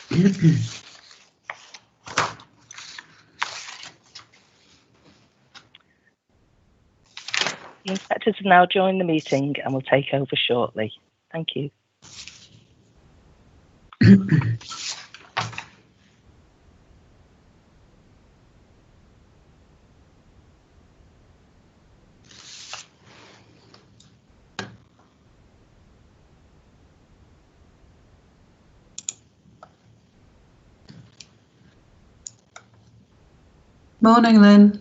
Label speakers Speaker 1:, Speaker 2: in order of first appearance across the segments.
Speaker 1: The inspectors have now joined the meeting and will take over shortly. Thank you.
Speaker 2: Morning, Lynn.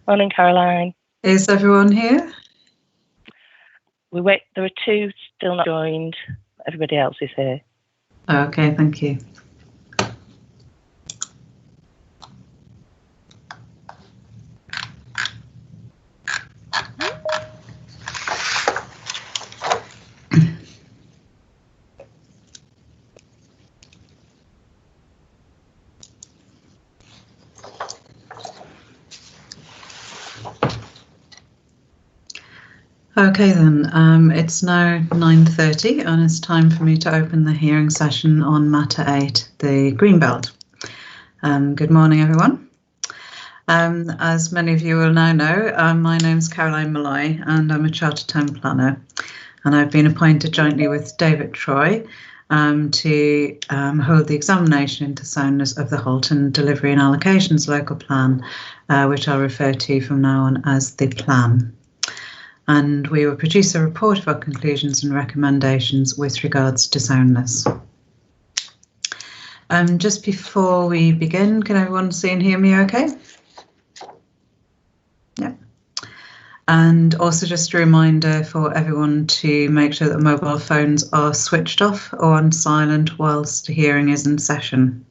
Speaker 1: Morning, Caroline.
Speaker 2: Is everyone here?
Speaker 1: There are two still not joined. Everybody else is here.
Speaker 2: Okay, thank you. Okay then, it's now 9:30 and it's time for me to open the hearing session on Matter 8, the Greenbelt. Good morning everyone. As many of you will now know, my name's Caroline Malloy and I'm a Chartered Town Planner, and I've been appointed jointly with David Troy to hold the examination into soundness of the Halton Delivery and Allocations Local Plan, which I'll refer to from now on as the Plan. And we will produce a report of our conclusions and recommendations with regards to soundness. Just before we begin, can everyone see and hear me okay? Yeah. And also just a reminder for everyone to make sure that mobile phones are switched off or on silent whilst the hearing is in session.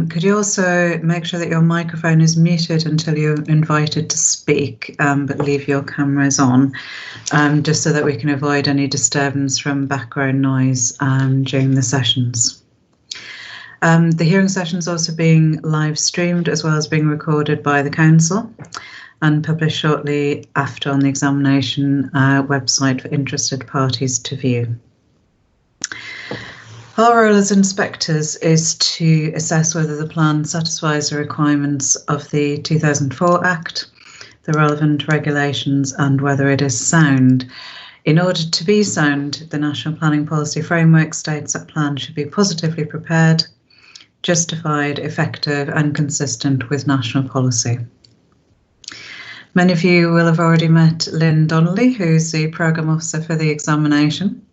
Speaker 2: Could you also make sure that your microphone is muted until you're invited to speak, but leave your cameras on, just so that we can avoid any disturbance from background noise during the sessions. The hearing session is also being live streamed as well as being recorded by the Council and published shortly after on the examination website for interested parties to view. Our role as inspectors is to assess whether the plan satisfies the requirements of the 2004 Act, the relevant regulations, and whether it is sound. In order to be sound, the National Planning Policy Framework states that plans should be positively prepared, justified, effective, and consistent with national policy. Many of you will have already met Lynn Donnelly, who's the Programme Officer for the examination.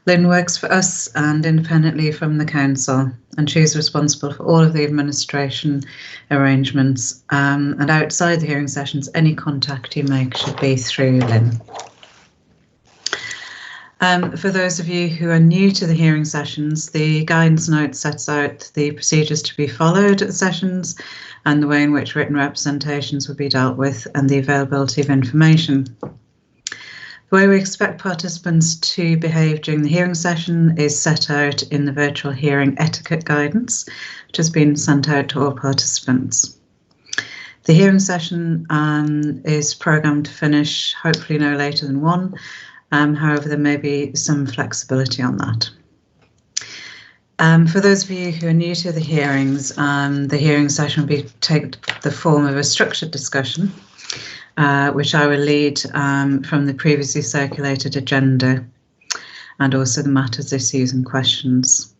Speaker 2: Lynn works for us and independently from the council, and she's responsible for all of the administration arrangements. And outside the hearing sessions, any contact you make should be through Lynn. For those of you who are new to the hearing sessions, the guidance note sets out the procedures to be followed at the sessions and the way in which written representations will be dealt with and the availability of information. The way we expect participants to behave during the hearing session is set out in the virtual hearing etiquette guidance, which has been sent out to all participants. The hearing session is programmed to finish hopefully no later than 1. However, there may be some flexibility on that. For those of you who are new to the hearings, the hearing session will take the form of a structured discussion, which I will lead from the previously circulated agenda and also the matters, issues and questions.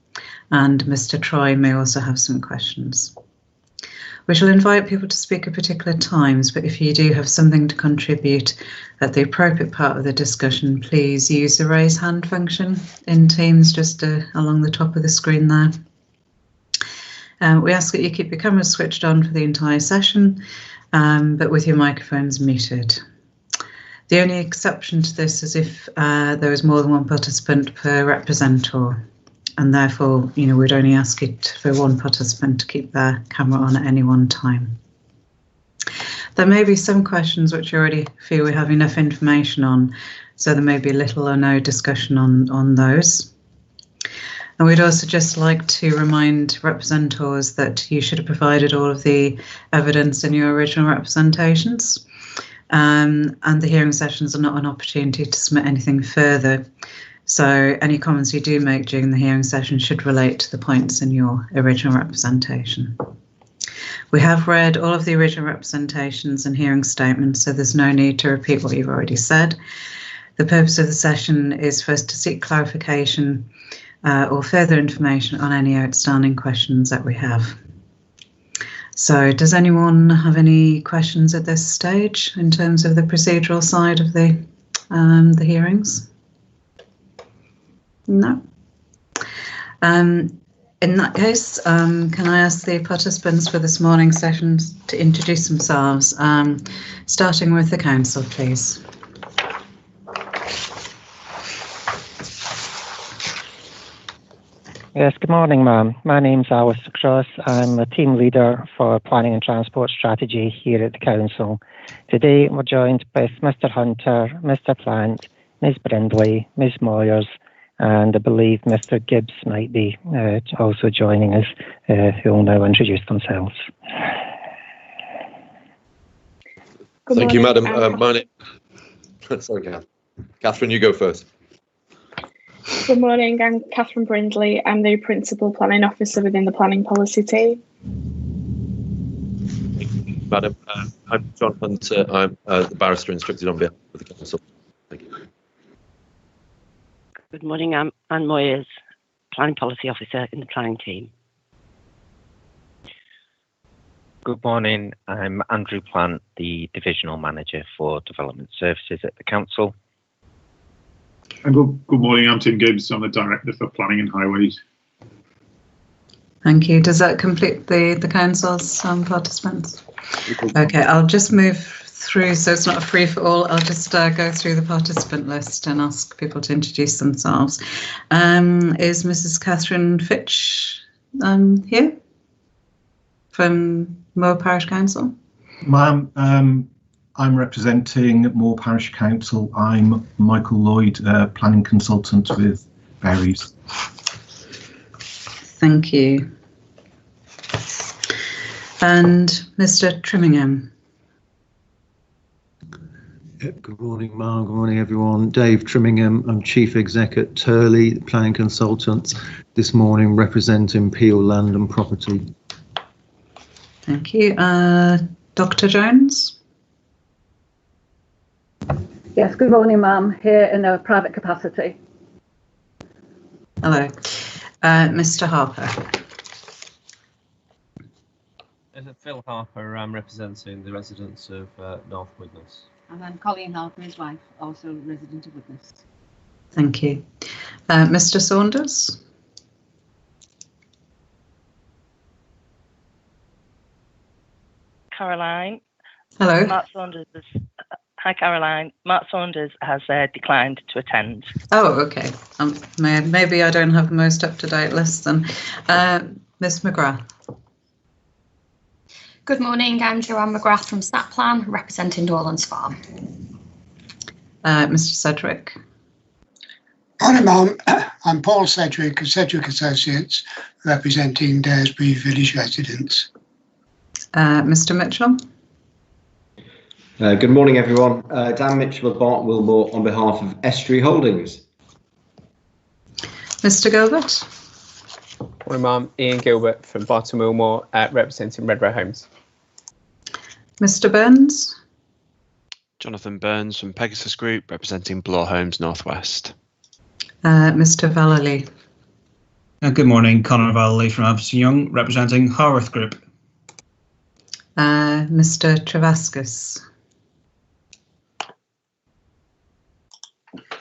Speaker 2: And Mr. Troy may also have some questions. We shall invite people to speak at particular times, but if you do have something to contribute at the appropriate part of the discussion, please use the raise hand function in Teams just along the top of the screen there. We ask that you keep your cameras switched on for the entire session, but with your microphones muted. The only exception to this is if there is more than one participant per representative. And therefore, we'd only ask it for one participant to keep their camera on at any one time. There may be some questions which you already feel we have enough information on, so there may be little or no discussion on those. And we'd also just like to remind representatives that you should have provided all of the evidence in your original representations. And the hearing sessions are not an opportunity to submit anything further. So any comments you do make during the hearing session should relate to the points in your original representation. We have read all of the original representations and hearing statements, so there's no need to repeat what you've already said. The purpose of the session is for us to seek clarification or further information on any outstanding questions that we have. So does anyone have any questions at this stage in terms of the procedural side of the hearings? No. In that case, can I ask the participants for this morning's session to introduce themselves, starting with the council, please.
Speaker 3: Yes, good morning, ma'am. My name's Alistair Cross. I'm a team leader for Planning and Transport Strategy here at the Council. Today we're joined with Mr Hunter, Mr Plant, Ms Brindley, Ms Moyers, and I believe Mr Gibbs might be also joining us, who will now introduce themselves.
Speaker 4: Thank you, Madam. Sorry, Catherine, you go first.
Speaker 5: Good morning, I'm Catherine Brindley. I'm the Principal Planning Officer within the Planning Policy team.
Speaker 4: Madam, I'm John Hunter. I'm the barrister instructed on behalf of the Council. Thank you.
Speaker 6: Good morning, I'm Anne Moyers, Planning Policy Officer in the Planning team.
Speaker 7: Good morning, I'm Andrew Plant, the Divisional Manager for Development Services at the Council.
Speaker 8: And good morning, I'm Tim Gibbs. I'm the Director for Planning and Highways.
Speaker 2: Thank you. Does that complete the Council's participants? Okay, I'll just move through so it's not a free-for-all. I'll just go through the participant list and ask people to introduce themselves. Is Mrs Catherine Fitch here from Moore Parish Council?
Speaker 9: Ma'am, I'm representing Moore Parish Council. I'm Michael Lloyd, planning consultant with Berries.
Speaker 2: Thank you. And Mr Trimmingham.
Speaker 10: Good morning, Mark. Good morning, everyone. Dave Trimmingham. I'm Chief Exec at Turley, planning consultant. This morning, representing Peel Land and Property.
Speaker 2: Thank you. Dr Jones.
Speaker 11: Yes, good morning, ma'am. Here in a private capacity.
Speaker 2: Hello. Mr Harper.
Speaker 12: This is Phil Harper. I'm representing the residents of North Widnes.
Speaker 13: And I'm Colleen Harper, his wife, also resident of Widnes.
Speaker 2: Thank you. Mr. Saunders?
Speaker 1: Caroline.
Speaker 2: Hello.
Speaker 1: Mark Saunders. Hi, Caroline. Mark Saunders has declined to attend.
Speaker 2: Oh, okay. Maybe I don't have the most up-to-date list then. Ms. McGrath.
Speaker 13: Good morning, I'm Joanne McGrath from SnapPlan, representing Dorlands Farm.
Speaker 2: Mr. Sedgwick.
Speaker 14: Morning, Ma'am. I'm Paul Sedgwick of Sedgwick Associates, representing Daresbury Village residents.
Speaker 2: Mr. Mitchell.
Speaker 15: Good morning, everyone. Dan Mitchell of Bart Wilmore on behalf of Estuary Holdings.
Speaker 2: Mr. Gilbert.
Speaker 12: Morning, Ma'am. Ian Gilbert from Barton Wilmore, representing Redrow Homes.
Speaker 2: Mr. Burns.
Speaker 16: Jonathan Burns from Pegasus Group, representing Bloor Homes Northwest.
Speaker 2: Mr. Vallely.
Speaker 17: Good morning, Conor Vallely from Abson Young, representing Harworth Group.
Speaker 2: Mr. Travascus.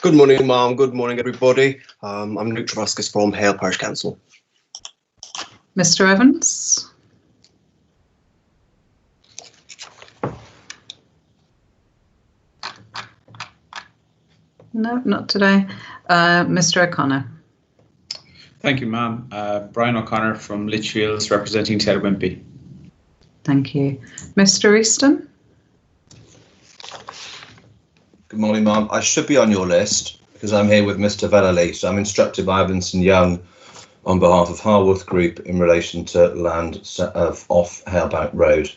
Speaker 18: Good morning, Ma'am. Good morning, everybody. I'm Luke Travascus from Hale Parish Council.
Speaker 2: Mr. Evans. No, not today. Mr. O'Connor.
Speaker 17: Thank you, ma'am. Brian O'Connor from Litchfields, representing Ted Wimpy.
Speaker 2: Thank you. Mr. Easton.
Speaker 19: Good morning, ma'am. I should be on your list because I'm here with Mr. Vallely, so I'm instructed by Evanson Young on behalf of Harworth Group in relation to land off Halebank Road.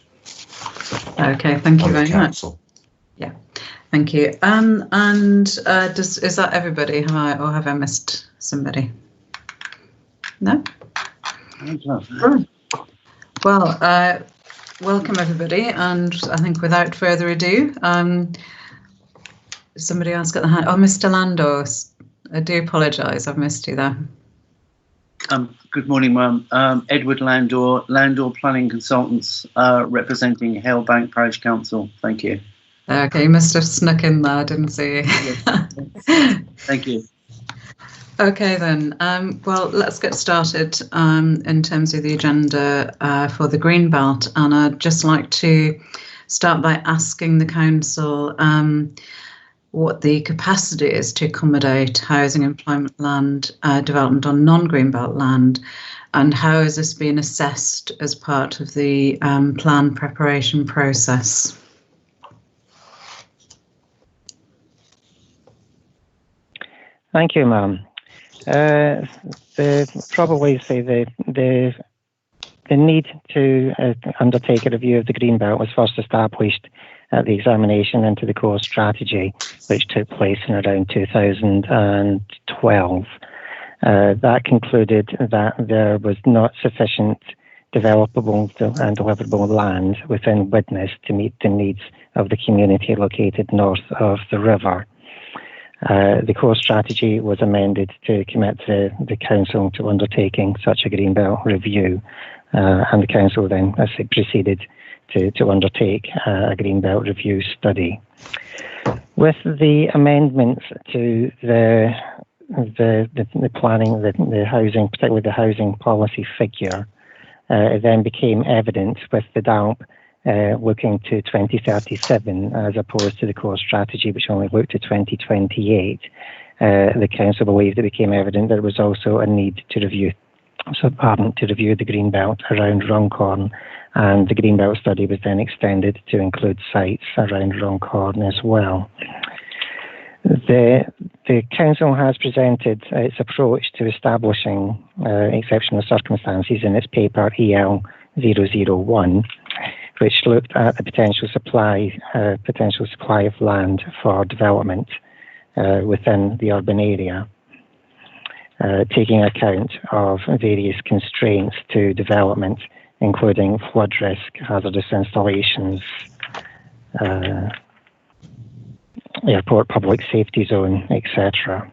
Speaker 2: Okay, thank you very much. Yeah, thank you. Is that everybody? Have I missed somebody? No? Well, welcome everybody, and I think without further ado, somebody else got the hand. Oh, Mr. Landor, I do apologise, I've missed you there.
Speaker 20: Good morning, ma'am. Edward Landor, Landor Planning Consultants, representing Halebank Parish Council. Thank you.
Speaker 2: Okay, you must have snuck in there, didn't see you.
Speaker 20: Thank you.
Speaker 2: Okay then, well, let's get started in terms of the agenda for the Greenbelt, and I'd just like to start by asking the council what the capacity is to accommodate housing, employment, land development on non-Greenbelt land, and how is this being assessed as part of the plan preparation process?
Speaker 3: Thank you, ma'am. Probably say the need to undertake a review of the Greenbelt was first established at the examination into the core strategy, which took place in around 2012. That concluded that there was not sufficient developable and deliverable land within Widnes to meet the needs of the community located north of the river. The core strategy was amended to commit the council to undertaking such a Greenbelt review, and the council then proceeded to undertake a Greenbelt review study. With the amendments to the planning, the housing, particularly the housing policy figure, it then became evident with the DALP looking to 2037 as opposed to the core strategy, which only looked to 2028. The council believed it became evident that there was also a need to review the Greenbelt around Runcorn, and the Greenbelt study was then extended to include sites around Runcorn as well. The council has presented its approach to establishing exceptional circumstances in its paper EL 001, which looked at the potential supply of land for development within the urban area, taking account of various constraints to development, including flood risk, hazardous installations, airport public safety zone, etc.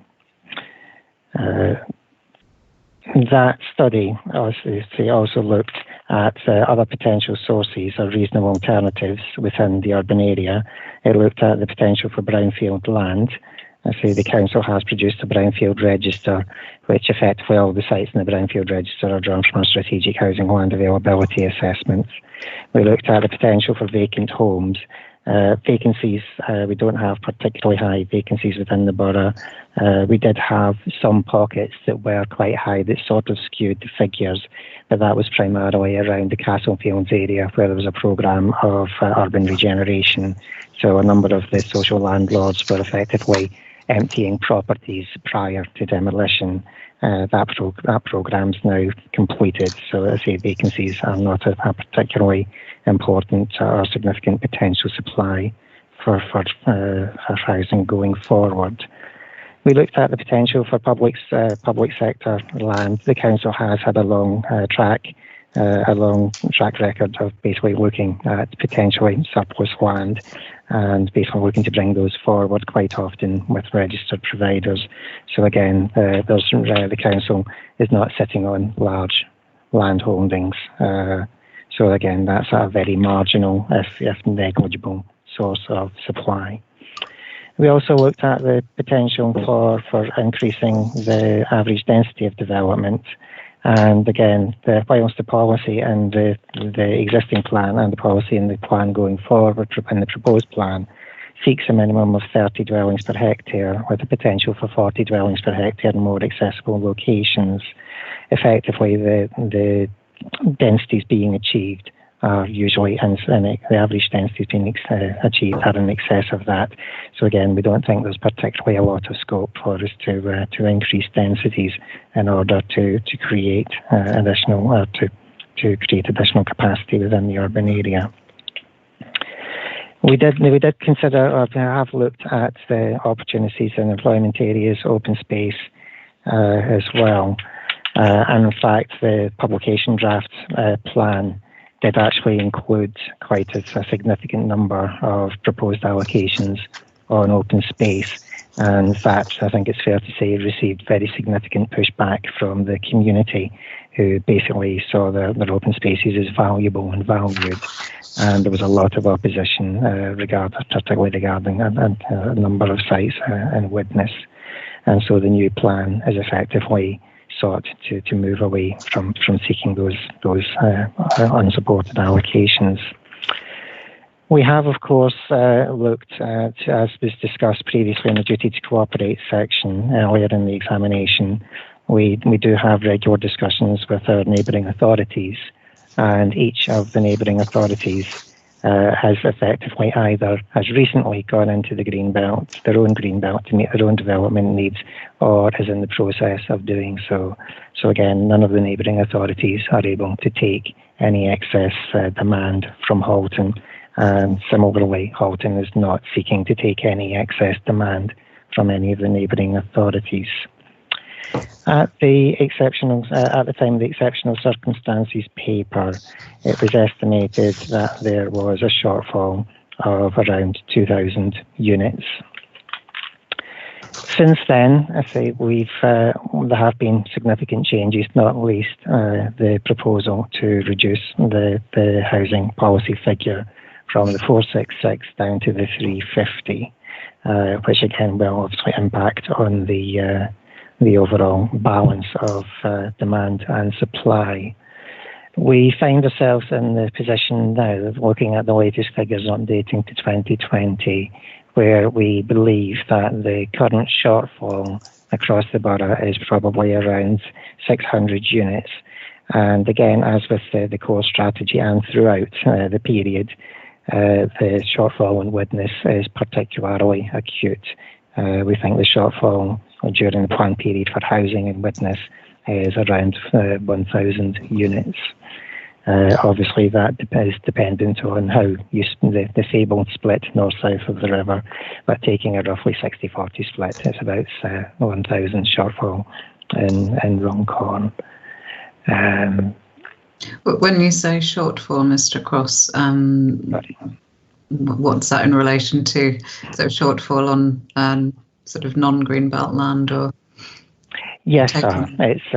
Speaker 3: That study also looked at other potential sources or reasonable alternatives within the urban area. It looked at the potential for brownfield land I say the council has produced a brownfield register, which effectively all the sites in the brownfield register are drawn from our strategic housing land availability assessments. We looked at the potential for vacant homes. Vacancies, we don't have particularly high vacancies within the borough. We did have some pockets that were quite high that sort of skewed the figures, but that was primarily around the Castlefields area where there was a programme of urban regeneration. So a number of the social landlords were effectively emptying properties prior to demolition. That programme's now completed, so I say vacancies are not a particularly important or significant potential supply for housing going forward. We looked at the potential for public sector land. The council has had a long track record of basically looking at potentially surplus land and basically looking to bring those forward quite often with registered providers. So again, the council is not sitting on large land holdings. So again, that's a very marginal, if negligible, source of supply. We also looked at the potential for increasing the average density of development. And again, whilst the policy and the existing plan and the policy and the plan going forward in the proposed plan seeks a minimum of 30 dwellings per hectare with the potential for 40 dwellings per hectare in more accessible locations. Effectively, the densities being achieved are usually, and the average densities being achieved are in excess of that. So again, we don't think there's particularly a lot of scope for us to increase densities in order to create additional capacity within the urban area. We did consider, or have looked at the opportunities in employment areas, open space as well. And in fact, the publication draft plan did actually include quite a significant number of proposed allocations on open space. And in fact, I think it's fair to say received very significant pushback from the community, who basically saw their open spaces as valuable and valued. And there was a lot of opposition, particularly regarding a number of sites in Widnes. And so the new plan is effectively sought to move away from seeking those unsupported allocations. We have, of course, looked at, as was discussed previously in the duty to cooperate section earlier in the examination, we do have regular discussions with our neighbouring authorities, and each of the neighbouring authorities has effectively has recently gone into the greenbelt, their own greenbelt, to meet their own development needs, or is in the process of doing so. So again, none of the neighbouring authorities are able to take any excess demand from Halton, and similarly, Halton is not seeking to take any excess demand from any of the neighbouring authorities. At the time of the exceptional circumstances paper, it was estimated that there was a shortfall of around 2,000 units. Since then, I say there have been significant changes, not least the proposal to reduce the housing policy figure from the 466 down to the 350, which again will obviously impact on the overall balance of demand and supply. We find ourselves in the position now of looking at the latest figures on dating to 2020, where we believe that the current shortfall across the borough is probably around 600 units. And again, as with the core strategy and throughout the period, the shortfall in Widnes is particularly acute. We think the shortfall during the planned period for housing in Widnes is around 1,000 units. Obviously, that is dependent on how the fabled split north-south of the river, but taking a roughly 60-40 split, it's about 1,000 shortfall in Runcorn.
Speaker 2: When you say shortfall, Mr. Cross, what's that in relation to? So shortfall on sort of non-greenbelt land, or?
Speaker 3: Yes, it's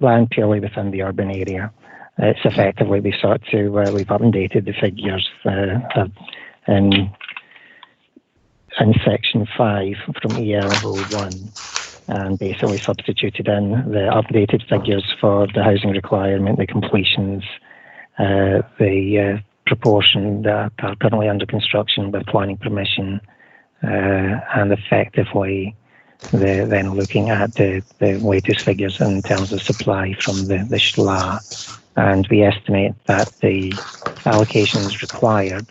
Speaker 3: land purely within the urban area. It's effectively we've updated the figures in section 5 from EL01 and basically substituted in the updated figures for the housing requirement, the completions, the proportion that are currently under construction with planning permission, and effectively then looking at the latest figures in terms of supply from the SLA. And we estimate that the allocations required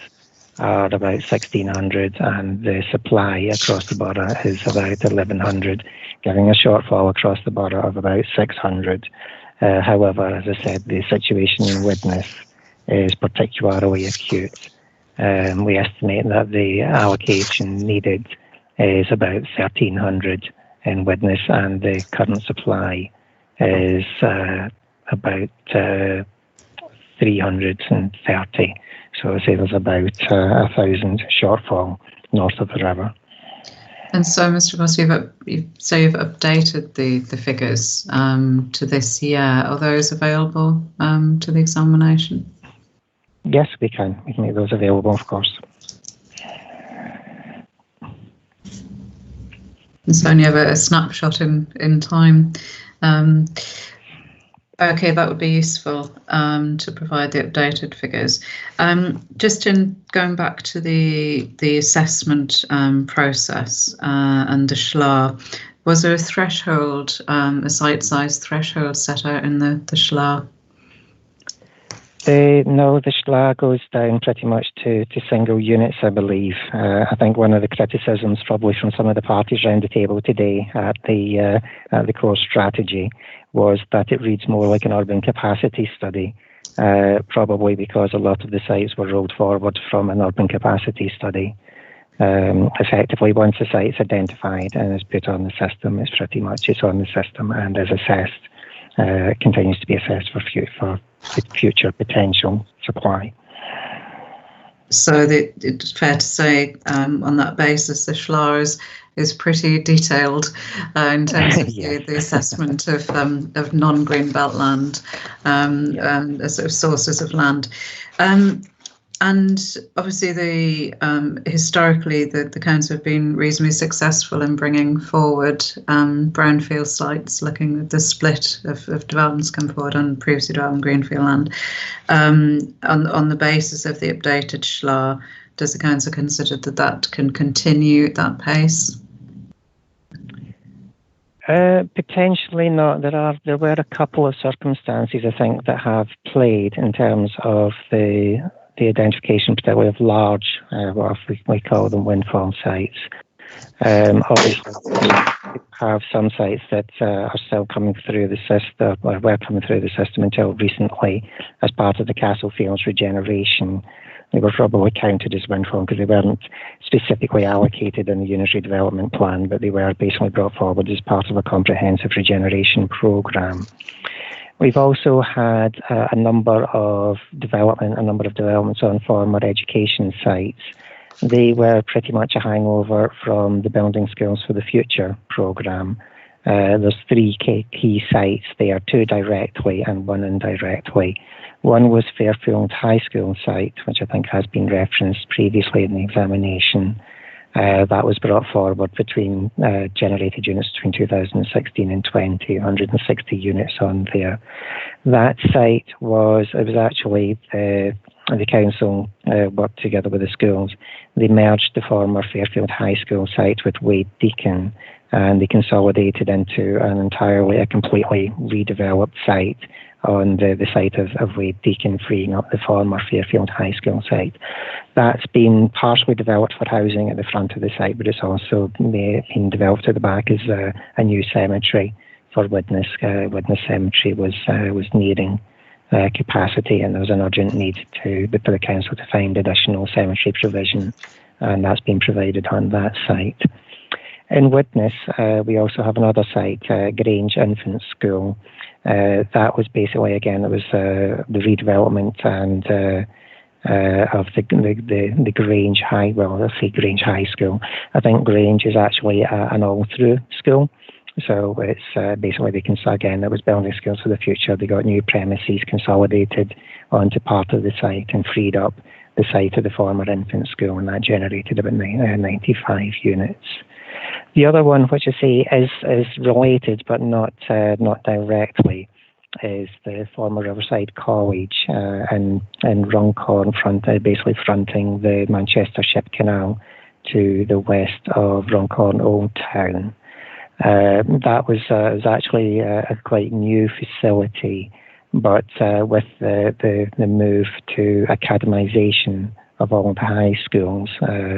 Speaker 3: are about 1,600 and the supply across the borough is about 1,100, giving a shortfall across the borough of about 600. However, as I said, the situation in Widnes is particularly acute. We estimate that the allocation needed is about 1,300 in Widnes, and the current supply is about 330. So I say there's about 1,000 shortfall north of the river.
Speaker 2: And so, Mr. Goss, you've updated the figures to this year. Are those available to the examination?
Speaker 3: Yes, we can. We can make those available, of course.
Speaker 2: It's only a snapshot in time. Okay, that would be useful to provide the updated figures. Just in going back to the assessment process and the SLA, was there a threshold, a site size threshold set out in the SLA?
Speaker 3: No, the SLA goes down pretty much to single units, I believe. I think one of the criticisms probably from some of the parties around the table today at the core strategy was that it reads more like an urban capacity study, probably because a lot of the sites were rolled forward from an urban capacity study. Effectively, once a site's identified and is put on the system, it's on the system and is assessed. Continues to be assessed for future potential supply.
Speaker 2: So it's fair to say, on that basis, the SLA is pretty detailed in terms of the assessment of non-green belt land, sort of sources of land. And obviously, historically, the council have been reasonably successful in bringing forward brownfield sites, looking at the split of developments come forward on previously developed greenfield land. On the basis of the updated SLA, does the council consider that can continue at that pace?
Speaker 3: Potentially not. There were a couple of circumstances, I think, that have played in terms of the identification, particularly of large, what we call them wind farm sites. Obviously, we have some sites that are still coming through the system, or were coming through the system until recently as part of the Castlefields regeneration. They were probably counted as wind farm because they weren't specifically allocated in the unitary development plan, but they were basically brought forward as part of a comprehensive regeneration programme. We've also had a number of developments on former education sites. They were pretty much a hangover from the Building Skills for the Future programme. There's 3 key sites there, 2 directly and 1 indirectly. One was Fairfield High School site, which I think has been referenced previously in the examination. That was brought forward between generated units between 2016 and 20, 160 units on there. That site was actually the council worked together with the schools. They merged the former Fairfield High School site with Wade Deacon, and they consolidated into a completely redeveloped site on the site of Wade Deacon, freeing up the former Fairfield High School site. That's been partially developed for housing at the front of the site, but it's also been developed at the back as a new cemetery for Widnes. Widnes Cemetery was nearing capacity, and there was an urgent need for the council to find additional cemetery provision, and that's been provided on that site. In Widnes, we also have another site, Grange Infant School. That was basically, again, it was the redevelopment and of the Grange High, well, let's say Grange High School. I think Grange is actually an all-through school. So it's basically again, it was building schools for the future. They got new premises consolidated onto part of the site and freed up the site of the former infant school, and that generated about 95 units. The other one, which I say is related but not directly, is the former Riverside College in Runcorn, basically fronting the Manchester Ship Canal to the west of Runcorn Old Town. That was actually a quite new facility, but with the move to academisation of all the high schools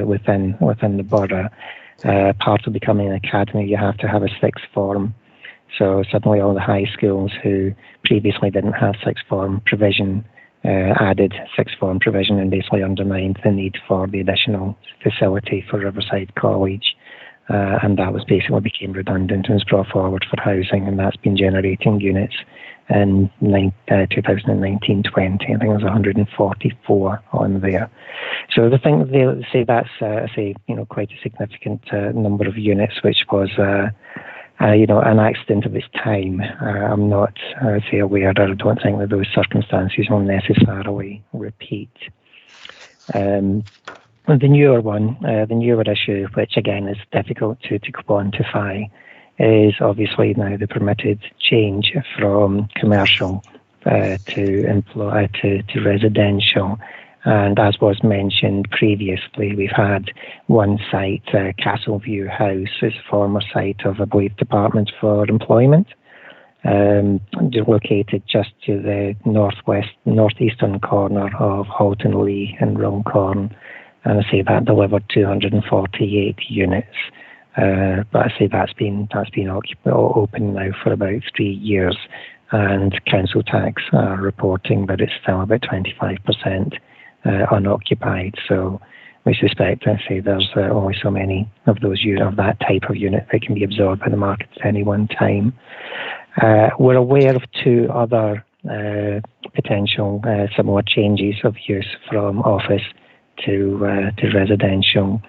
Speaker 3: within the borough, part of becoming an academy, you have to have a sixth form. So suddenly all the high schools who previously didn't have sixth form provision added sixth form provision and basically undermined the need for the additional facility for Riverside College. And that was basically became redundant and was brought forward for housing, and that's been generating units in 2019-20. I think it was 144 on there. So the thing they say that's quite a significant number of units, which was an accident of its time. I'm not aware, or I don't think that those circumstances will necessarily repeat. The newer one, the newer issue, which again is difficult to quantify, is obviously now the permitted change from commercial to residential. And as was mentioned previously, we've had one site, Castleview House, is a former site of, I believe, Department for Employment, located just to the northeastern corner of Halton Lee and Runcorn. And I say that delivered 248 units. But I say that's been open now for about 3 years, and council tax are reporting that it's still about 25% unoccupied. So we suspect, there's only so many of those of that type of unit that can be absorbed by the market at any one time. We're aware of two other potential similar changes of use from office to residential.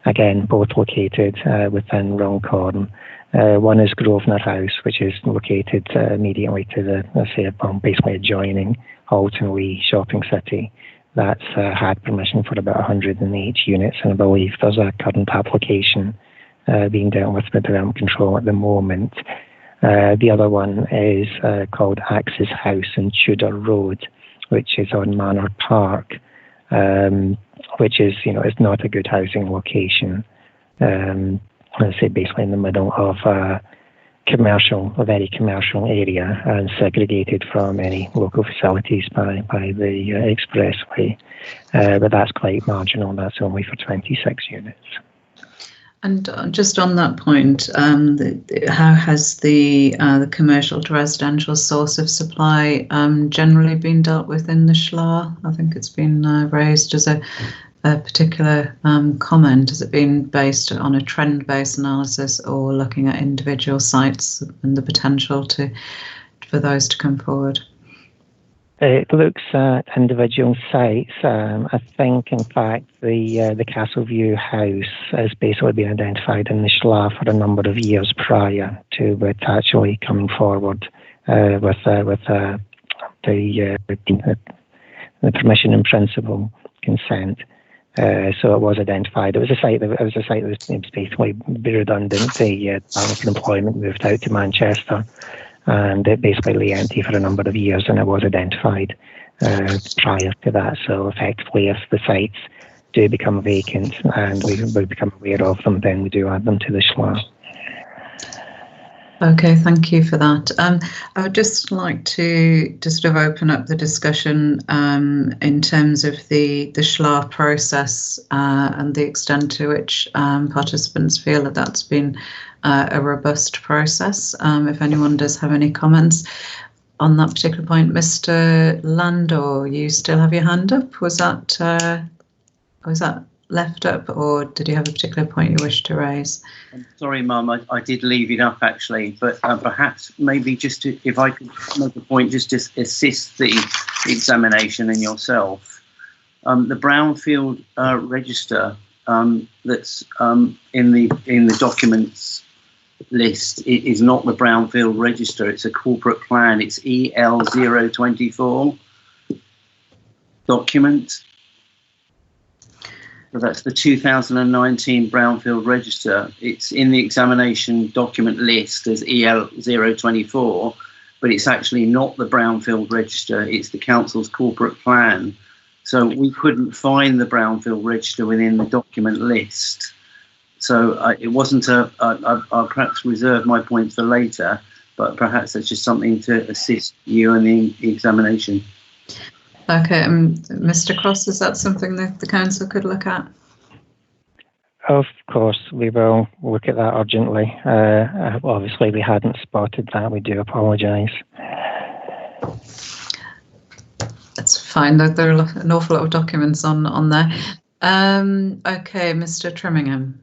Speaker 3: Again, both located within Runcorn. One is Grosvenor House, which is located immediately to basically adjoining Halton Lee Shopping City. That's had permission for about 108 units, and I believe there's a current application being dealt with Development Control at the moment. The other one is called Axis House in Tudor Road, which is on Manor Park, which is, is not a good housing location. Let's say basically in the middle of a very commercial area and segregated from any local facilities by the expressway. But that's quite marginal. That's only for 26 units.
Speaker 2: And just on that point, how has the commercial to residential source of supply generally been dealt with in the SHLA? I think it's been raised as a particular comment. Has it been based on a trend-based analysis or looking at individual sites and the potential for those to come forward?
Speaker 3: It looks at individual sites. I think, in fact, the Castleview House has basically been identified in the SHLA for a number of years prior to it actually coming forward with the permission in principle consent. So it was identified. It was a site that was basically redundant. The Department for Employment moved out to Manchester, and it basically lay empty for a number of years, and it was identified prior to that. So effectively, if the sites do become vacant and we become aware of them, then we do add them to the SHLA.
Speaker 2: Okay, thank you for that. I would just like to sort of open up the discussion in terms of the SHLA process and the extent to which participants feel that that's been a robust process. If anyone does have any comments on that particular point, Mr. Landor, you still have your hand up. Was that left up, or did you have a particular point you wish to raise?
Speaker 20: I'm sorry, Mum, I did leave it up actually, but perhaps maybe just if I could make a point just to assist the examination and yourself. The Brownfield register that's in the documents list. It is not the brownfield register. It's a corporate plan. It's EL024 document. So that's the 2019 brownfield register. It's in the examination document list as EL024, but it's actually not the brownfield register. It's the council's corporate plan. So we couldn't find the brownfield register within the document list. So it wasn't I'll perhaps reserve my points for later, but perhaps that's just something to assist you in the examination.
Speaker 2: Okay, Mr. Cross, is that something that the council could look at?
Speaker 3: Of course, we will look at that urgently. Obviously, we hadn't spotted that. We do apologise.
Speaker 2: That's fine. There are an awful lot of documents on there. Okay, Mr. Trimmingham.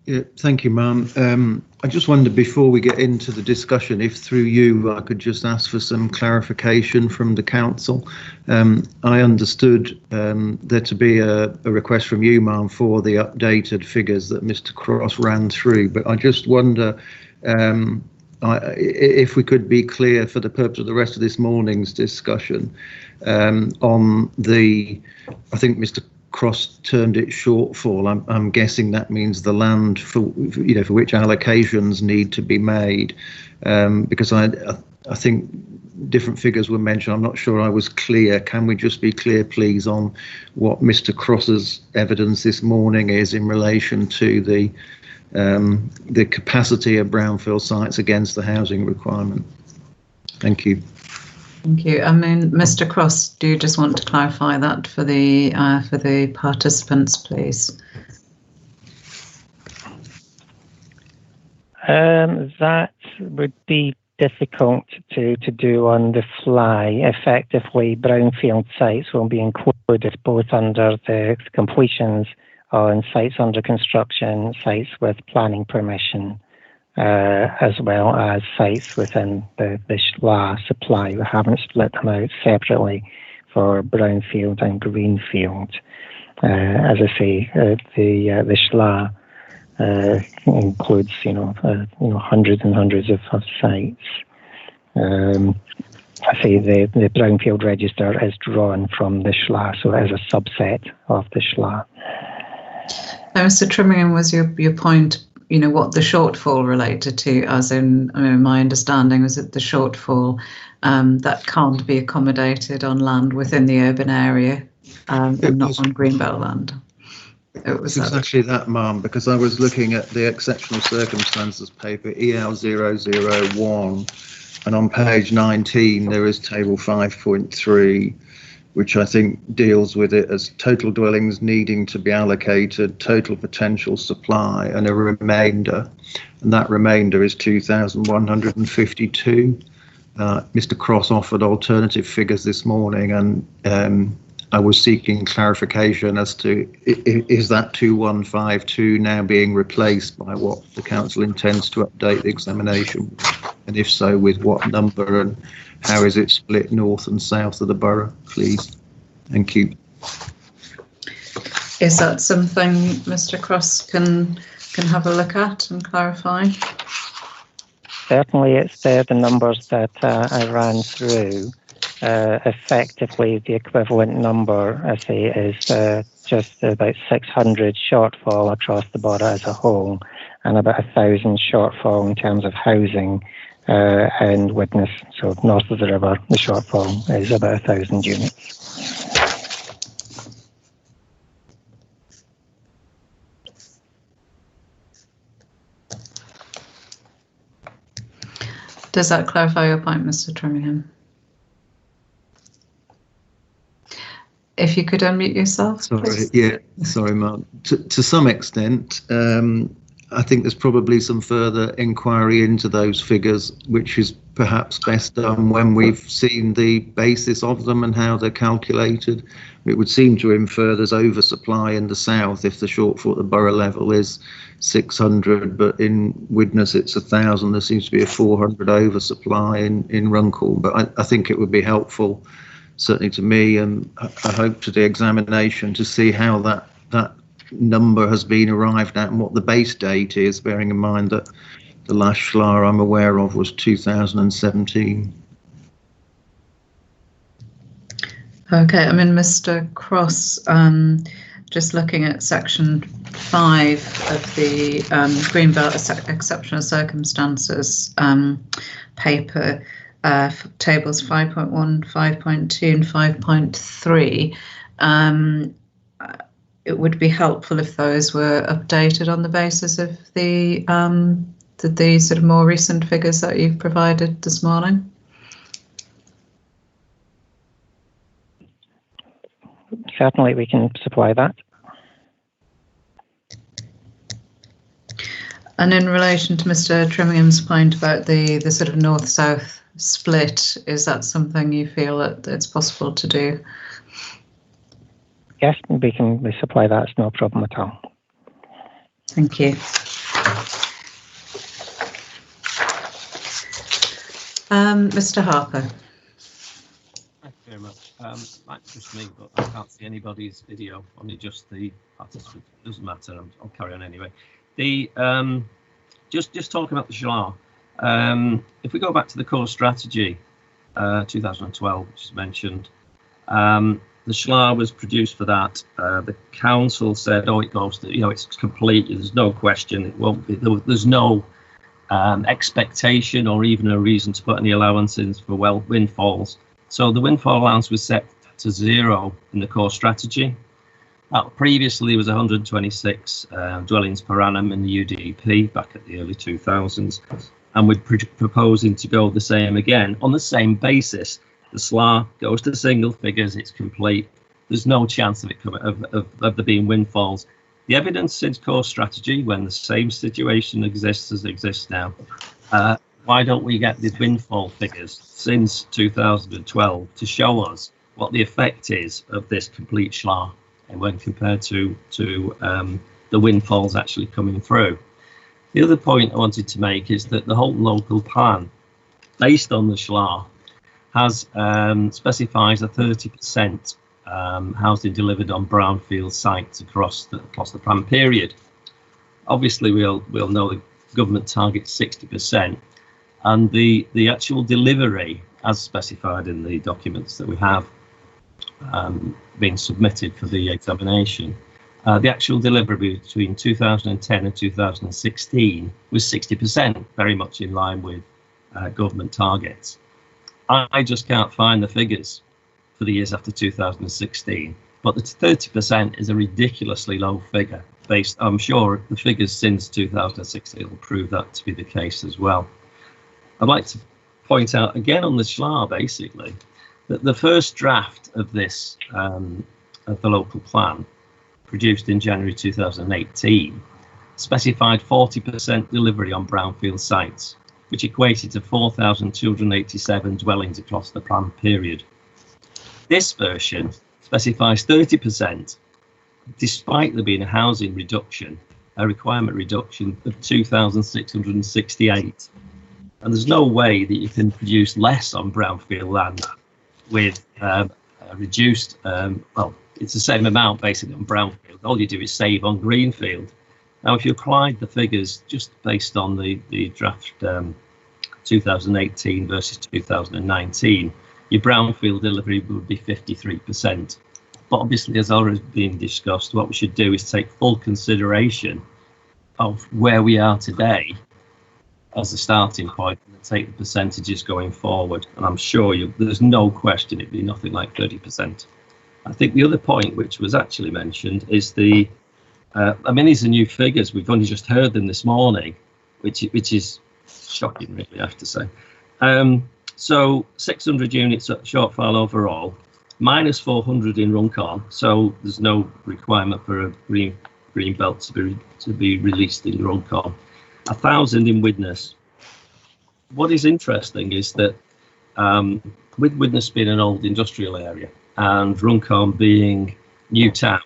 Speaker 10: Yeah, thank you, ma'am. I just wondered, before we get into the discussion, if through you I could just ask for some clarification from the council. I understood there to be a request from you, ma'am, for the updated figures that Mr. Cross ran through, but I just wonder if we could be clear for the purpose of the rest of this morning's discussion on the, I think Mr. Cross termed it shortfall. I'm guessing that means the land for which allocations need to be made, because I think different figures were mentioned. I'm not sure I was clear. Can we just be clear, please, on what Mr. Cross's evidence this morning is in relation to the capacity of brownfield sites against the housing requirement? Thank you.
Speaker 2: Thank you. Mr. Cross, do you just want to clarify that for the participants, please?
Speaker 3: That would be difficult to do on the fly. Effectively, brownfield sites will be included both under the completions on sites under construction, sites with planning permission, as well as sites within the SLA supply. We haven't split them out separately for brownfield and greenfield. As I say, the SLA includes hundreds and hundreds of sites. I say the brownfield register is drawn from the SLA, so it is a subset of the SLA.
Speaker 2: Now, Mr. Trimmingham, was your point, what the shortfall related to, as in, my understanding was that the shortfall that can't be accommodated on land within the urban area and not on greenbelt land.
Speaker 10: It was exactly that, ma'am, because I was looking at the exceptional circumstances paper, EL001, and on page 19 there is table 5.3, which I think deals with it as total dwellings needing to be allocated, total potential supply, and a remainder. And that remainder is 2,152. Mr. Cross offered alternative figures this morning, and I was seeking clarification as to, is that 2152 now being replaced by what the council intends to update the examination? And if so, with what number, and how is it split north and south of the borough, please? Thank you.
Speaker 2: Is that something Mr. Cross can have a look at and clarify?
Speaker 3: Certainly, it's the numbers that I ran through. Effectively, the equivalent number, I say, is just about 600 shortfall across the borough as a whole, and about 1,000 shortfall in terms of housing and Widnes. So north of the river, the shortfall is about 1,000 units.
Speaker 2: Does that clarify your point, Mr. Trimmingham? If you could unmute yourself.
Speaker 10: Sorry, yeah, sorry, Mark. To some extent, I think there's probably some further inquiry into those figures, which is perhaps best done when we've seen the basis of them and how they're calculated. It would seem to infer there's oversupply in the south if the shortfall at the borough level is 600, but in Widnes it's 1,000. There seems to be a 400 oversupply in Runcorn, but I think it would be helpful, certainly to me, and I hope to the examination, to see how that number has been arrived at and what the base date is, bearing in mind that the last SHLA I'm aware of was 2017.
Speaker 2: Okay, I mean, Mr. Cross, just looking at section 5 of the Greenbelt Exceptional Circumstances paper, tables 5.1, 5.2 and 5.3, it would be helpful if those were updated on the basis of the sort of more recent figures that you've provided this morning.
Speaker 3: Certainly, we can supply that.
Speaker 2: And in relation to Mr. Trimmingham's point about the sort of north-south split, is that something you feel that it's possible to do?
Speaker 3: Yes, we supply that. It's no problem at all.
Speaker 2: Thank you. Mr. Harper.
Speaker 21: Thank you very much. Might just me, but I can't see anybody's video, only just the participant. Doesn't matter. I'll carry on anyway. The just talking about the SHLA. If we go back to the core strategy, 2012, which is mentioned, the SHLA was produced for that. The council said, "Oh, it goes to, it's complete. There's no question. It won't be. There's no expectation or even a reason to put any allowances for windfalls." So the windfall allowance was set to 0 in the core strategy. Previously, it was 126 dwellings per annum in the UDP back at the early 2000s, and we're proposing to go the same again on the same basis. The SLA goes to single figures, it's complete. There's no chance of it of there being windfalls. The evidence since core strategy, when the same situation exists as exists now, why don't we get the windfall figures since 2012 to show us what the effect is of this complete SHLA and when compared to the windfalls actually coming through. The other point I wanted to make is that the whole local plan, based on the SHLA, has specifies a 30% housing delivered on brownfield sites across the plan period. Obviously, we'll know the government targets 60%, and the actual delivery, as specified in the documents that we have been submitted for the examination, the actual delivery between 2010 and 2016 was 60%, very much in line with government targets. I just can't find the figures for the years after 2016, but the 30% is a ridiculously low figure. I'm sure the figures since 2016 will prove that to be the case as well. I'd like to point out again on the SHLA, basically, that the first draft of this, of the local plan, produced in January 2018, specified 40% delivery on brownfield sites, which equated to 4,287 dwellings across the plan period. This version specifies 30%, despite there being a housing reduction, a requirement reduction of 2,668. And there's no way that you can produce less on brownfield land with a reduced, well, it's the same amount basically on brownfield. All you do is save on greenfield. Now, if you applied the figures just based on the draft 2018 versus 2019, your brownfield delivery would be 53%. But obviously, as already been discussed, what we should do is take full consideration of where we are today as a starting point and take the percentages going forward. And I'm sure there's no question it'd be nothing like 30%. I think the other point which was actually mentioned is the, I mean, these are new figures. We've only just heard them this morning, which is shocking, really, I have to say. So 600 units shortfall overall, minus 400 in Runcorn. So there's no requirement for a green belt to be released in Runcorn. 1,000 in Widnes. What is interesting is that with Widnes being an old industrial area and Runcorn being new town,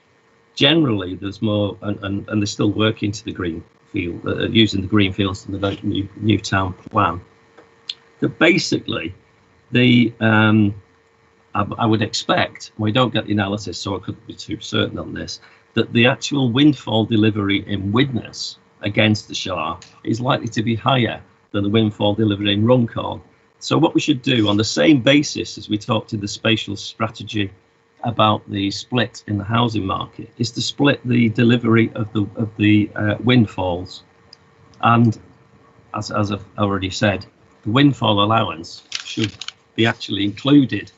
Speaker 21: generally there's more, and they're still working to the green field, using the green fields in the new town plan. That basically, I would expect, we don't get the analysis, so I couldn't be too certain on this, that the actual windfall delivery in Widnes against the Shire is likely to be higher than the windfall delivery in Runcorn. So what we should do, on the same basis as we talked in the spatial strategy about the split in the housing market, is to split the delivery of the windfalls. And as I've already said, the windfall allowance should be actually included.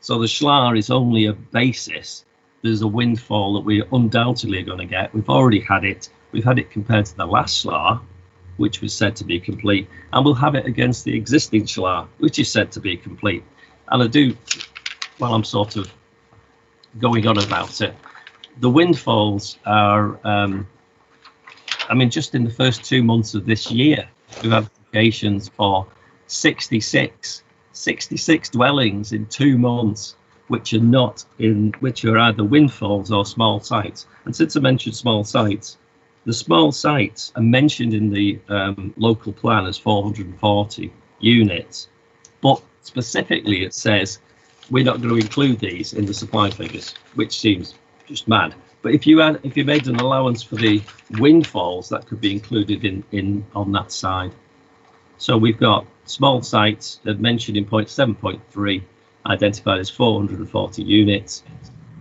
Speaker 21: So the SLAR is only a basis. There's a windfall that we undoubtedly are going to get. We've already had it. We've had it compared to the last SLAR, which was said to be complete, and we'll have it against the existing SLAR, which is said to be complete. And I do, while I'm sort of going on about it, the windfalls are, I mean, just in the first 2 months of this year, we've had applications for 66 dwellings in 2 months, which are either windfalls or small sites. And since I mentioned small sites, the small sites are mentioned in the local plan as 440 units, but specifically it says we're not going to include these in the supply figures, which seems just mad. But if you made an allowance for the windfalls, that could be included in on that side. So we've got small sites that mentioned in point 7.3 identified as 440 units,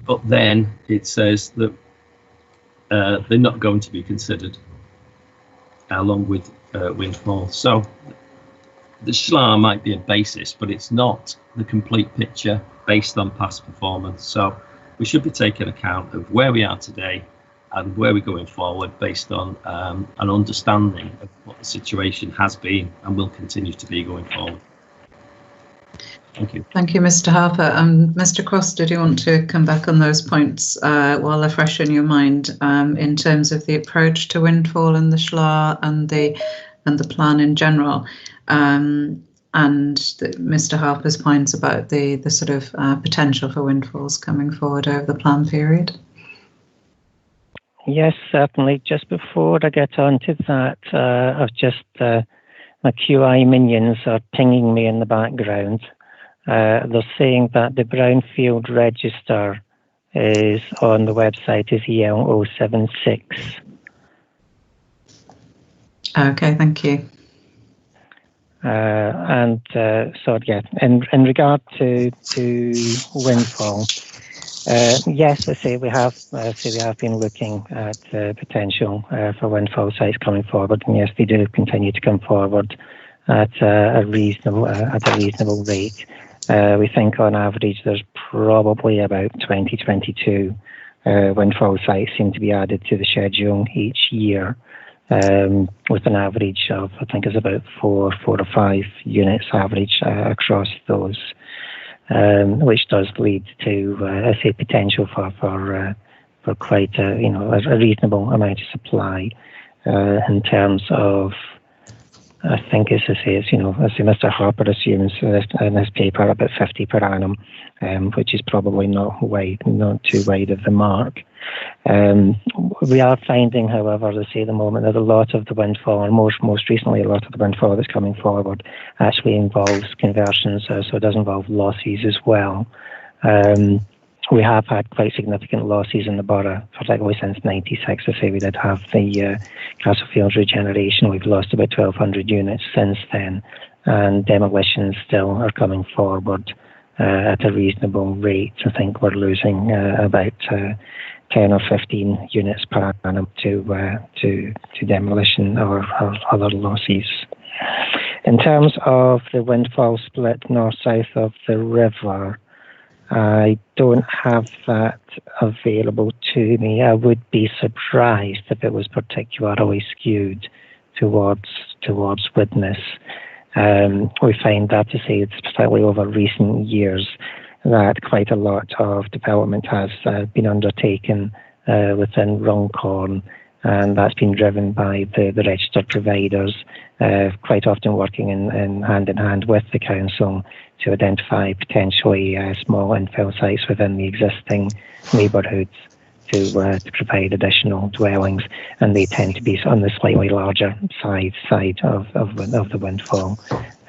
Speaker 21: but then it says that they're not going to be considered along with windfalls. So the SLAR might be a basis, but it's not the complete picture based on past performance. So we should be taking account of where we are today and where we're going forward based on an understanding of what the situation has been and will continue to be going forward. Thank you.
Speaker 2: Thank you, Mr. Harper. Mr. Cross, did you want to come back on those points while they're fresh in your mind in terms of the approach to windfall and the SLAR and the plan in general, and Mr. Harper's points about the sort of potential for windfalls coming forward over the plan period?
Speaker 3: Yes, certainly. Just before I get on to that, I've just my QI minions are pinging me in the background. They're saying that the brownfield register is on the website is EL076.
Speaker 2: Okay, thank you.
Speaker 3: So yeah, in regard to windfall, yes, I say we have been looking at potential for windfall sites coming forward, and yes, they do continue to come forward at a reasonable rate. We think on average there's probably about 20-22 windfall sites seem to be added to the schedule each year, with an average of, I think, is about 4 or 5 units average across those, which does lead to, I say, potential for quite a reasonable amount of supply in terms of. I think, as Mr. Harper assumes in his paper, about 50 per annum, which is probably not too wide of the mark. We are finding, however, as I say at the moment, that a lot of the windfall, and most recently a lot of the windfall that's coming forward, actually involves conversions, so it does involve losses as well. We have had quite significant losses in the borough, particularly since '96. I say we did have the Castlefields regeneration. We've lost about 1,200 units since then, and demolitions still are coming forward at a reasonable rate. I think we're losing about 10 or 15 units per annum to demolition or other losses. In terms of the windfall split north-south of the river, I don't have that available to me. I would be surprised if it was particularly skewed towards Widnes. We find that, to say, it's particularly over recent years, that quite a lot of development has been undertaken within Runcorn, and that's been driven by the registered providers, quite often working in hand with the council to identify potentially small infill sites within the existing neighbourhoods to provide additional dwellings, and they tend to be on the slightly larger side of the windfall,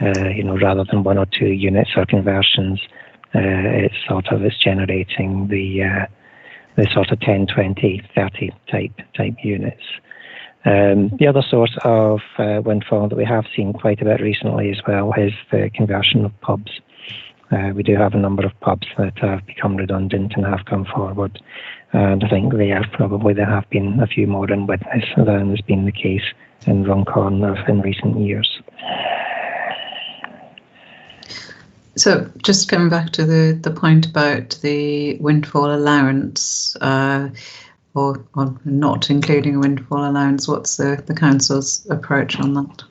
Speaker 3: rather than 1 or 2 units or conversions. It's generating the the sort of 10, 20, 30 type units. The other source of windfall that we have seen quite a bit recently as well is the conversion of pubs. We do have a number of pubs that have become redundant and have come forward, and I think there have been a few more in witness than has been the case in Runcorn in recent years.
Speaker 2: So just coming back to the point about the windfall allowance, or not including a windfall allowance, what's the council's approach on that?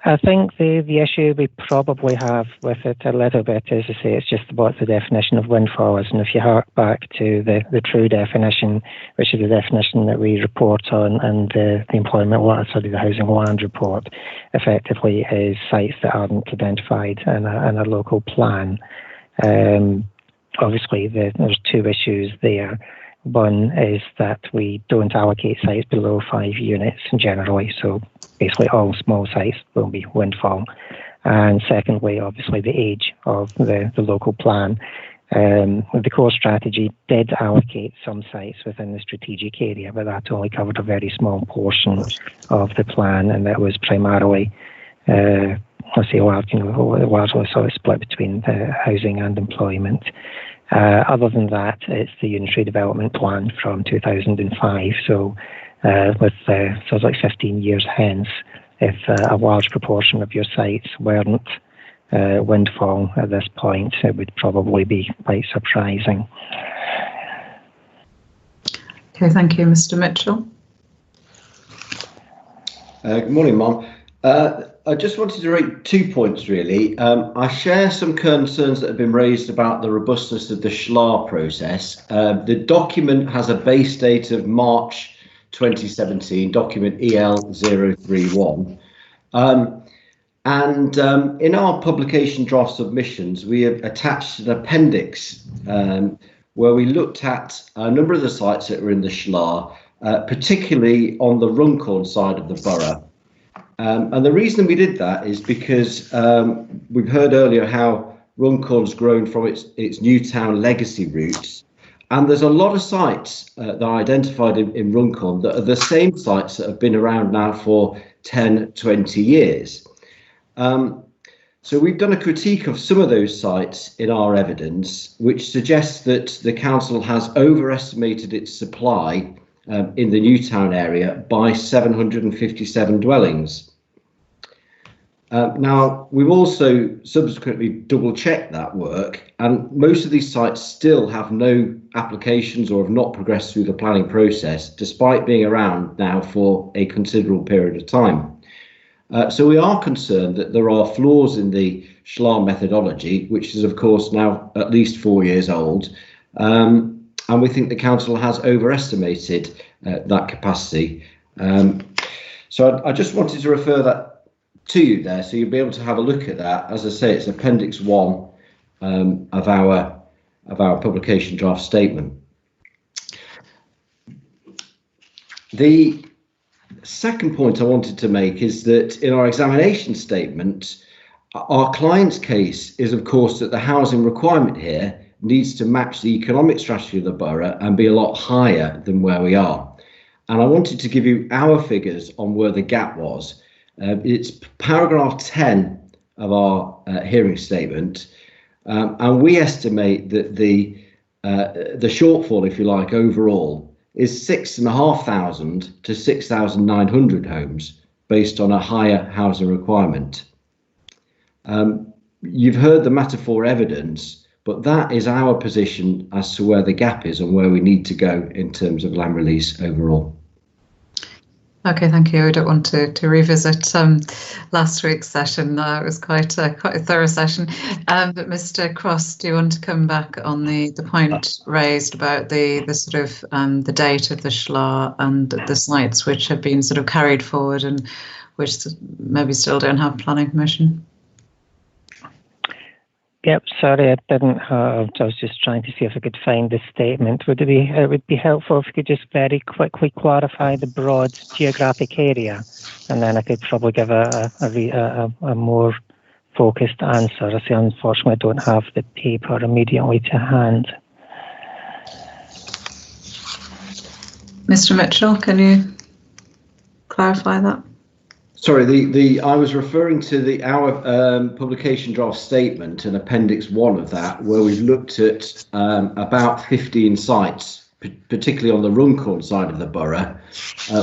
Speaker 3: I think the issue we probably have with it a little bit is to say it's just what the definition of windfall is. And if you hark back to the true definition, which is the definition that we report on, and the the Housing Land Report, effectively is sites that aren't identified in a local plan. Obviously, there's two issues there. One is that we don't allocate sites below 5 units generally, so basically all small sites will be windfall. And secondly, obviously, the age of the local plan. The core strategy did allocate some sites within the strategic area, but that only covered a very small portion of the plan, and that was primarily, largely sort of split between housing and employment. Other than that, it's the Unitary Development Plan from 2005. So with so it's like 15 years hence, if a large proportion of your sites weren't windfall at this point, it would probably be quite surprising.
Speaker 2: Okay, thank you, Mr. Mitchell.
Speaker 15: Good morning, Mom. I just wanted to raise 2 points, really. I share some concerns that have been raised about the robustness of the SHLAR process. The document has a base date of March 2017, document EL031. In our publication draft submissions, we have attached an appendix where we looked at a number of the sites that were in the SHLAR, particularly on the Runcorn side of the borough. And the reason we did that is because we've heard earlier how Runcorn's grown from its Newtown legacy roots. And there's a lot of sites that are identified in Runcorn that are the same sites that have been around now for 10, 20 years. So we've done a critique of some of those sites in our evidence, which suggests that the council has overestimated its supply in the Newtown area by 757 dwellings. Now, we've also subsequently double-checked that work, and most of these sites still have no applications or have not progressed through the planning process, despite being around now for a considerable period of time. So we are concerned that there are flaws in the SHLAR methodology, which is, of course, now at least 4 years old, and we think the council has overestimated that capacity. So I just wanted to refer that to you there, so you'll be able to have a look at that. As I say, it's Appendix 1 of our publication draft statement. The second point I wanted to make is that in our examination statement, our client's case is, of course, that the housing requirement here needs to match the economic strategy of the borough and be a lot higher than where we are. And I wanted to give you our figures on where the gap was. It's paragraph 10 of our hearing statement, and we estimate that the shortfall, if you like, overall is 6,500 to 6,900 homes based on a higher housing requirement. You've heard the metaphor evidence, but that is our position as to where the gap is and where we need to go in terms of land release overall.
Speaker 2: Okay, thank you. I don't want to revisit last week's session. It was quite a thorough session. But Mr. Cross, do you want to come back on the point raised about the sort of the date of the SHLAR and the sites which have been sort of carried forward and which maybe still don't have planning permission?
Speaker 3: Yep, sorry, I didn't have. I was just trying to see if I could find the statement. Would it be helpful if you could just very quickly clarify the broad geographic area, and then I could probably give a more focused answer. I say, unfortunately, I don't have the paper immediately to hand.
Speaker 2: Mr. Mitchell, can you clarify that?
Speaker 15: Sorry, I was referring to our publication draft statement and Appendix 1 of that, where we've looked at about 15 sites, particularly on the Runcorn side of the borough.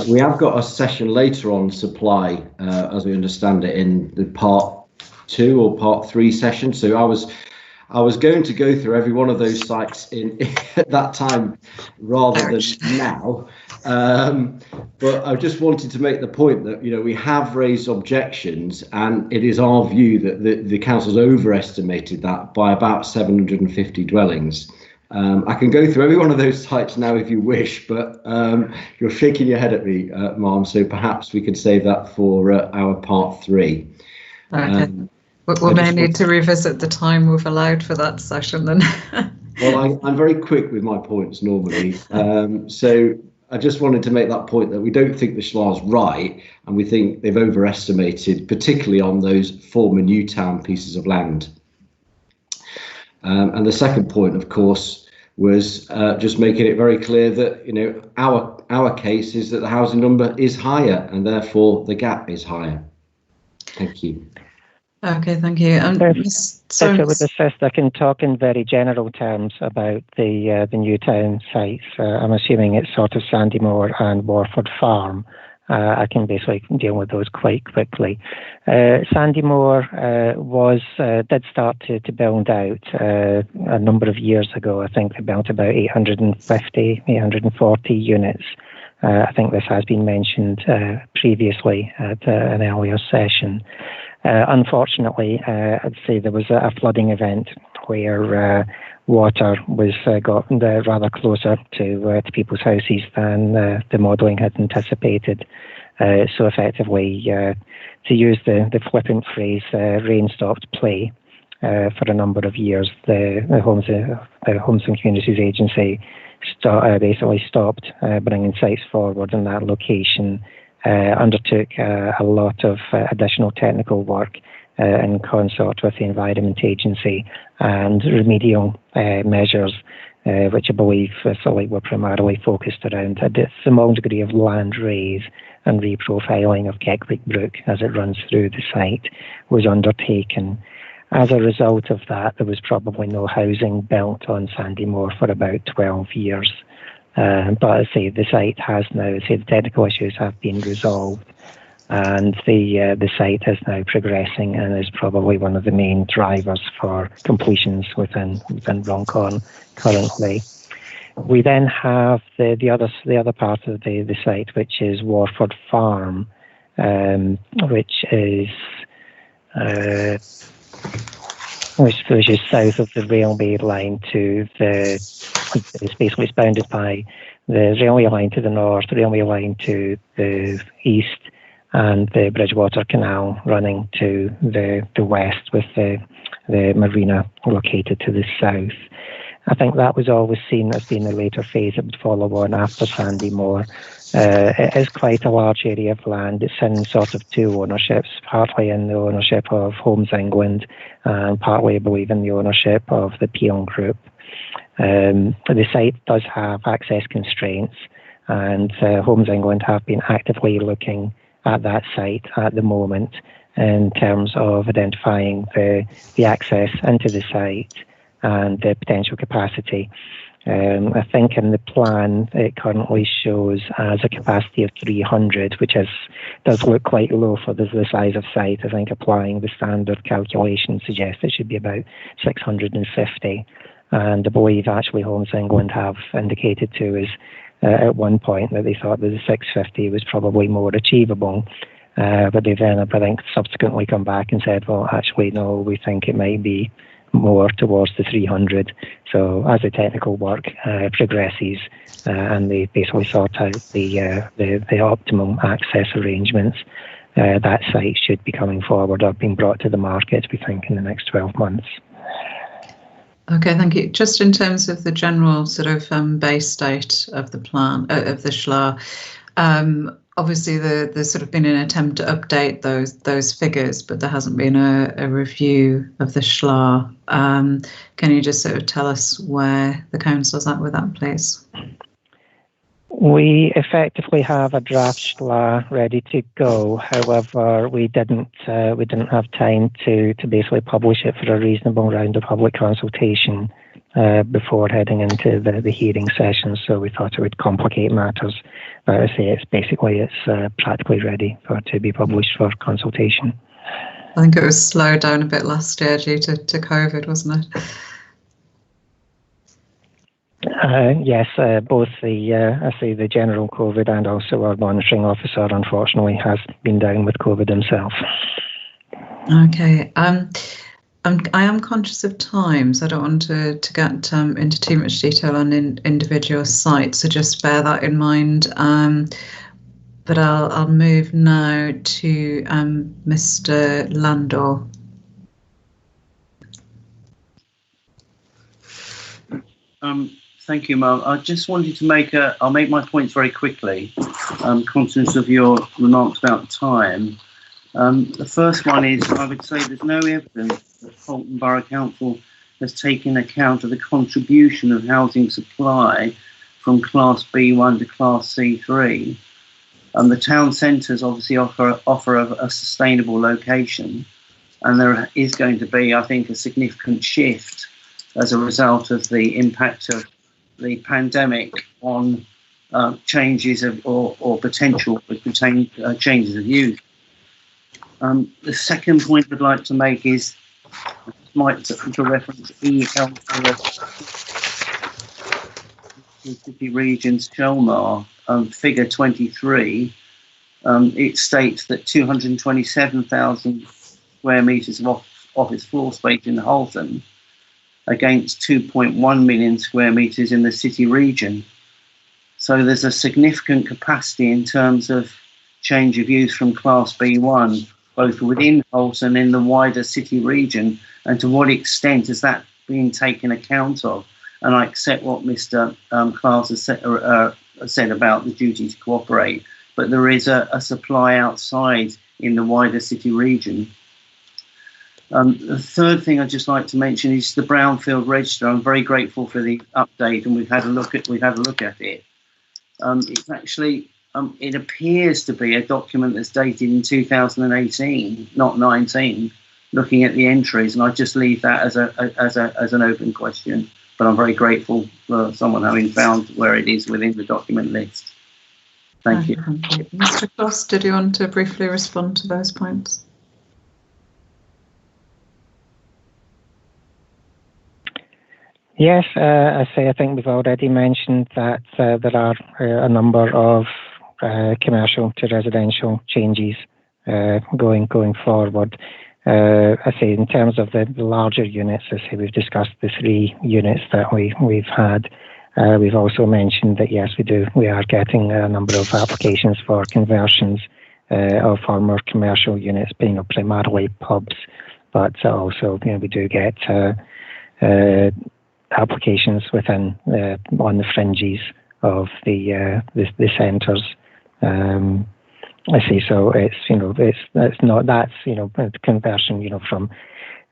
Speaker 15: We have got a session later on supply, as we understand it, in the Part 2 or Part 3 session. So I was going to go through every one of those sites at that time rather than now. But I just wanted to make the point that, we have raised objections, and it is our view that the council's overestimated that by about 750 dwellings. I can go through every one of those sites now if you wish, but you're shaking your head at me, Ma'am, so perhaps we can save that for our Part 3.
Speaker 2: Okay. We may need to revisit the time we've allowed for that session then.
Speaker 15: Well, I'm very quick with my points normally. So I just wanted to make that point that we don't think the SLA's right, and we think they've overestimated, particularly on those former Newtown pieces of land. And the second point, of course, was just making it very clear that, our case is that the housing number is higher, and therefore the gap is higher. Thank you.
Speaker 2: Okay, thank you.
Speaker 3: If I would assist, I can talk in very general terms about the Newtown sites. I'm assuming it's sort of Sandymore and Warford Farm. I can basically deal with those quite quickly. Sandymore did start to build out a number of years ago. I think they built about 840 units. I think this has been mentioned previously at an earlier session. Unfortunately, I'd say there was a flooding event where water was gotten rather closer to people's houses than the modelling had anticipated. So effectively, to use the flippant phrase, rain stopped play for a number of years. The Homes and Communities Agency basically stopped bringing sites forward in that location. Undertook a lot of additional technical work in consort with the Environment Agency and remedial measures, which I believe were primarily focused around a small degree of land raise and reprofiling of Keckwick Brook as it runs through the site was undertaken. As a result of that, there was probably no housing built on Sandymore for about 12 years. But I say the site has now, the technical issues have been resolved, and the site is now progressing and is probably one of the main drivers for completions within Runcorn currently. We then have the other part of the site, which is Warford Farm, which is south of the railway line it's bounded by the railway line to the north, the railway line to the east, and the Bridgewater Canal running to the west, with the marina located to the south. I think that was always seen as being the later phase that would follow on after Sandymore. It is quite a large area of land. It's in sort of two ownerships, partly in the ownership of Homes England and partly, I believe, in the ownership of the Peel Group. The site does have access constraints, and Homes England have been actively looking at that site at the moment in terms of identifying the access into the site and the potential capacity. I think in the plan it currently shows as a capacity of 300, which does look quite low for the size of site. I think applying the standard calculation suggests it should be about 650. And I believe actually Homes England have indicated to us at one point that they thought that the 650 was probably more achievable. But they then, I think, subsequently come back and said, well, actually, no, we think it might be more towards the 300. So as the technical work progresses and they basically sort out the optimum access arrangements, that site should be coming forward or being brought to the market, we think, in the next 12 months.
Speaker 2: Okay, thank you. Just in terms of the general sort of base state of the plan, of the SLA, obviously there's sort of been an attempt to update those figures, but there hasn't been a review of the SLA. Can you just sort of tell us where the council's at with that, please?
Speaker 3: We effectively have a draft SLA ready to go. However, we didn't have time to basically publish it for a reasonable round of public consultation before heading into the hearing session. So we thought it would complicate matters. But I say it's practically ready to be published for consultation.
Speaker 2: I think it was slowed down a bit last year due to COVID, wasn't it?
Speaker 3: Yes, both the general COVID and also our monitoring officer, unfortunately, has been down with COVID himself.
Speaker 2: Okay. I am conscious of time, so I don't want to get into too much detail on individual sites, so just bear that in mind. But I'll move now to Mr. Landor.
Speaker 20: Thank you, Mel. I just wanted to I'll make my points very quickly, conscious of your remarks about time. The first one is, I would say there's no evidence that Halton Borough Council has taken account of the contribution of housing supply from Class B1 to Class C3. The town centres obviously offer a sustainable location, and there is going to be, I think, a significant shift as a result of the impact of the pandemic on changes or potential changes of use. The second point I'd like to make is, to reference EL City Regions Shelmar, figure 23. It states that 227,000 square metres of office floor space in Halton against 2.1 million square metres in the city region. So there's a significant capacity in terms of change of use from Class B1, both within Halton and in the wider city region, and to what extent is that being taken account of? And I accept what Mr. Class has said about the duty to cooperate, but there is a supply outside in the wider city region. The third thing I'd just like to mention is the Brownfield Register. I'm very grateful for the update, and we've had a look at it. It's actually it appears to be a document that's dated in 2018, not 19. Looking at the entries, and I just leave that as an open question. But I'm very grateful for someone having found where it is within the document list. Thank you.
Speaker 2: Mr. Cross, did you want to briefly respond to those points?
Speaker 3: Yes, I think we've already mentioned that there are a number of commercial to residential changes going forward. I say in terms of the larger units, I say we've discussed the 3 units that we've had. We've also mentioned that yes, we are getting a number of applications for conversions of former commercial units, being primarily pubs, but also we do get applications within on the fringes of the centres. I see. So it's not that's conversion from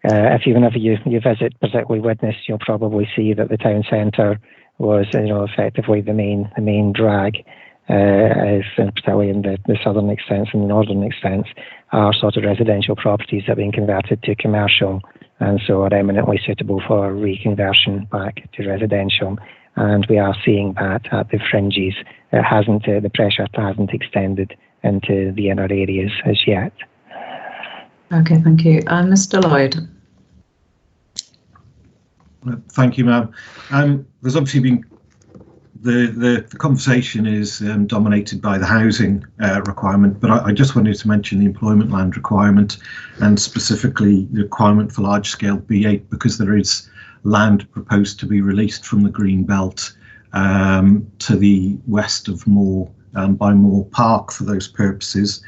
Speaker 3: whenever you visit particularly Widnes, you'll probably see that the town centre was effectively the main drag, as particularly in the southern extents and the northern extents are sort of residential properties that have been converted to commercial, and so are eminently suitable for reconversion back to residential. And we are seeing that at the fringes. The pressure hasn't extended into the inner areas as yet.
Speaker 2: Okay, thank you. Mr. Lloyd.
Speaker 9: Thank you, ma'am. There's obviously been the conversation is dominated by the housing requirement, but I just wanted to mention the employment land requirement, and specifically the requirement for large-scale B8, because there is land proposed to be released from the Green Belt to the west of Moor by Moor Park for those purposes.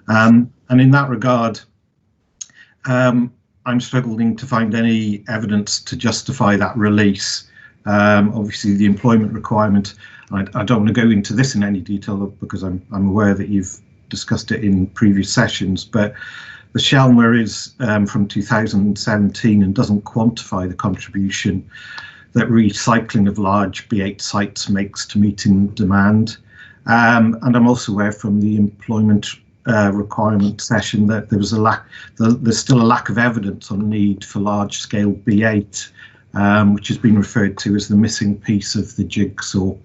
Speaker 9: And in that regard, I'm struggling to find any evidence to justify that release. Obviously, the employment requirement, I don't want to go into this in any detail because I'm aware that you've discussed it in previous sessions, but the Shelmar is from 2017 and doesn't quantify the contribution that recycling of large B8 sites makes to meeting demand. And I'm also aware from the employment requirement session that there was there's still a lack of evidence on the need for large-scale B8, which has been referred to as the missing piece of the jigsaw.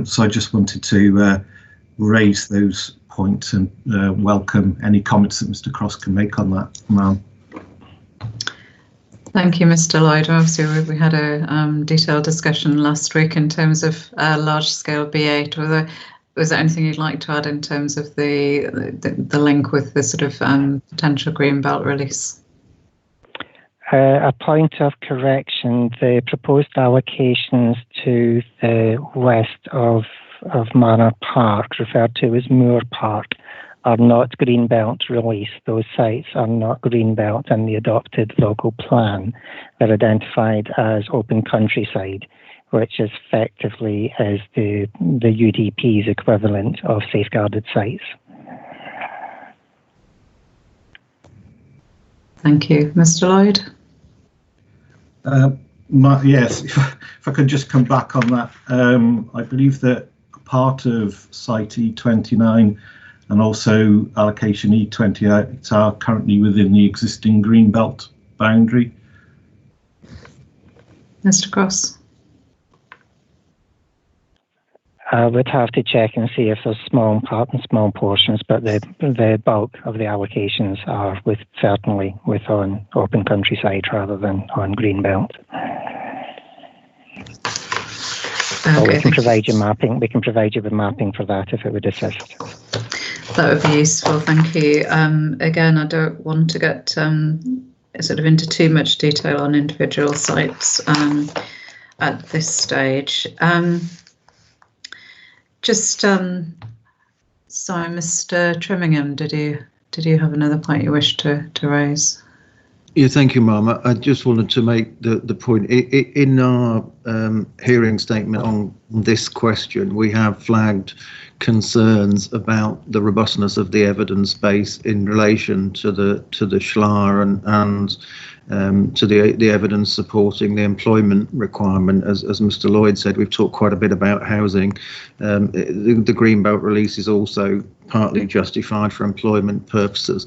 Speaker 9: So I just wanted to raise those points and welcome any comments that Mr. Cross can make on that, ma'am.
Speaker 2: Thank you, Mr. Lloyd. Obviously, we had a detailed discussion last week in terms of large-scale B8. Was there anything you'd like to add in terms of the link with the sort of potential greenbelt release?
Speaker 3: A point of correction, the proposed allocations to the west of Manor Park, referred to as Moor Park, are not Greenbelt release. Those sites are not Greenbelt in the adopted local plan. They're identified as open countryside, which effectively is the UDP's equivalent of safeguarded sites.
Speaker 2: Thank you. Mr. Lloyd?
Speaker 9: Yes, if I could just come back on that. I believe that part of site E29 and also allocation E28 are currently within the existing Greenbelt boundary.
Speaker 2: Mr. Cross?
Speaker 3: I would have to check and see if there's small portions, but the bulk of the allocations are certainly on open countryside rather than on Greenbelt.
Speaker 2: Okay,
Speaker 3: we can provide you mapping. We can provide you with mapping for that if it would assist.
Speaker 2: That would be useful. Thank you. Again, I don't want to get sort of into too much detail on individual sites at this stage. Sorry, Mr. Trimmingham, did you have another point you wish to raise?
Speaker 10: Yeah, thank you, Ma'am. I just wanted to make the point. In our hearing statement on this question, we have flagged concerns about the robustness of the evidence base in relation to the SHLA and to the evidence supporting the employment requirement. As Mr. Lloyd said, we've talked quite a bit about housing. The Greenbelt release is also partly justified for employment purposes.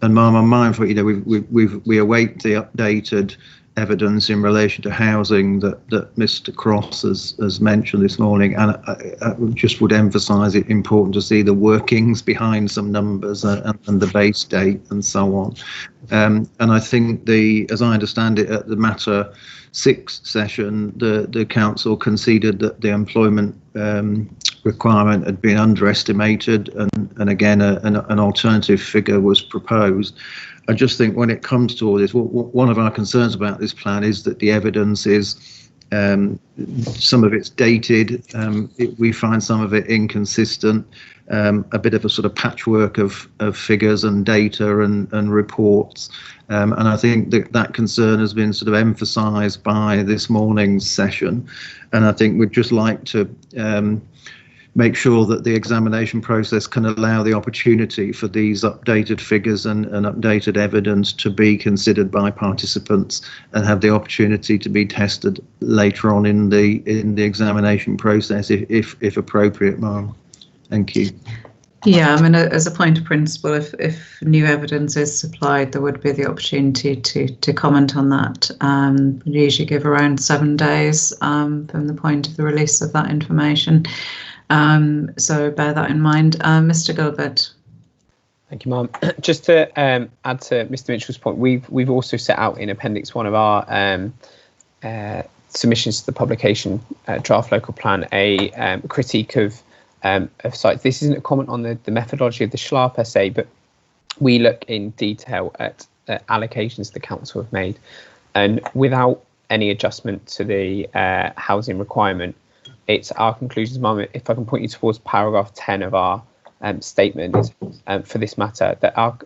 Speaker 10: And Ma'am, I'm mindful, we await the updated evidence in relation to housing that Mr. Cross has mentioned this morning, and I just would emphasise it important to see the workings behind some numbers and the base date and so on. And I think as I understand it, at the Matter 6 session, the council conceded that the employment requirement had been underestimated, and again an alternative figure was proposed. I just think when it comes to all this, one of our concerns about this plan is that the evidence is some of it's dated. We find some of it inconsistent, a bit of a sort of patchwork of figures and data and reports. And I think that concern has been sort of emphasised by this morning's session. And I think we'd just like to make sure that the examination process can allow the opportunity for these updated figures and updated evidence to be considered by participants and have the opportunity to be tested later on in the examination process if appropriate, Ma'am. Thank you.
Speaker 2: Yeah, I mean, as a point of principle, if new evidence is supplied, there would be the opportunity to comment on that. We usually give around 7 days from the point of the release of that information. So bear that in mind. Mr. Gilbert.
Speaker 12: Thank you, Ma'am. Just to add to Mr. Mitchell's point, we've also set out in Appendix 1 of our submissions to the publication draft local plan a critique of sites. This isn't a comment on the methodology of the SHLA per se, but we look in detail at allocations the council have made, and without any adjustment to the housing requirement, it's our conclusions, Ma'am, if I can point you towards paragraph 10 of our statement for this matter, that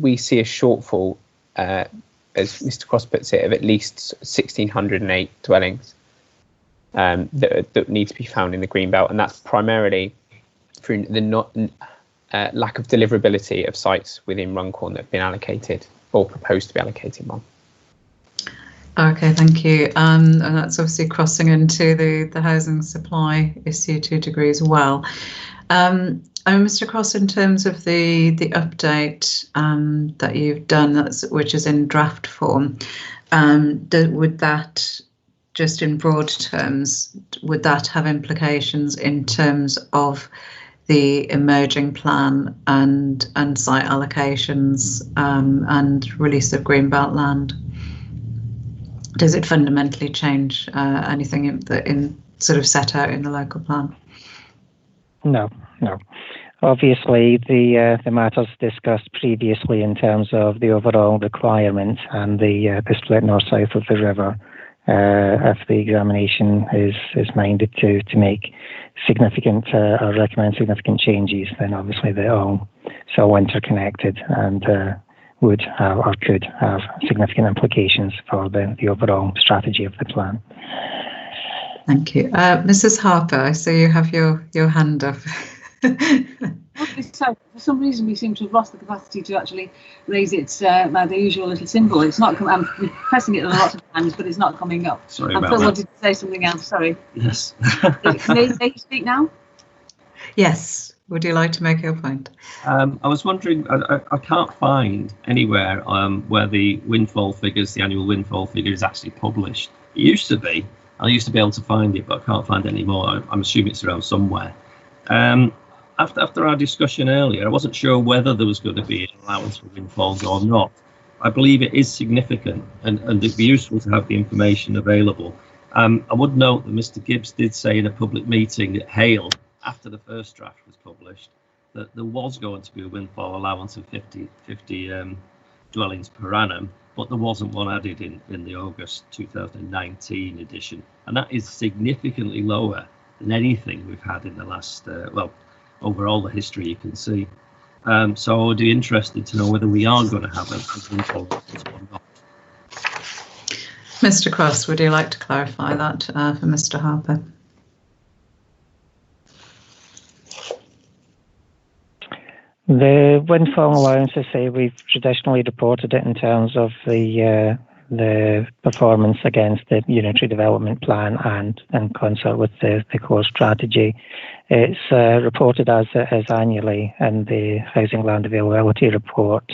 Speaker 12: we see a shortfall, as Mr. Cross puts it, of at least 1,608 dwellings that need to be found in the Greenbelt, and that's primarily through the lack of deliverability of sites within Runcorn that have been allocated or proposed to be allocated, Ma'am.
Speaker 2: Okay, thank you. And that's obviously crossing into the housing supply issue to a degree as well. Mr. Cross, in terms of the update that you've done, which is in draft form, would that, just in broad terms, would that have implications in terms of the emerging plan and site allocations and release of greenbelt land? Does it fundamentally change anything in sort of set out in the local plan?
Speaker 3: No. Obviously, the matters discussed previously in terms of the overall requirements and the split north-south of the river, if the examination is minded to make significant or recommend significant changes, then obviously they're all so interconnected and would have or could have significant implications for the overall strategy of the plan.
Speaker 2: Thank you. Mrs. Harper, I see you have your hand up.
Speaker 5: So for some reason we seem to have lost the capacity to actually raise it by the usual little symbol. It's not. I'm pressing it on a lot of times, but it's not coming up.
Speaker 21: Sorry about
Speaker 5: Phil
Speaker 21: that.
Speaker 5: wanted to say something else. Sorry.
Speaker 21: Yes.
Speaker 5: Can they speak now?
Speaker 2: Yes. Would you like to make your point?
Speaker 21: I was wondering, I can't find anywhere where the windfall figures, the annual windfall figure, is actually published. It used to be. I used to be able to find it, but I can't find it anymore. I'm assuming it's around somewhere. After our discussion earlier, I wasn't sure whether there was going to be an allowance for windfalls or not. I believe it is significant, and it'd be useful to have the information available. I would note that Mr. Gibbs did say in a public meeting at Hale, after the first draft was published, that there was going to be a windfall allowance of 50 dwellings per annum, but there wasn't one added in the August 2019 edition. And that is significantly lower than anything we've had in the last, over all the history you can see. So I would be interested to know whether we are going to have a windfall or not.
Speaker 2: Mr. Cross, would you like to clarify that for Mr. Harper?
Speaker 3: The windfall allowance, I say, we've traditionally reported it in terms of the performance against the unitary development plan and in concert with the core strategy. It's reported as annually in the Housing Land Availability Report,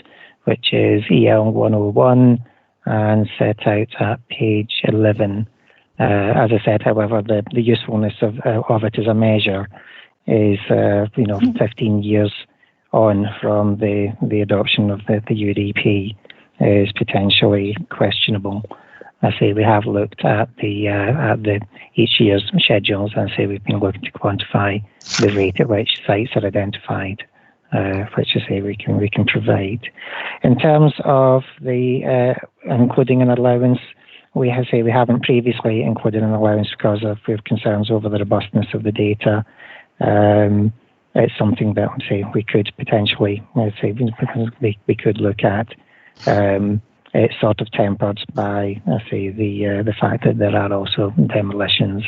Speaker 3: which is EL 101 and set out at page 11. As I said, however, the usefulness of it as a measure is 15 years on from the adoption of the UDP is potentially questionable. I say we have looked at the each year's schedules, and say we've been looking to quantify the rate at which sites are identified, which I say we can provide. In terms of the including an allowance, we haven't previously included an allowance because we have concerns over the robustness of the data. It's something that we could potentially we could look at. It's sort of tempered by the fact that there are also demolitions,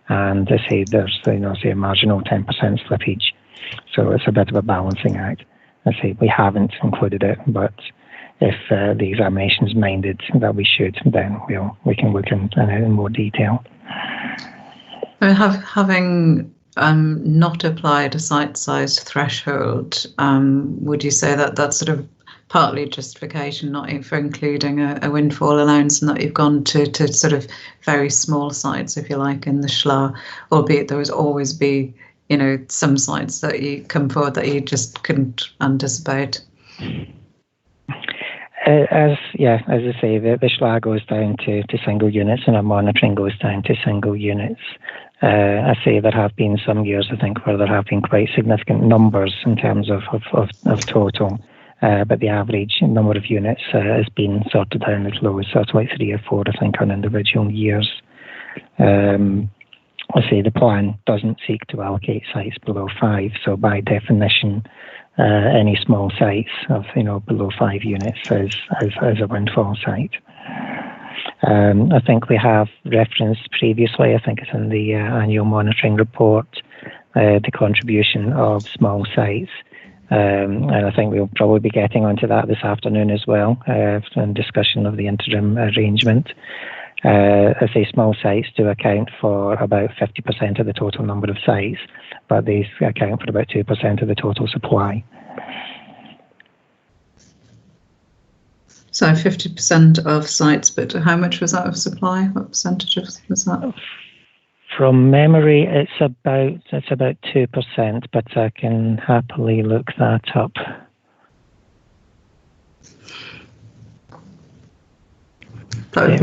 Speaker 3: and there's a marginal 10% slippage, so it's a bit of a balancing act. We haven't included it, but if the examination is minded that we should, then we can look in more detail.
Speaker 2: Having not applied a site size threshold, would you say that that's sort of partly justification not for including a windfall allowance, and that you've gone to sort of very small sites, if you like, in the SHLA, albeit there will always be some sites that you come forward that you just couldn't anticipate?
Speaker 3: As I say, the SHLA goes down to single units, and our monitoring goes down to single units. I say there have been some years, I think, where there have been quite significant numbers in terms of total, but the average number of units has been sort of down as low as sort of like 3 or 4, I think, on individual years. I say the plan doesn't seek to allocate sites below 5, so by definition, any small sites of below 5 units is a windfall site. I think we have referenced previously, I think it's in the annual monitoring report, the contribution of small sites. And I think we'll probably be getting onto that this afternoon as well, in discussion of the interim arrangement. I say small sites do account for about 50% of the total number of sites, but they account for about 2% of the total supply.
Speaker 2: So 50% of sites, but how much was that of supply? What percentage was that?
Speaker 3: From memory, it's about 2%, but I can happily look that up. It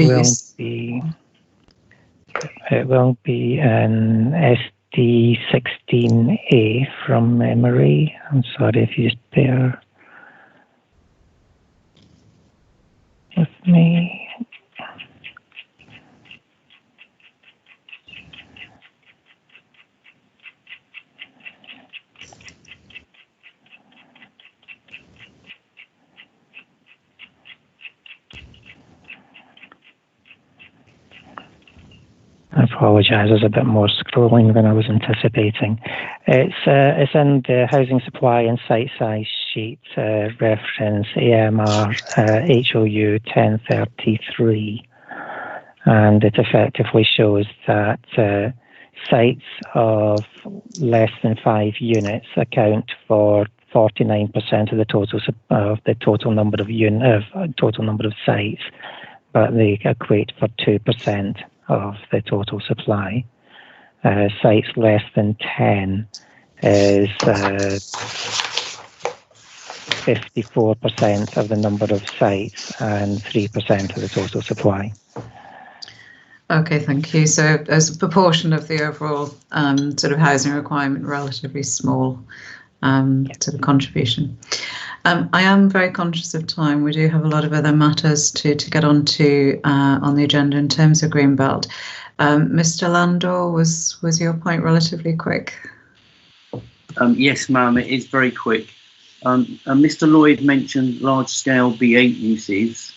Speaker 3: will be an SD16A from memory. I'm sorry if you just bear with me. I apologise, there's a bit more scrolling than I was anticipating. It's in the housing supply and site size sheet, reference AMR HOU 1033, and it effectively shows that sites of less than 5 units account for 49% of the total number of sites, but they equate for 2% of the total supply. Sites less than 10 is 54% of the number of sites and 3% of the total supply.
Speaker 2: Okay, thank you. So as a proportion of the overall sort of housing requirement, relatively small sort of contribution. I am very conscious of time. We do have a lot of other matters to get on to on the agenda in terms of Greenbelt. Mr. Landor, was your point relatively quick?
Speaker 20: Yes, ma'am, it is very quick. Mr. Lloyd mentioned large-scale B8 uses,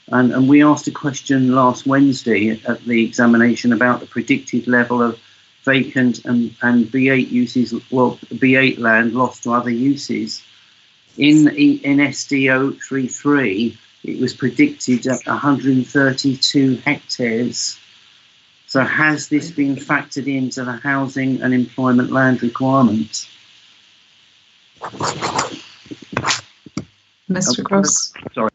Speaker 20: and we asked a question last Wednesday at the examination about the predicted level of vacant and B8 uses, well, B8 land lost to other uses. In SD033, it was predicted at 132 hectares. So has this been factored into the housing and employment land requirements?
Speaker 2: Mr. Cross?
Speaker 20: Sorry.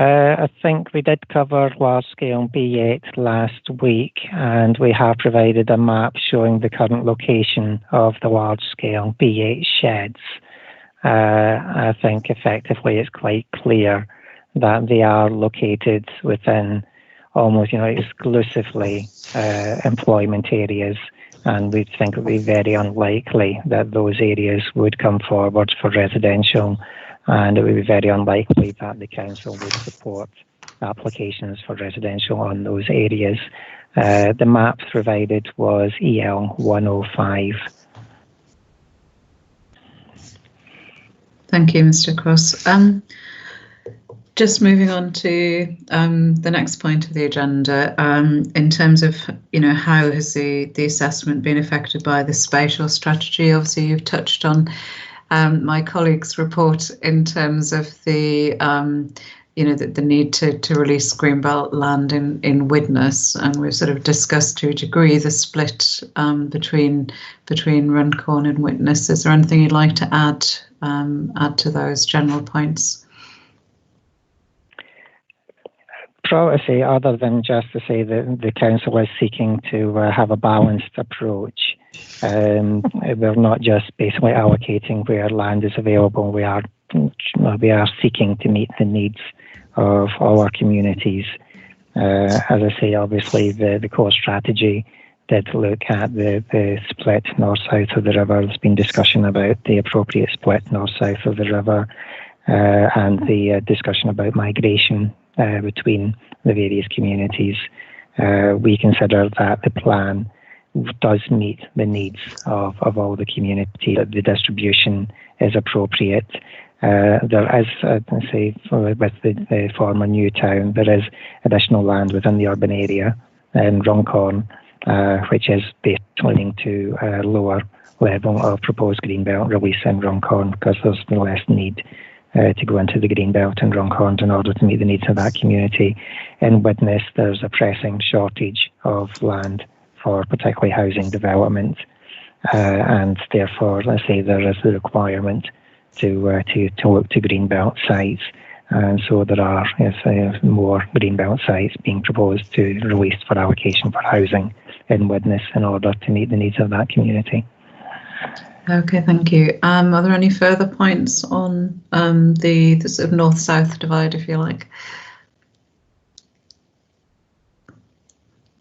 Speaker 3: I think we did cover large-scale B8 last week, and we have provided a map showing the current location of the large-scale B8 sheds. I think effectively it's quite clear that they are located within almost, exclusively employment areas, and we think it would be very unlikely that those areas would come forward for residential, and it would be very unlikely that the council would support applications for residential on those areas. The map provided was EL 105.
Speaker 2: Thank you, Mr. Cross. Just moving on to the next point of the agenda, in terms of, how has the assessment been affected by the spatial strategy? Obviously, you've touched on my colleague's report in terms of the, the need to release Greenbelt land in Widnes, and we've sort of discussed to a degree the split between Runcorn and Widnes. Is there anything you'd like to add to those general points?
Speaker 3: Probably, other than just to say that the council is seeking to have a balanced approach. We're not just basically allocating where land is available. We are seeking to meet the needs of all our communities. As I say, obviously the core strategy did look at the split north-south of the river. There's been discussion about the appropriate split north-south of the river, and the discussion about migration between the various communities. We consider that the plan does meet the needs of all the community, that the distribution is appropriate. There is, say, with the former Newtown, there is additional land within the urban area in Runcorn, which is basically linked to a lower level of proposed Greenbelt release in Runcorn because there's less need to go into the green belt and Runcorn in order to meet the needs of that community. In Widnes, there's a pressing shortage of land for particularly housing development, and therefore, let's say there is the requirement to look to green belt sites, and so there are more green belt sites being proposed to released for allocation for housing in Widnes in order to meet the needs of that community.
Speaker 2: Okay, thank you. Are there any further points on the sort of north-south divide, if you like?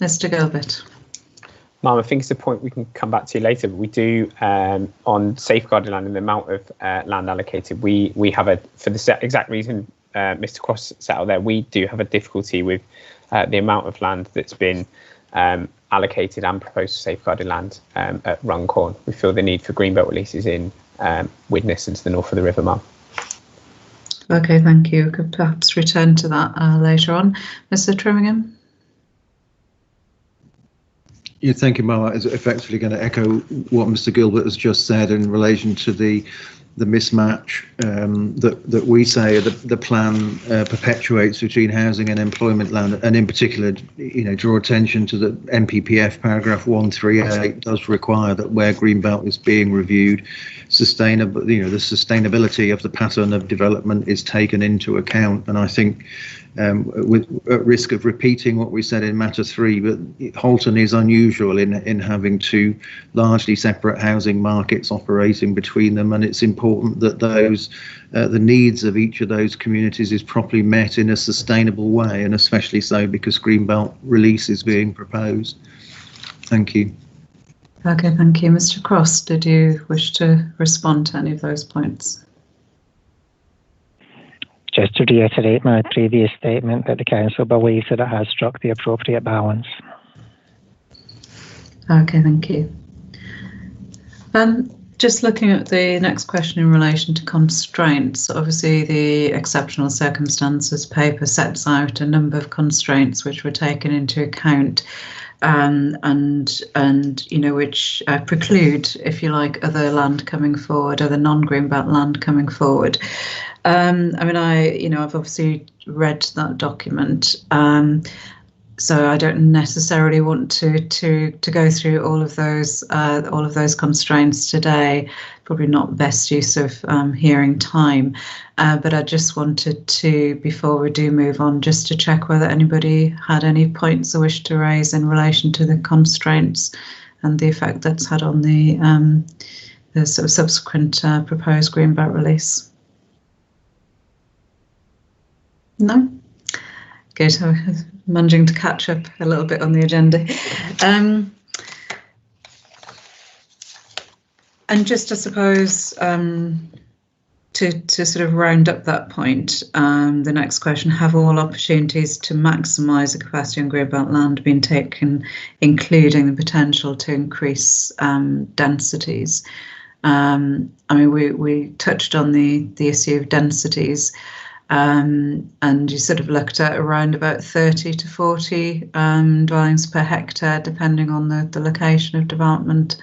Speaker 2: Mr. Gilbert.
Speaker 12: Ma'am, I think it's a point we can come back to later, but we do, on safeguarded land and the amount of land allocated, we have for the exact reason Mr. Cross set out there, we do have a difficulty with the amount of land that's been allocated and proposed for safeguarded land at Runcorn. We feel the need for greenbelt releases in Widnes and to the north of the river, ma'am.
Speaker 2: Okay, thank you. Could perhaps return to that later on. Mr. Trimmingham?
Speaker 10: Yeah, thank you, Mara. Is effectively going to echo what Mr. Gilbert has just said in relation to the mismatch that we say the plan perpetuates between housing and employment land, and in particular, draw attention to the NPPF paragraph 138 does require that where greenbelt is being reviewed, the sustainability of the pattern of development is taken into account. And I think, at risk of repeating what we said in matter 3, but Halton is unusual in having two largely separate housing markets operating between them, and it's important that those the needs of each of those communities is properly met in a sustainable way, and especially so because greenbelt release is being proposed. Thank you.
Speaker 2: Okay, thank you. Mr. Cross, did you wish to respond to any of those points?
Speaker 3: Just to reiterate my previous statement that the Council believes that it has struck the appropriate balance.
Speaker 2: Okay, thank you. Just looking at the next question in relation to constraints, obviously the exceptional circumstances paper sets out a number of constraints which were taken into account and which preclude, if you like, other land coming forward, other non-greenbelt land coming forward. I've obviously read that document, so I don't necessarily want to go through all of those constraints today. Probably not best use of hearing time, but I just wanted to, before we do move on, just to check whether anybody had any points they wish to raise in relation to the constraints and the effect that's had on the sort of subsequent proposed greenbelt release. No? Good. I'm managing to catch up a little bit on the agenda. And just, I suppose, to sort of round up that point, the next question, have all opportunities to maximise the capacity on greenbelt land been taken, including the potential to increase densities? We touched on the issue of densities. And you sort of looked at around about 30 to 40 dwellings per hectare, depending on the location of development.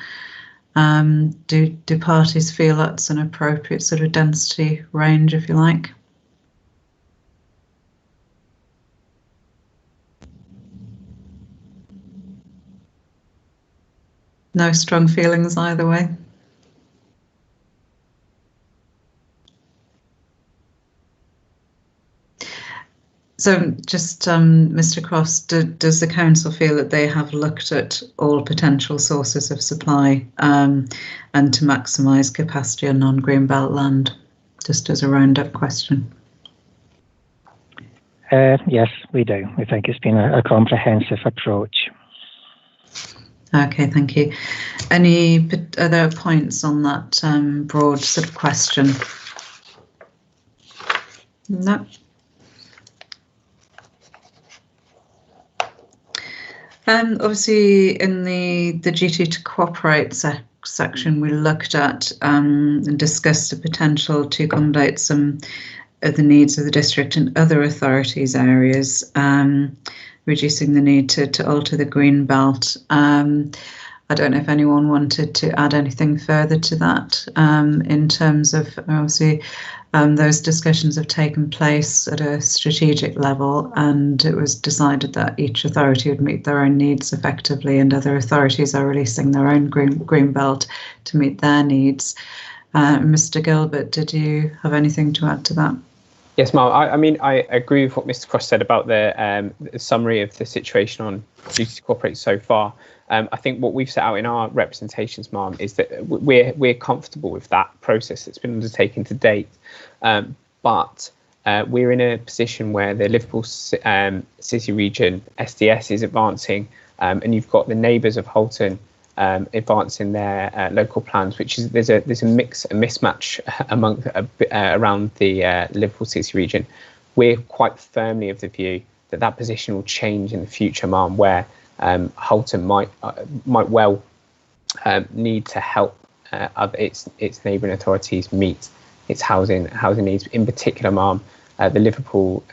Speaker 2: Do parties feel that's an appropriate sort of density range, if you like? No strong feelings either way? So just, Mr. Cross, does the council feel that they have looked at all potential sources of supply and to maximise capacity on non-greenbelt land, just as a round-up question?
Speaker 3: Yes, we do. We think it's been a comprehensive approach.
Speaker 2: Okay, thank you. Any other points on that broad sort of question? No. Obviously, in the duty to cooperate section, we looked at and discussed the potential to accommodate some of the needs of the district and other authorities' areas, reducing the need to alter the green belt. I don't know if anyone wanted to add anything further to that in terms of, obviously, those discussions have taken place at a strategic level, and it was decided that each authority would meet their own needs effectively, and other authorities are releasing their own green belt to meet their needs. Mr. Gilbert, did you have anything to add to that?
Speaker 12: Yes, ma'am. I mean, I agree with what Mr. Cross said about the summary of the situation on duty to cooperate so far. I think what we've set out in our representations, ma'am, is that we're comfortable with that process that's been undertaken to date. But we're in a position where the Liverpool City Region SDS is advancing, and you've got the neighbours of Halton advancing their local plans, which is there's a mismatch around the Liverpool City Region. We're quite firmly of the view that that position will change in the future, ma'am, where Halton might well need to help its neighbouring authorities meet its housing needs. In particular, ma'am, the Liverpool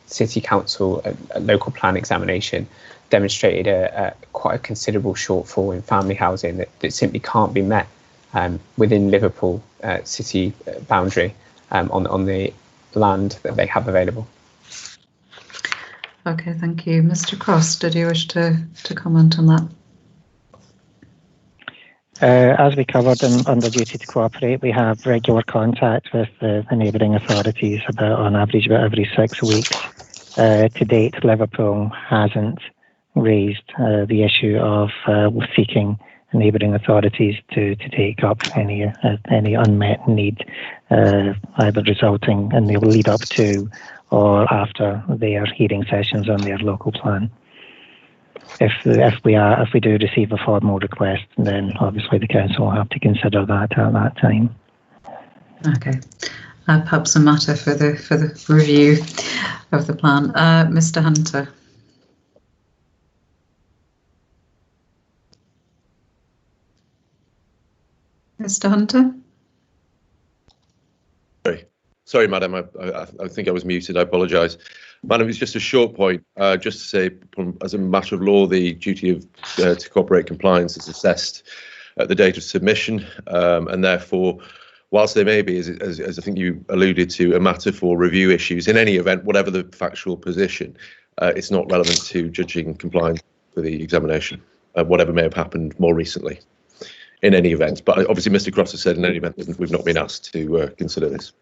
Speaker 12: City Council local plan examination demonstrated quite a considerable shortfall in family housing that simply can't be met within Liverpool city boundary on the land that they have available.
Speaker 2: Okay, thank you. Mr. Cross, did you wish to comment on that?
Speaker 3: As we covered under duty to cooperate, we have regular contact with the neighbouring authorities on average about every 6 weeks. To date, Liverpool hasn't raised the issue of seeking neighbouring authorities to take up any unmet need, either resulting in the lead up to or after their hearing sessions on their local plan. If we do receive a formal request, then obviously the council will have to consider that at that time.
Speaker 2: Okay, perhaps a matter for the review of the plan. Mr. Hunter. Mr. Hunter?
Speaker 4: Sorry, madam, I think I was muted. I apologise. Madam, it's just a short point. Just to say, as a matter of law, the duty of to cooperate compliance is assessed at the date of submission, and therefore, whilst there may be, as I think you alluded to, a matter for review issues, in any event, whatever the factual position, it's not relevant to judging compliance for the examination, whatever may have happened more recently. In any event, but obviously Mr. Cross has said in any event we've not been asked to consider this.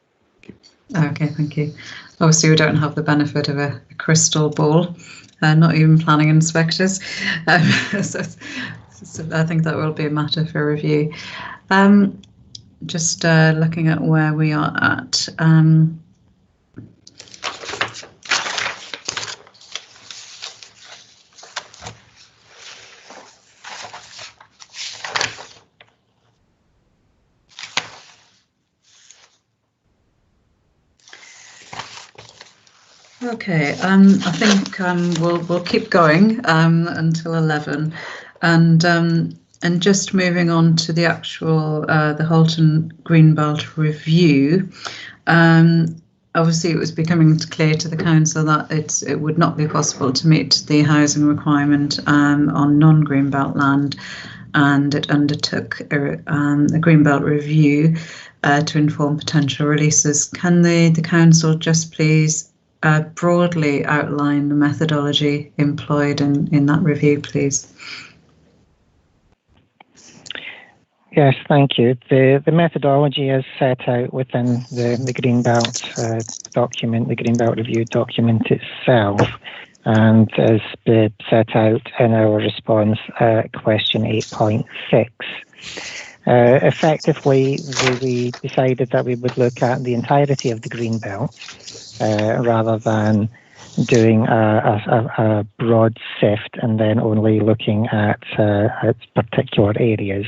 Speaker 2: Okay, thank you. Obviously, we don't have the benefit of a crystal ball, not even planning inspectors. So I think that will be a matter for review. Just looking at where we are at. Okay, I think we'll keep going until 11, and just moving on to the actual the Halton Greenbelt review. Obviously, it was becoming clear to the council that it would not be possible to meet the housing requirement on non-Greenbelt land, and it undertook a Greenbelt review to inform potential releases. Can the council just please broadly outline the methodology employed in that review, please?
Speaker 3: Yes, thank you. The methodology is set out within the Greenbelt document, the Greenbelt review document itself, and is set out in our response question 8.6. Effectively, we decided that we would look at the entirety of the Greenbelt rather than doing a broad sift and then only looking at particular areas.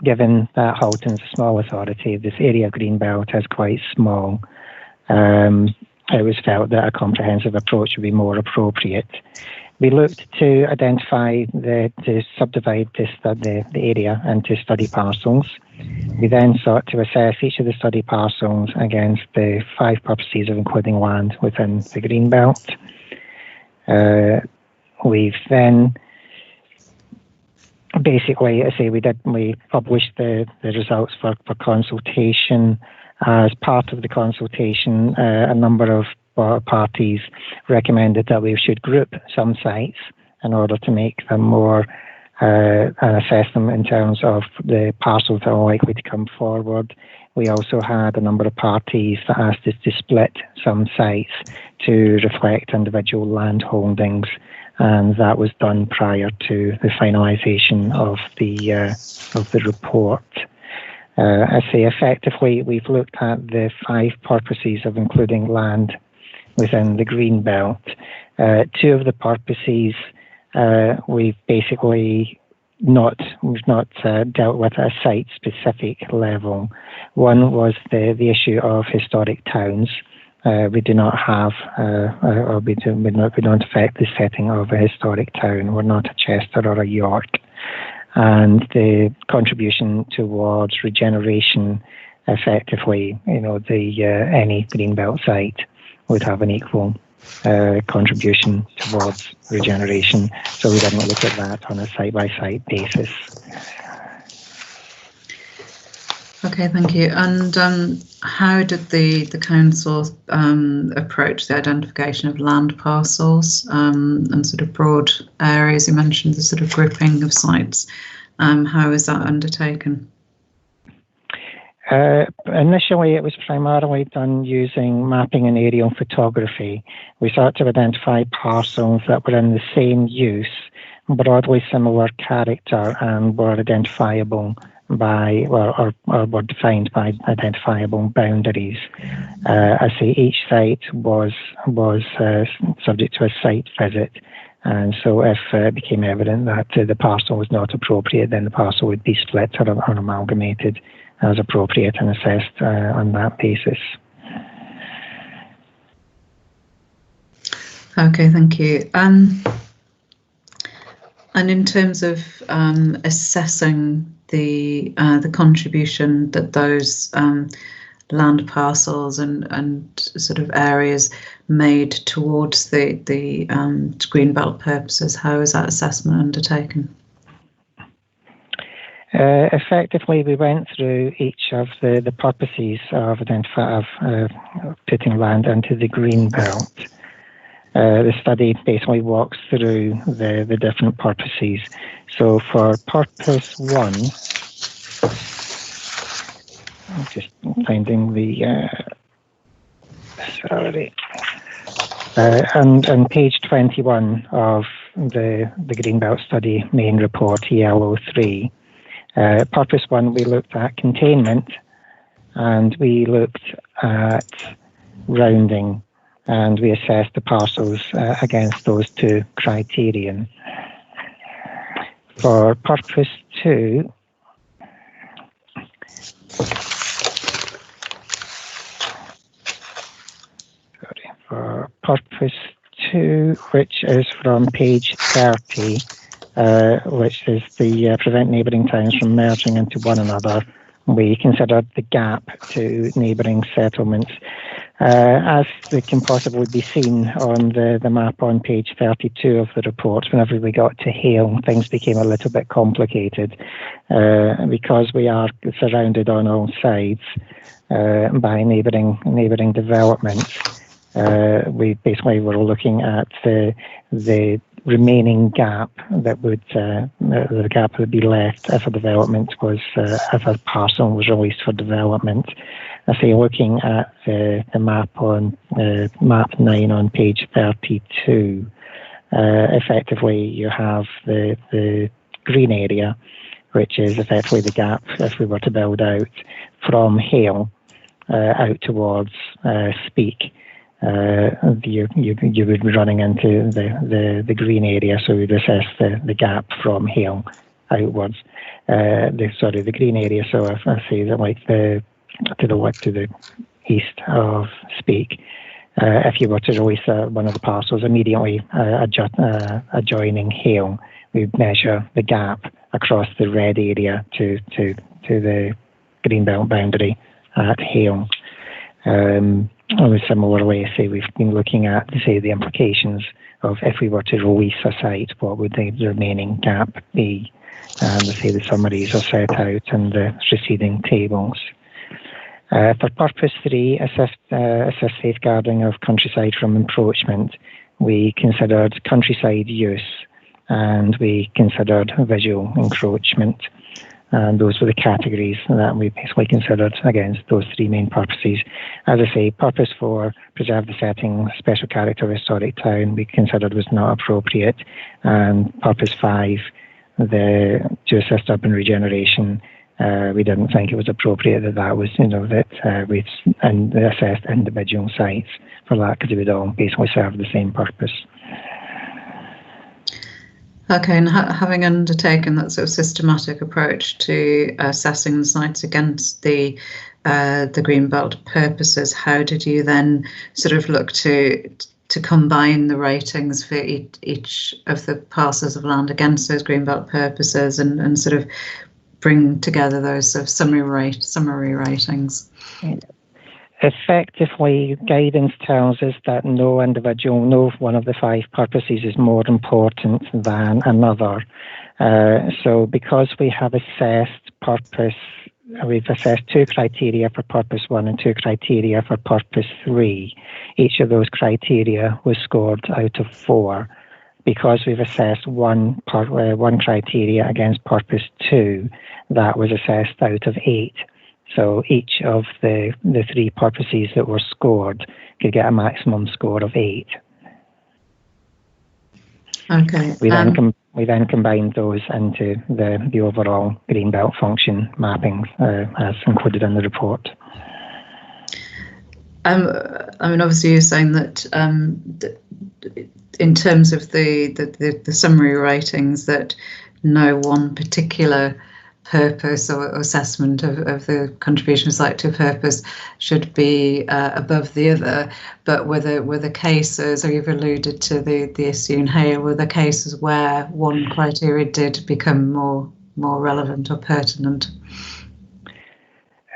Speaker 3: Given that Halton's a small authority, this area of Greenbelt is quite small. It was felt that a comprehensive approach would be more appropriate. We looked to identify to subdivide the area into study parcels. We then sought to assess each of the study parcels against the 5 purposes of including land within the Greenbelt. We've then basically, I say we published the results for consultation. As part of the consultation, a number of parties recommended that we should group some sites in order to make them more and assess them in terms of the parcels that are likely to come forward. We also had a number of parties that asked us to split some sites to reflect individual land holdings, and that was done prior to the finalisation of the report. I say effectively, we've looked at the 5 purposes of including land within the green belt. 2 of the purposes we've basically not dealt with at a site-specific level. One was the issue of historic towns. We do not have, or we don't affect the setting of a historic town. We're not a Chester or a York. And the contribution towards regeneration, effectively, any greenbelt site would have an equal contribution towards regeneration. So we didn't look at that on a site-by-site basis.
Speaker 2: Okay, thank you. And how did the council approach the identification of land parcels and sort of broad areas? You mentioned the sort of grouping of sites. How is that undertaken?
Speaker 3: Initially, it was primarily done using mapping and aerial photography. We sought to identify parcels that were in the same use, broadly similar character, and were identifiable by, or were defined by identifiable boundaries. I say each site was subject to a site visit, and so if it became evident that the parcel was not appropriate, then the parcel would be split or amalgamated as appropriate and assessed on that basis.
Speaker 2: Okay, thank you. And in terms of assessing the contribution that those land parcels and sort of areas made towards the greenbelt purposes, how is that assessment undertaken?
Speaker 3: Effectively, we went through each of the purposes of putting land into the green belt. The study basically walks through the different purposes. So for purpose 1, I'm just finding the sorry, and page 21 of the Greenbelt Study main report, yellow 3. Purpose 1, we looked at containment, and we looked at rounding, and we assessed the parcels against those 2 criterion. For purpose 2, which is from page 30, which is the prevent neighbouring towns from merging into one another, we considered the gap to neighbouring settlements. As it can possibly be seen on the map on page 32 of the report, whenever we got to Hale, things became a little bit complicated because we are surrounded on all sides by neighbouring developments. We basically were looking at the remaining gap that would the gap that would be left if a development was if a parcel was released for development. I say looking at the map on map 9 on page 32, effectively you have the green area, which is effectively the gap if we were to build out from Hale out towards Speak. You would be running into the green area, so we'd assess the gap from Hale outwards. The green area. So if I say that like to the east of Speak, if you were to release one of the parcels immediately adjoining Hale, we'd measure the gap across the red area to the greenbelt boundary at Hale. Similarly, say we've been looking at, say, the implications of if we were to release a site, what would the remaining gap be? And say the summaries are set out in the preceding tables. For purpose 3, assist safeguarding of countryside from encroachment, we considered countryside use and we considered visual encroachment. And those were the categories that we basically considered against those three main purposes. As I say, purpose 4, preserve the setting, special character of historic town, we considered was not appropriate. And purpose 5, to assist urban regeneration, we didn't think it was appropriate that was, that we've assessed individual sites for that because it would all basically serve the same purpose.
Speaker 2: Okay, and having undertaken that sort of systematic approach to assessing the sites against the Greenbelt purposes, how did you then sort of look to combine the ratings for each of the parcels of land against those Greenbelt purposes and sort of bring together those sort of summary ratings?
Speaker 3: Effectively, guidance tells us that no one of the 5 purposes is more important than another. So because we have assessed purpose, we've assessed 2 criteria for purpose 1 and 2 criteria for purpose 3. Each of those criteria was scored out of 4. Because we've assessed one criteria against purpose 2, that was assessed out of 8. So each of the 3 purposes that were scored could get a maximum score of 8.
Speaker 2: Okay.
Speaker 3: We then combined those into the overall Greenbelt function mappings as included in the report.
Speaker 2: I mean, obviously, you're saying that in terms of the summary ratings, that no one particular purpose or assessment of the contribution of site to purpose should be above the other, but were the cases, or you've alluded to the issue in Hale, were the cases where one criteria did become more relevant or pertinent?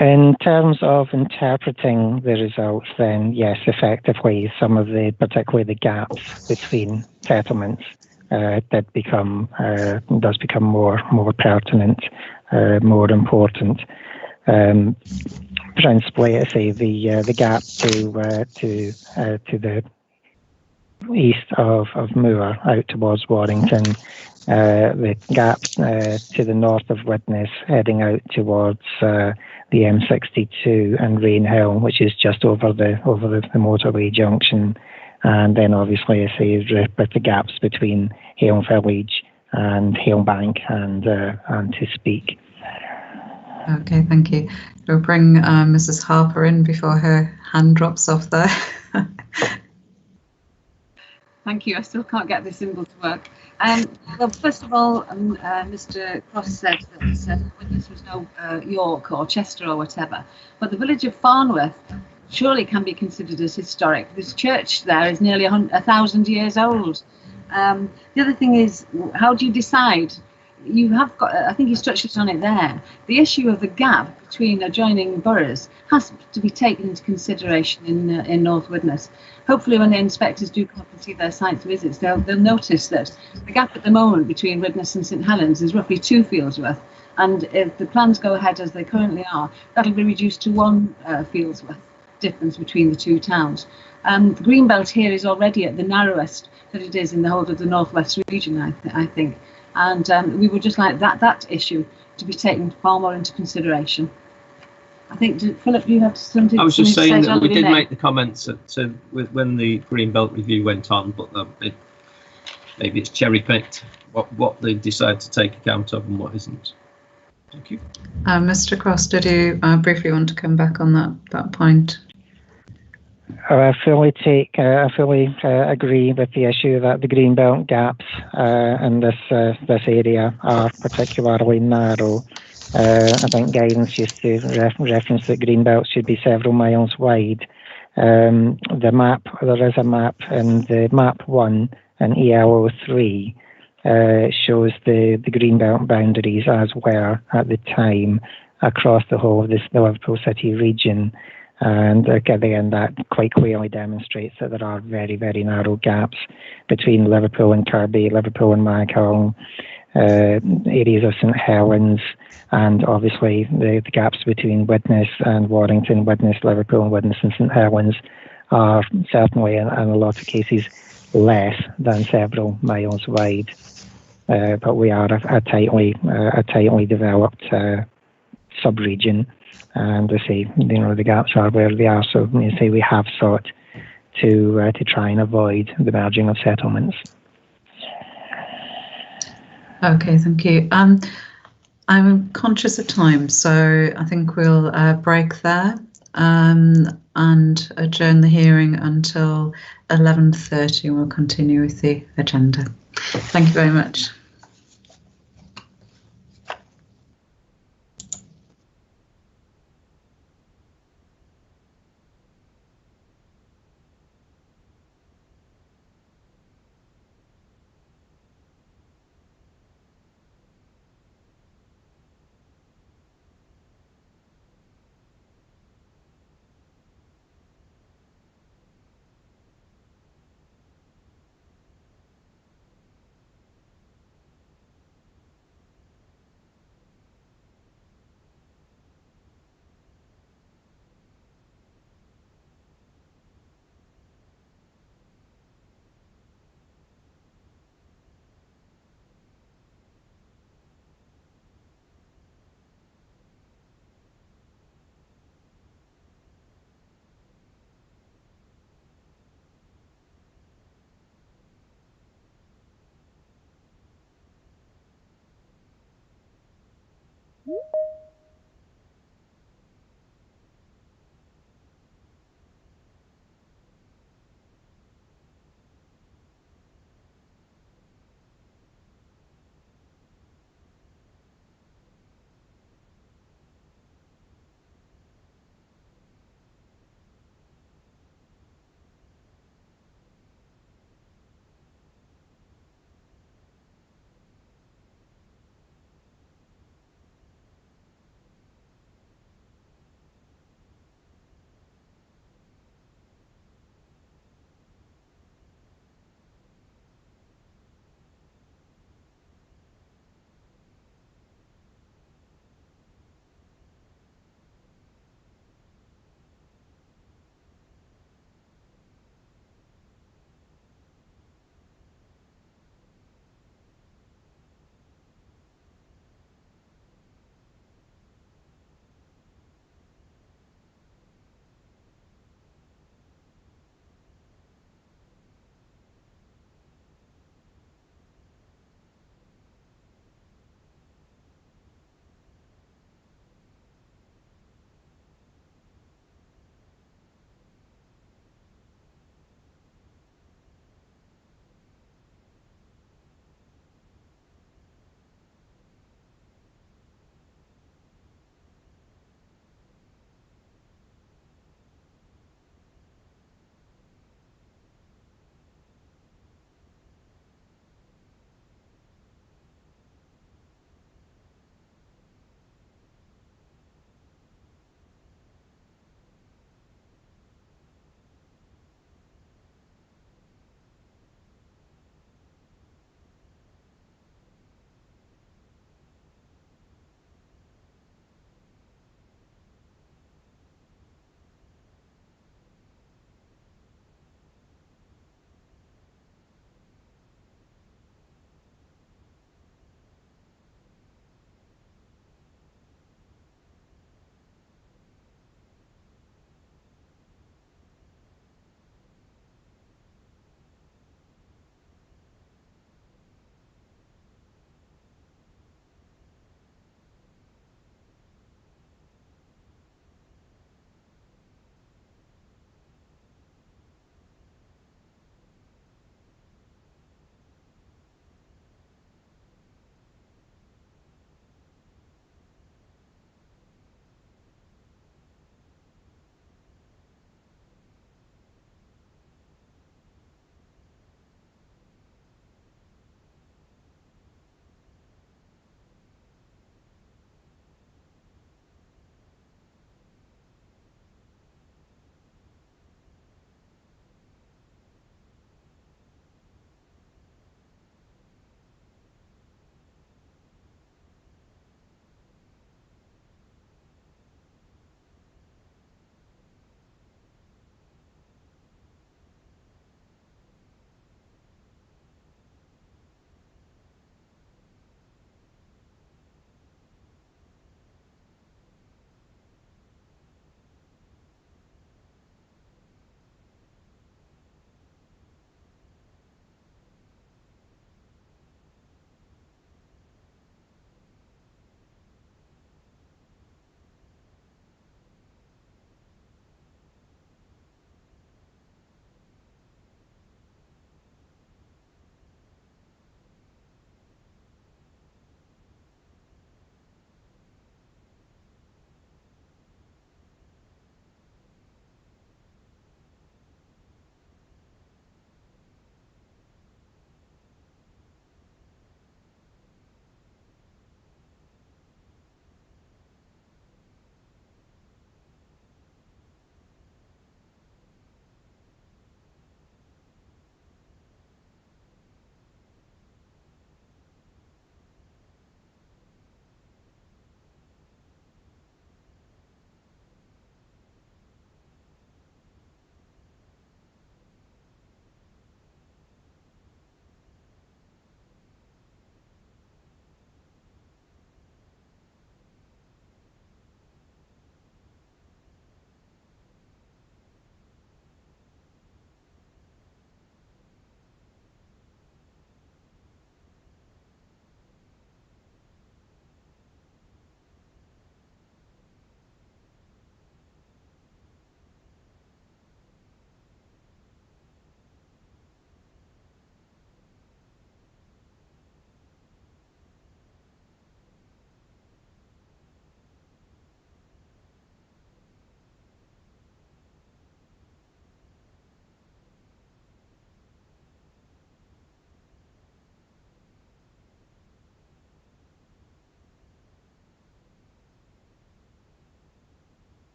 Speaker 3: In terms of interpreting the results, then yes, effectively, particularly the gaps between settlements, does become more pertinent, more important. Principally, I say the gap to the east of Moore out towards Warrington, the gap to the north of Widnes heading out towards the M62 and Rainhill, which is just over the motorway junction, and then obviously I say with the gaps between Hale Village and Hale Bank and to Speak.
Speaker 2: Okay, thank you. We'll bring Mrs. Harper in before her hand drops off there.
Speaker 5: Thank you. I still can't get this symbol to work. Well, first of all, Mr. Cross said that Widnes was no York or Chester or whatever, but the village of Farnworth surely can be considered as historic. This church there is nearly 1,000 years old. The other thing is, how do you decide? You have got, I think you touched on it there, the issue of the gap between adjoining boroughs has to be taken into consideration in North Widnes. Hopefully when the inspectors do come up and see their site visits, they'll notice that the gap at the moment between Widnes and St Helens is roughly 2 Fieldsworth, and if the plans go ahead as they currently are, that'll be reduced to 1 Fieldsworth difference between the 2 towns. The Greenbelt here is already at the narrowest that it is in the whole of the Northwest region, I think. And we would just like that issue to be taken far more into consideration. I think, Philip, you have something.
Speaker 21: I was just saying that we did
Speaker 5: there.
Speaker 21: make the comments when the Greenbelt review went on, but maybe it's cherry picked what they decide to take account of and what isn't. Thank you.
Speaker 2: Mr. Cross, did you briefly want to come back on that point?
Speaker 3: I fully agree with the issue that the Greenbelt gaps in this area are particularly narrow. I think guidance used to reference that Greenbelt should be several miles wide. The map, there is a map in the map 1 in EL03 shows the Greenbelt boundaries as were at the time across the whole of the Liverpool City region. And again, that quite clearly demonstrates that there are very, very narrow gaps between Liverpool and Kirkby, Liverpool and Maghull, areas of St Helens, and obviously the gaps between Widnes and Warrington, Widnes, Liverpool, and Widnes and St Helens are certainly, in a lot of cases, less than several miles wide. But we are a tightly developed sub-region, and I say, the gaps are where they are. So we have sought to try and avoid the merging of settlements.
Speaker 2: Okay, thank you. I'm conscious of time, so I think we'll break there and adjourn the hearing until 11:30. We'll continue with the agenda. Thank you very much.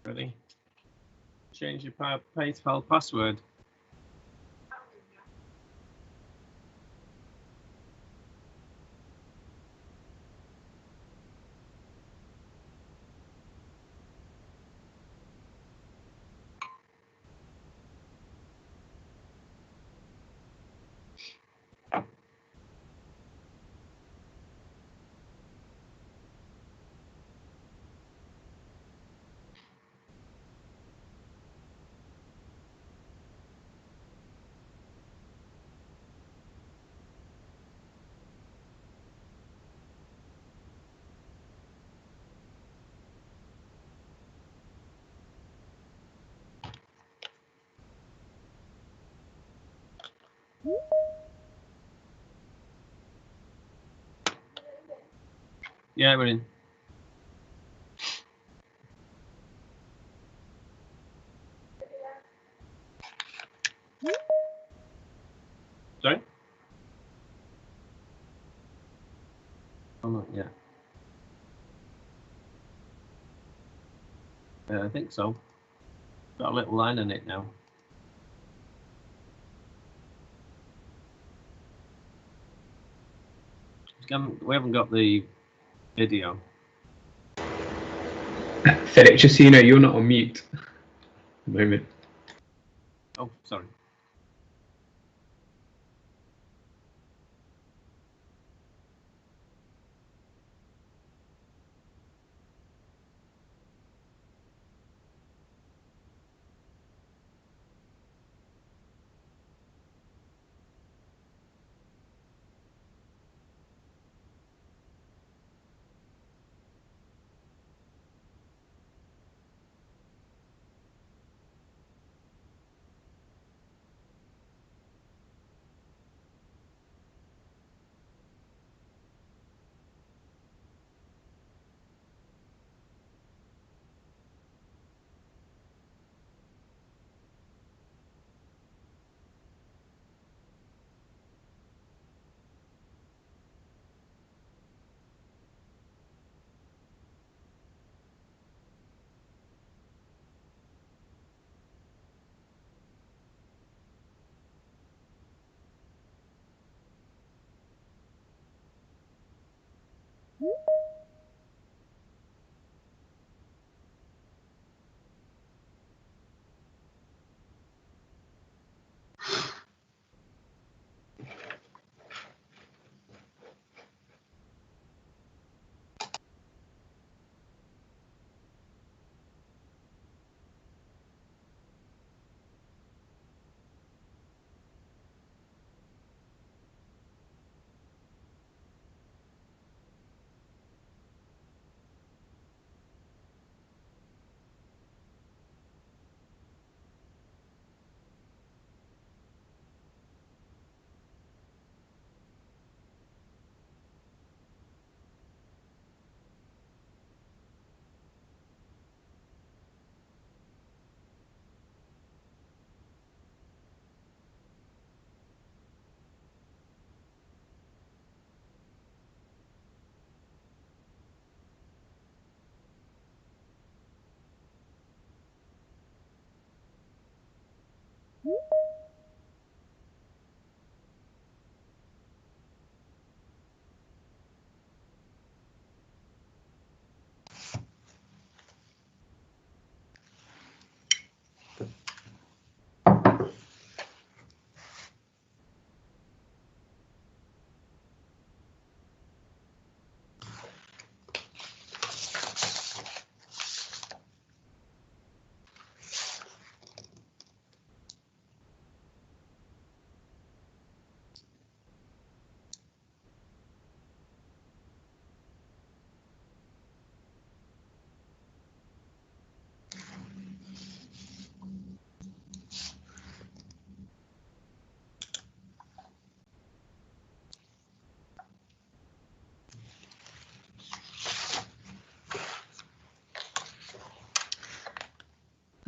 Speaker 21: Ready? Change your PayPal password. Yeah, we're in. Sorry? Oh, not yet. I think so. Got a little line in it now. We haven't got the video.
Speaker 12: Philip, just so you know, you're not on mute at the moment.
Speaker 21: Oh, sorry.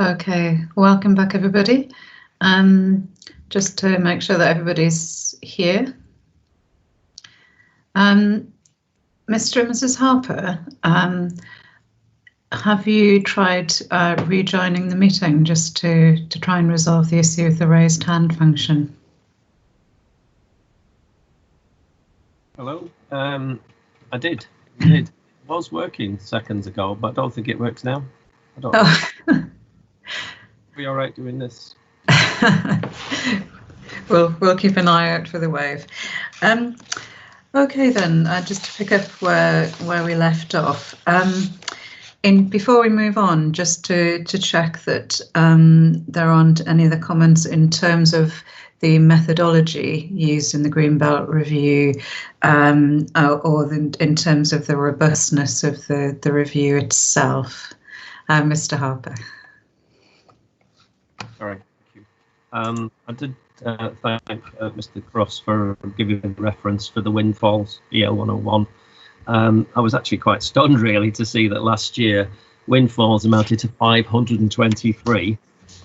Speaker 2: Okay, welcome back, everybody. Just to make sure that everybody's here. Mr. and Mrs. Harper, have you tried rejoining the meeting just to try and resolve the issue of the raised hand function?
Speaker 21: Hello. I did. It was working seconds ago, but I don't think it works now. I don't.
Speaker 2: Oh.
Speaker 21: Are we all right doing this?
Speaker 2: We'll keep an eye out for the wave. Okay then, just to pick up where we left off. Before we move on, just to check that there aren't any other comments in terms of the methodology used in the Greenbelt Review, or in terms of the robustness of the review itself. Mr. Harper.
Speaker 21: Sorry, thank you. I did thank Mr. Cross for giving the reference for the windfalls, EL 101. I was actually quite stunned, really, to see that last year windfalls amounted to 523,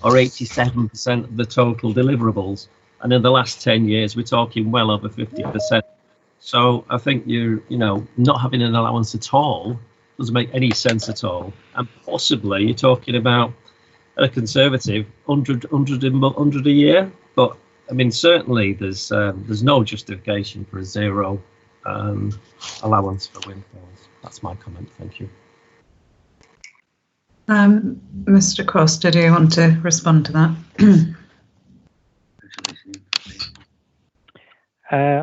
Speaker 21: or 87% of the total deliverables. And in the last 10 years, we're talking well over 50%. So I think not having an allowance at all doesn't make any sense at all. And possibly you're talking about a conservative 100 a year. But I mean, certainly there's no justification for a zero allowance for windfalls. That's my comment. Thank you.
Speaker 2: Mr. Cross, did you want to respond to that?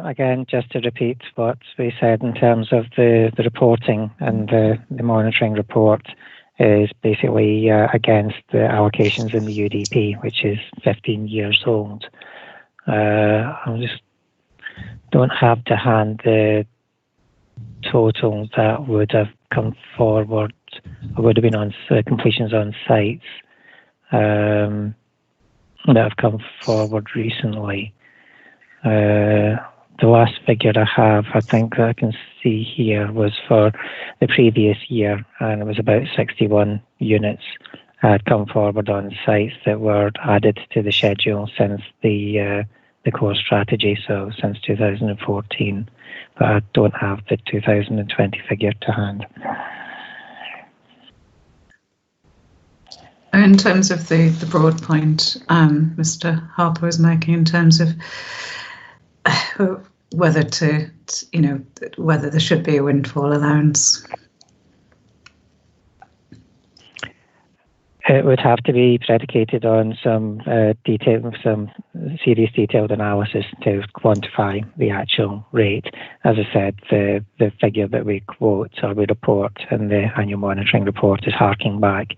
Speaker 3: Again, just to repeat what we said in terms of the reporting and the monitoring report is basically against the allocations in the UDP, which is 15 years old. I just don't have to hand the total that would have come forward, or would have been on completions on sites that have come forward recently. The last figure I have, I think that I can see here, was for the previous year, and it was about 61 units had come forward on sites that were added to the schedule since the core strategy, so since 2014. But I don't have the 2020 figure to hand.
Speaker 2: In terms of the broad point Mr. Harper was making in terms of whether whether there should be a windfall allowance.
Speaker 3: It would have to be predicated on some serious detailed analysis to quantify the actual rate. As I said, the figure that we quote or we report in the annual monitoring report is harking back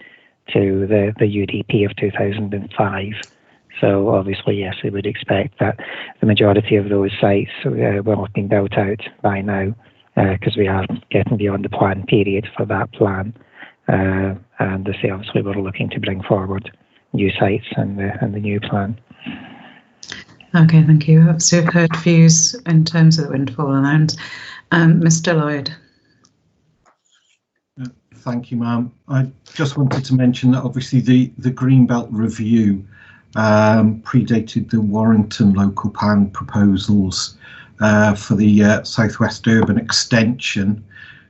Speaker 3: to the UDP of 2005. So obviously, yes, we would expect that the majority of those sites will have been built out by now, because we are getting beyond the plan period for that plan. And obviously we're looking to bring forward new sites and the new plan.
Speaker 2: Okay, thank you. Obviously, I've heard views in terms of the windfall allowance. Mr. Lloyd.
Speaker 9: Thank you, ma'am. I just wanted to mention that obviously the Greenbelt Review predated the Warrington local plan proposals for the Southwest Urban Extension,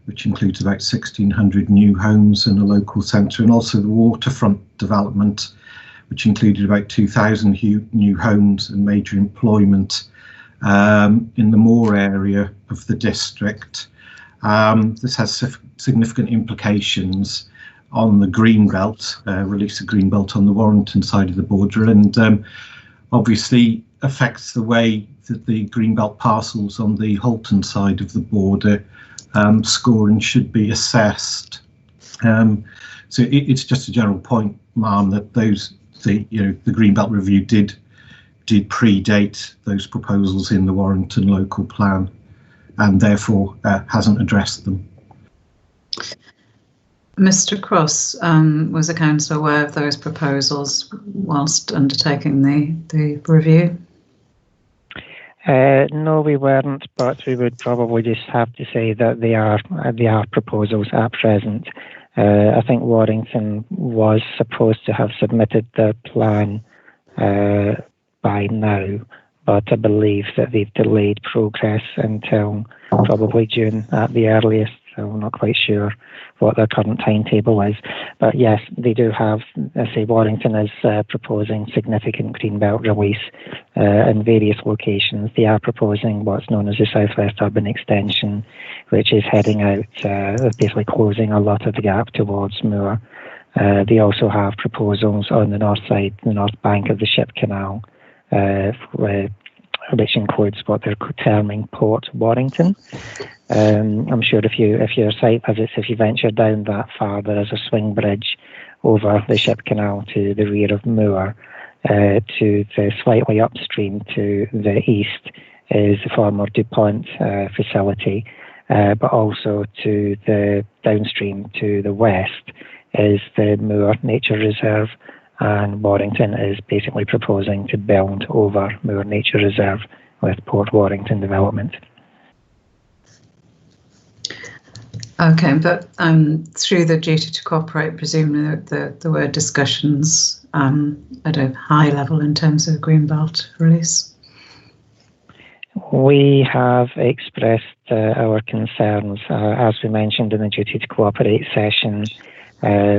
Speaker 9: which includes about 1,600 new homes in a local centre, and also the waterfront development, which included about 2,000 new homes and major employment in the Moor area of the district. This has significant implications on the Greenbelt, release of Greenbelt on the Warrington side of the border, and obviously affects the way that the Greenbelt parcels on the Halton side of the border scoring should be assessed. So it's just a general point, ma'am, that the Greenbelt Review did predate those proposals in the Warrington local plan, and therefore hasn't addressed them.
Speaker 2: Mr. Cross, was the council aware of those proposals whilst undertaking the review?
Speaker 3: No, we weren't, but we would probably just have to say that they are proposals at present. I think Warrington was supposed to have submitted their plan by now, but I believe that they've delayed progress until probably June at the earliest. So I'm not quite sure what their current timetable is. But yes, they do have, I say Warrington is proposing significant greenbelt release in various locations. They are proposing what's known as the Southwest Urban Extension, which is heading out, basically closing a lot of the gap towards Moor. They also have proposals on the north side, the north bank of the Ship Canal, which includes what they're terming Port Warrington. I'm sure if your site visits, if you venture down that far, there is a swing bridge over the Ship Canal to the rear of Moor. To the slightly upstream to the east is the former DuPont facility, but also to the downstream to the west is the Moor Nature Reserve, and Warrington is basically proposing to build over Moor Nature Reserve with Port Warrington development.
Speaker 2: Okay, but through the duty to cooperate, presumably there were discussions at a high level in terms of Greenbelt release?
Speaker 3: We have expressed our concerns, as we mentioned in the duty to cooperate session.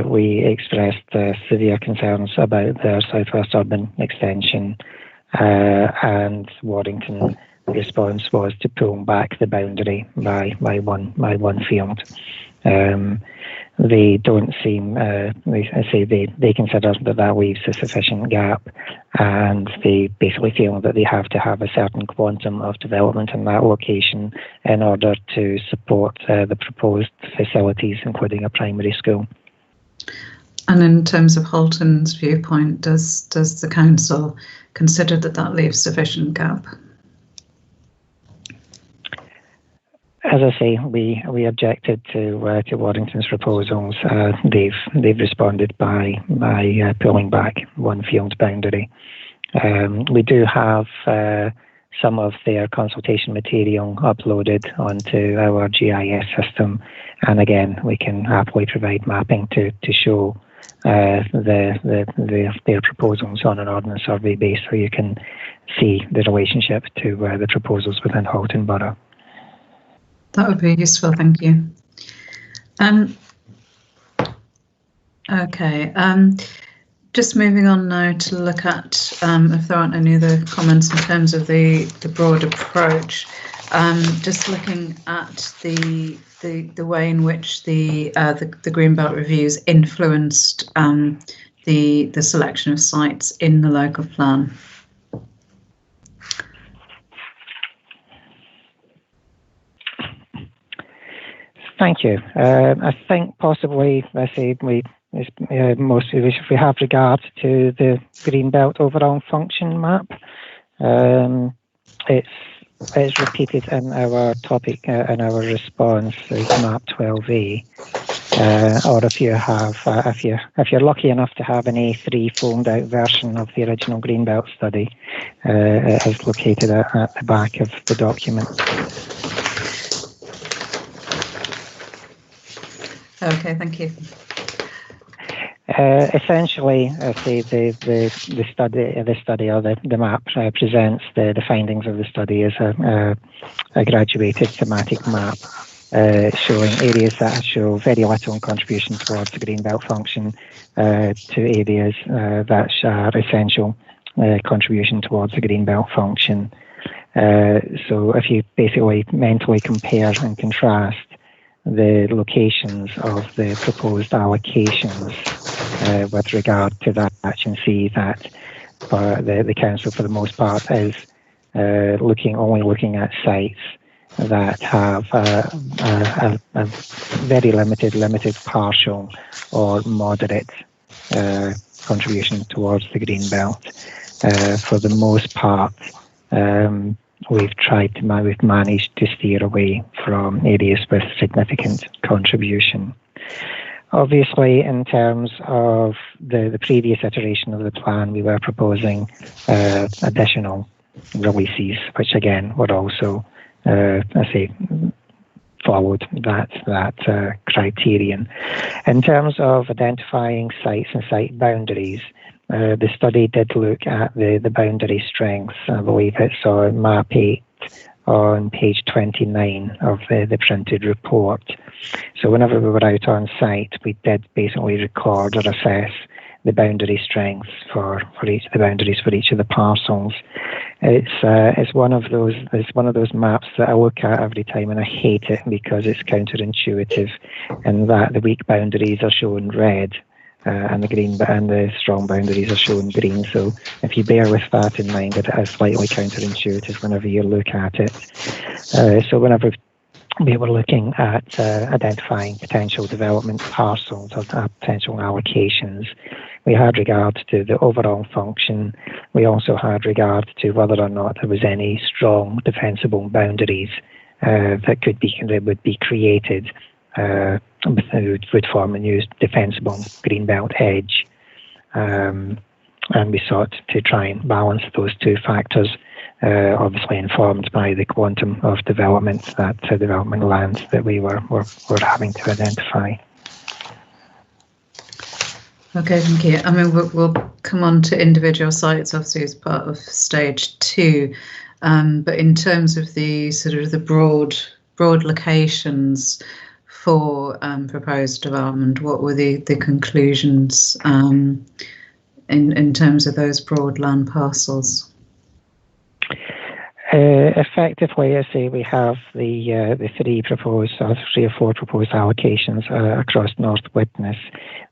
Speaker 3: We expressed severe concerns about their Southwest Urban Extension, and Warrington response was to pull back the boundary by one field. They don't seem, they consider that leaves a sufficient gap, and they basically feel that they have to have a certain quantum of development in that location in order to support the proposed facilities, including a primary school.
Speaker 2: And in terms of Halton's viewpoint, does the council consider that leaves sufficient gap?
Speaker 3: As I say, we objected to Warrington's proposals. They've responded by pulling back one field boundary. We do have some of their consultation material uploaded onto our GIS system, and again, we can happily provide mapping to show their proposals on an ordnance survey base, so you can see the relationship to the proposals within Halton Borough.
Speaker 2: That would be useful, thank you. Okay, just moving on now to look at if there aren't any other comments in terms of the broad approach. Just looking at the way in which the Greenbelt reviews influenced the selection of sites in the local plan.
Speaker 3: Thank you. I think possibly, let's say, mostly if we have regard to the Greenbelt overall function map, it's repeated in our topic, in our response, as map 12A. Or if you're lucky enough to have an A3 folded out version of the original Greenbelt study, it is located at the back of the document.
Speaker 2: Okay, thank you.
Speaker 3: Essentially, the study or the map presents the findings of the study as a graduated thematic map showing areas that show very little contribution towards the Greenbelt function to areas that are essential contribution towards the Greenbelt function. So if you basically mentally compare and contrast the locations of the proposed allocations with regard to that, you can see that the council, for the most part, is only looking at sites that have a very limited partial or moderate contribution towards the Greenbelt. For the most part, we've managed to steer away from areas with significant contribution. Obviously, in terms of the previous iteration of the plan, we were proposing additional releases, which again were also, followed that criterion. In terms of identifying sites and site boundaries, the study did look at the boundary strengths. I believe it's on map 8 on page 29 of the printed report. So whenever we were out on site, we did basically record or assess the boundary strengths for each of the boundaries for each of the parcels. It's one of those maps that I look at every time and I hate it because it's counterintuitive, in that the weak boundaries are shown red and the strong boundaries are shown green. So if you bear with that in mind, it is slightly counterintuitive whenever you look at it. So whenever we were looking at identifying potential development parcels or potential allocations, we had regard to the overall function. We also had regard to whether or not there was any strong defensible boundaries that would be created would form a new defensible greenbelt edge. And we sought to try and balance those two factors, obviously informed by the quantum of development, development land that we were having to identify.
Speaker 2: Okay, thank you. I mean, we'll come on to individual sites, obviously, as part of stage 2. But in terms of the sort of the broad locations for proposed development, what were the conclusions in terms of those broad land parcels?
Speaker 3: Effectively, I say we have the three or four proposed allocations across North Widnes.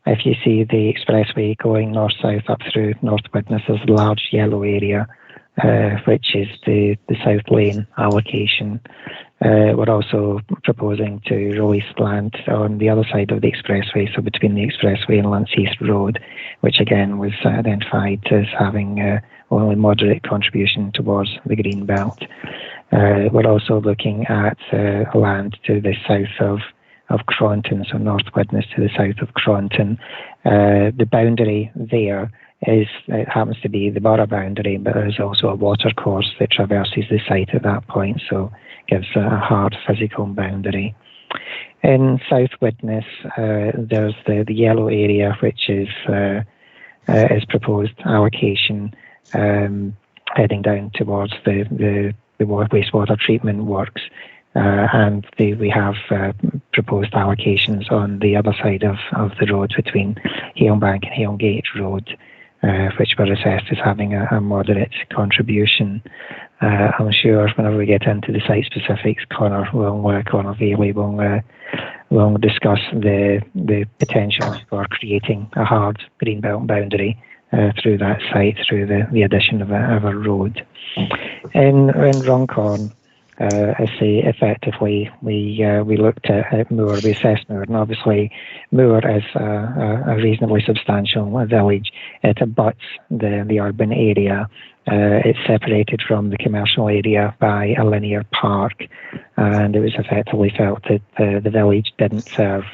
Speaker 3: If you see the expressway going north-south up through North Widnes, there's a large yellow area, which is the South Lane allocation. We're also proposing to release land on the other side of the expressway, so between the expressway and Lanceast Road, which again was identified as having only moderate contribution towards the green belt. We're also looking at land to the south of Cronton, so North Widnes to the south of Cronton. The boundary there it happens to be the borough boundary, but there's also a watercourse that traverses the site at that point, so gives a hard physical boundary. In South Widnes, there's the yellow area, which is proposed allocation heading down towards the wastewater treatment works, and we have proposed allocations on the other side of the road between Halebank and Halegate Road, which were assessed as having a moderate contribution. I'm sure whenever we get into the site specifics, Conor Bailey will discuss the potential for creating a hard greenbelt boundary through that site, through the addition of a road. In Runcorn, I say effectively we looked at Moor, we assessed Moor, and obviously Moor is a reasonably substantial village. It abuts the urban area. It's separated from the commercial area by a linear park, and it was effectively felt that the village didn't serve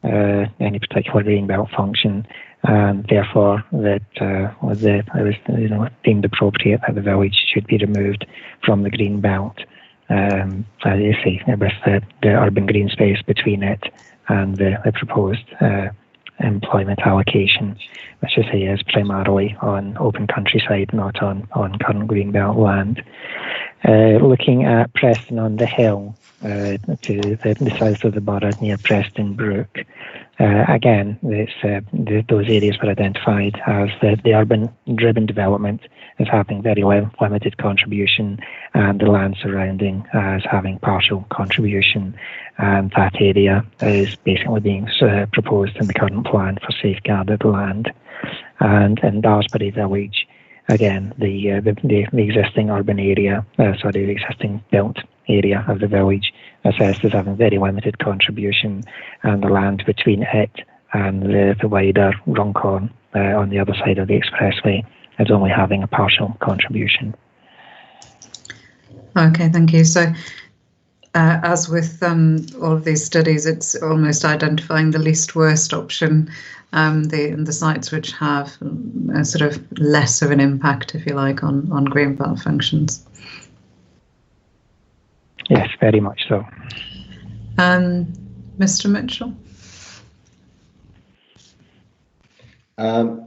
Speaker 3: any particular greenbelt function, and therefore that it was deemed appropriate that the village should be removed from the green belt. As you see, with the urban green space between it and the proposed employment allocation, which I say is primarily on open countryside, not on current greenbelt land. Looking at Preston on the Hill, to the south of the borough near Preston Brook. Again, those areas were identified as the urban-driven development as having very limited contribution, and the land surrounding as having partial contribution. And that area is basically being proposed in the current plan for safeguarded land. And in Daresbury Village, again, the existing urban area, the existing built area of the village assessed as having very limited contribution, and the land between it and the wider Runcorn on the other side of the expressway is only having a partial contribution.
Speaker 2: Okay, thank you. So as with all of these studies, it's almost identifying the least worst option the sites which have a sort of less of an impact, if you like, on greenbelt functions.
Speaker 3: Yes, very much so.
Speaker 2: Mr. Mitchell?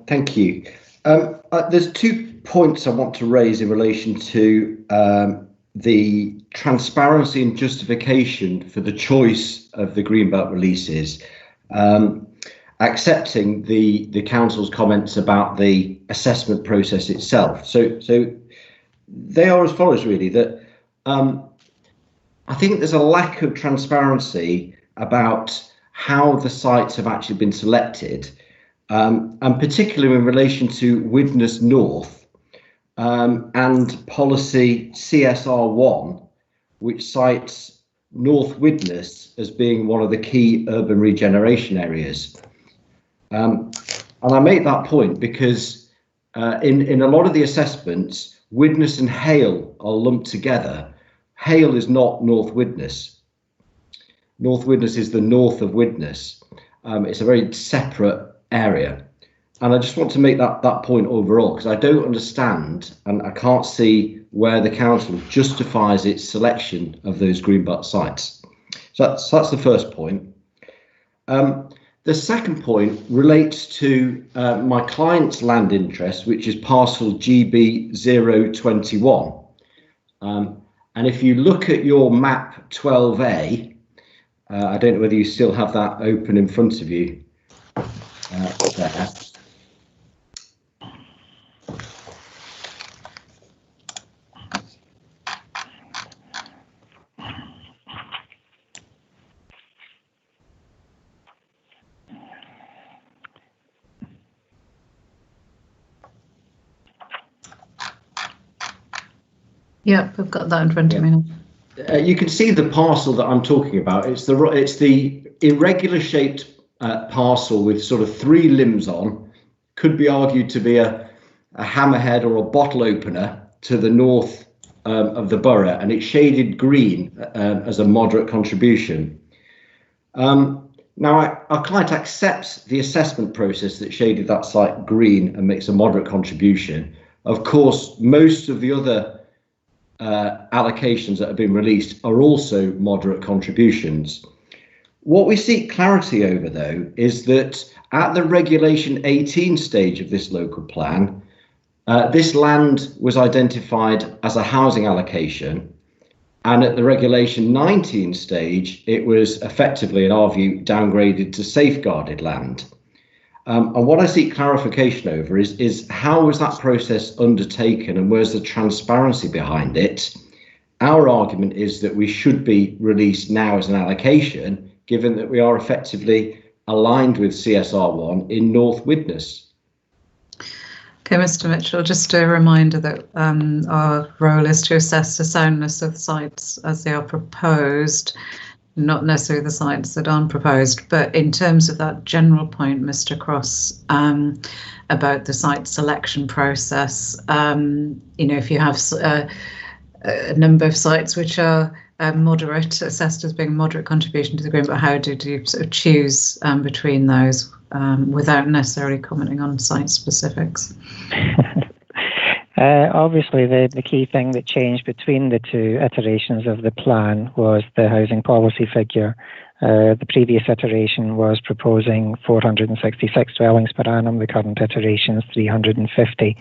Speaker 15: Thank you. There's 2 points I want to raise in relation to the transparency and justification for the choice of the greenbelt releases. Accepting the council's comments about the assessment process itself. So they are as follows, really, that I think there's a lack of transparency about how the sites have actually been selected, and particularly in relation to Widnes North and policy CSR1, which cites North Widnes as being one of the key urban regeneration areas. And I make that point because in a lot of the assessments, Widnes and Hale are lumped together. Hale is not North Widnes. North Widnes is the north of Widnes. It's a very separate area. And I just want to make that point overall, because I don't understand and I can't see where the council justifies its selection of those greenbelt sites. So that's the first point. The second point relates to my client's land interest, which is parcel GB021. And if you look at your map 12A, I don't know whether you still have that open in front of you there.
Speaker 2: Yep, we've got that in front of me now.
Speaker 15: You can see the parcel that I'm talking about. It's the irregular shaped parcel with sort of 3 limbs on. Could be argued to be a hammerhead or a bottle opener to the north of the borough, and it's shaded green as a moderate contribution. Now, our client accepts the assessment process that shaded that site green and makes a moderate contribution. Of course, most of the other allocations that have been released are also moderate contributions. What we seek clarity over, though, is that at the Regulation 18 stage of this local plan, this land was identified as a housing allocation, and at the Regulation 19 stage, it was effectively, in our view, downgraded to safeguarded land. And what I seek clarification over is how was that process undertaken and where's the transparency behind it? Our argument is that we should be released now as an allocation, given that we are effectively aligned with CSR1 in North Widnes.
Speaker 2: Okay, Mr. Mitchell, just a reminder that our role is to assess the soundness of sites as they are proposed, not necessarily the sites that aren't proposed. But in terms of that general point, Mr. Cross, about the site selection process, if you have a number of sites which are moderate, assessed as being moderate contribution to the green, but how did you sort of choose between those without necessarily commenting on site specifics?
Speaker 3: Obviously, the key thing that changed between the 2 iterations of the plan was the housing policy figure. The previous iteration was proposing 466 dwellings per annum. The current iteration is 350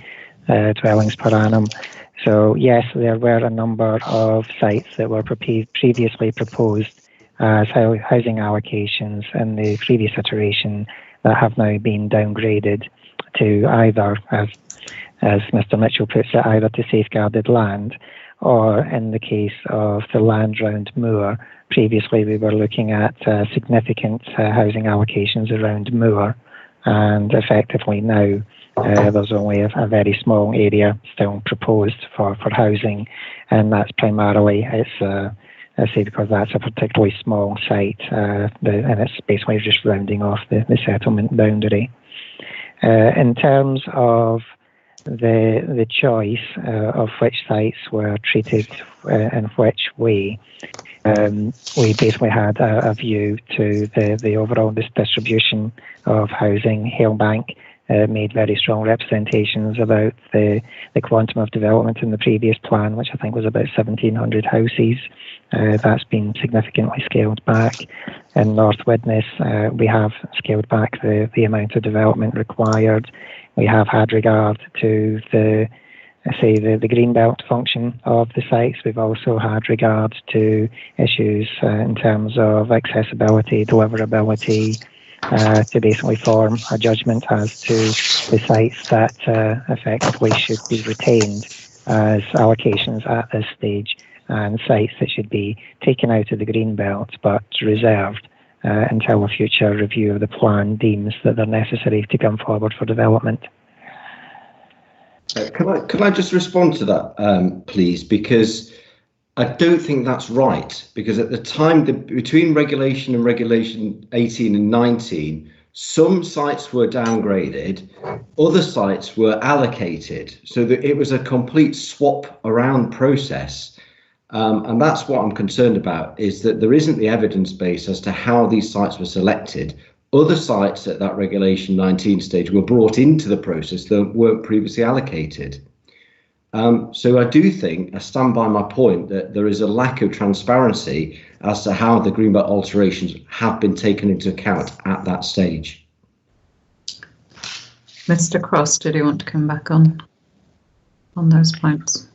Speaker 3: dwellings per annum. So yes, there were a number of sites that were previously proposed as housing allocations in the previous iteration that have now been downgraded to either, as Mr. Mitchell puts it, either to safeguarded land, or in the case of the land round Moor, previously we were looking at significant housing allocations around Moor, and effectively now there's only a very small area still proposed for housing, and that's primarily, I say, because that's a particularly small site, and it's basically just rounding off the settlement boundary. In terms of the choice of which sites were treated in which way, we basically had a view to the overall distribution of housing. Halebank made very strong representations about the quantum of development in the previous plan, which I think was about 1,700 houses. That's been significantly scaled back. In North Widnes, we have scaled back the amount of development required. We have had regard to the greenbelt function of the sites. We've also had regard to issues in terms of accessibility, deliverability, to basically form a judgment as to the sites that effectively should be retained as allocations at this stage, and sites that should be taken out of the greenbelt but reserved until a future review of the plan deems that they're necessary to come forward for development.
Speaker 15: Could I just respond to that, please? Because I don't think that's right. Because at the time, between regulation and regulation 18 and 19, some sites were downgraded, other sites were allocated. So that it was a complete swap around process. And that's what I'm concerned about, is that there isn't the evidence base as to how these sites were selected. Other sites at that regulation 19 stage were brought into the process that weren't previously allocated. So I do think, I stand by my point, that there is a lack of transparency as to how the Greenbelt alterations have been taken into account at that stage.
Speaker 2: Mr. Cross, did you want to come back on those points?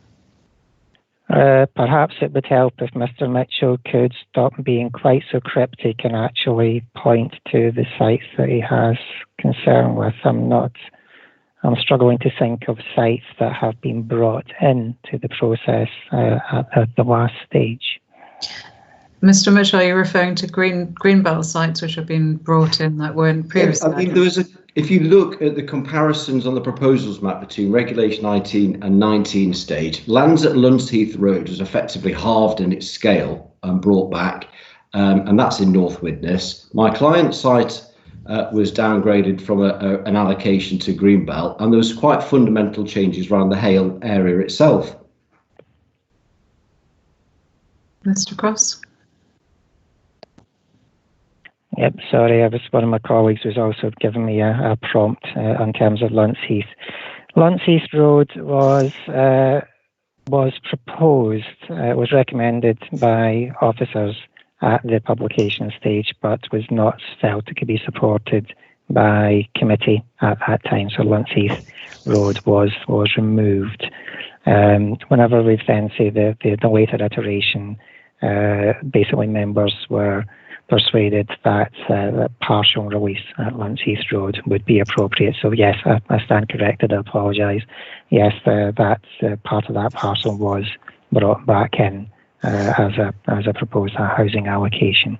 Speaker 3: Perhaps it would help if Mr. Mitchell could stop being quite so cryptic and actually point to the sites that he has concern with. I'm struggling to think of sites that have been brought into the process at the last stage.
Speaker 2: Mr. Mitchell, are you referring to greenbelt sites which have been brought in that weren't previously?
Speaker 15: I mean, if you look at the comparisons on the proposals map between regulation 19 and 19 stage, lands at Lunsheath Road was effectively halved in its scale and brought back, and that's in North Widnes. My client site was downgraded from an allocation to Greenbelt, and there was quite fundamental changes around the Hale area itself.
Speaker 2: Mr. Cross?
Speaker 3: Yep, sorry, one of my colleagues was also giving me a prompt in terms of Lunsheath. Lunsheath Road was proposed, was recommended by officers at the publication stage, but was not felt it could be supported by committee at that time. So Lunsheath Road was removed. Whenever we've then say the later iteration, basically members were persuaded that partial release at Lunsheath Road would be appropriate. So yes, I stand corrected. I apologise. Yes, that part of that parcel was brought back in as a proposed housing allocation.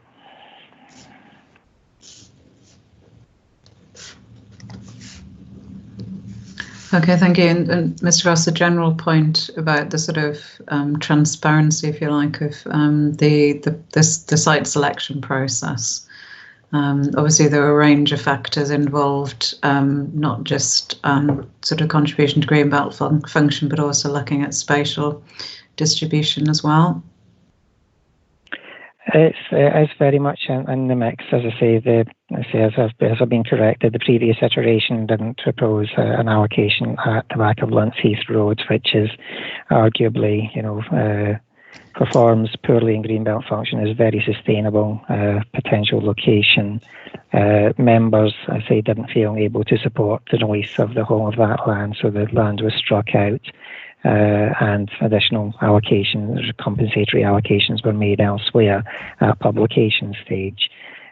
Speaker 2: Okay, thank you. And Mr. Ross, a general point about the sort of transparency, if you like, of the site selection process. Obviously, there are a range of factors involved, not just sort of contribution to Greenbelt function, but also looking at spatial distribution as well.
Speaker 3: It's very much in the mix. As I say, as I've been corrected, the previous iteration didn't propose an allocation at the back of Lunsheath Road, which is arguably, performs poorly in Greenbelt function, is very sustainable potential location. Members, I say, didn't feel able to support the release of the whole of that land, so the land was struck out. And additional allocations, compensatory allocations were made elsewhere at publication stage.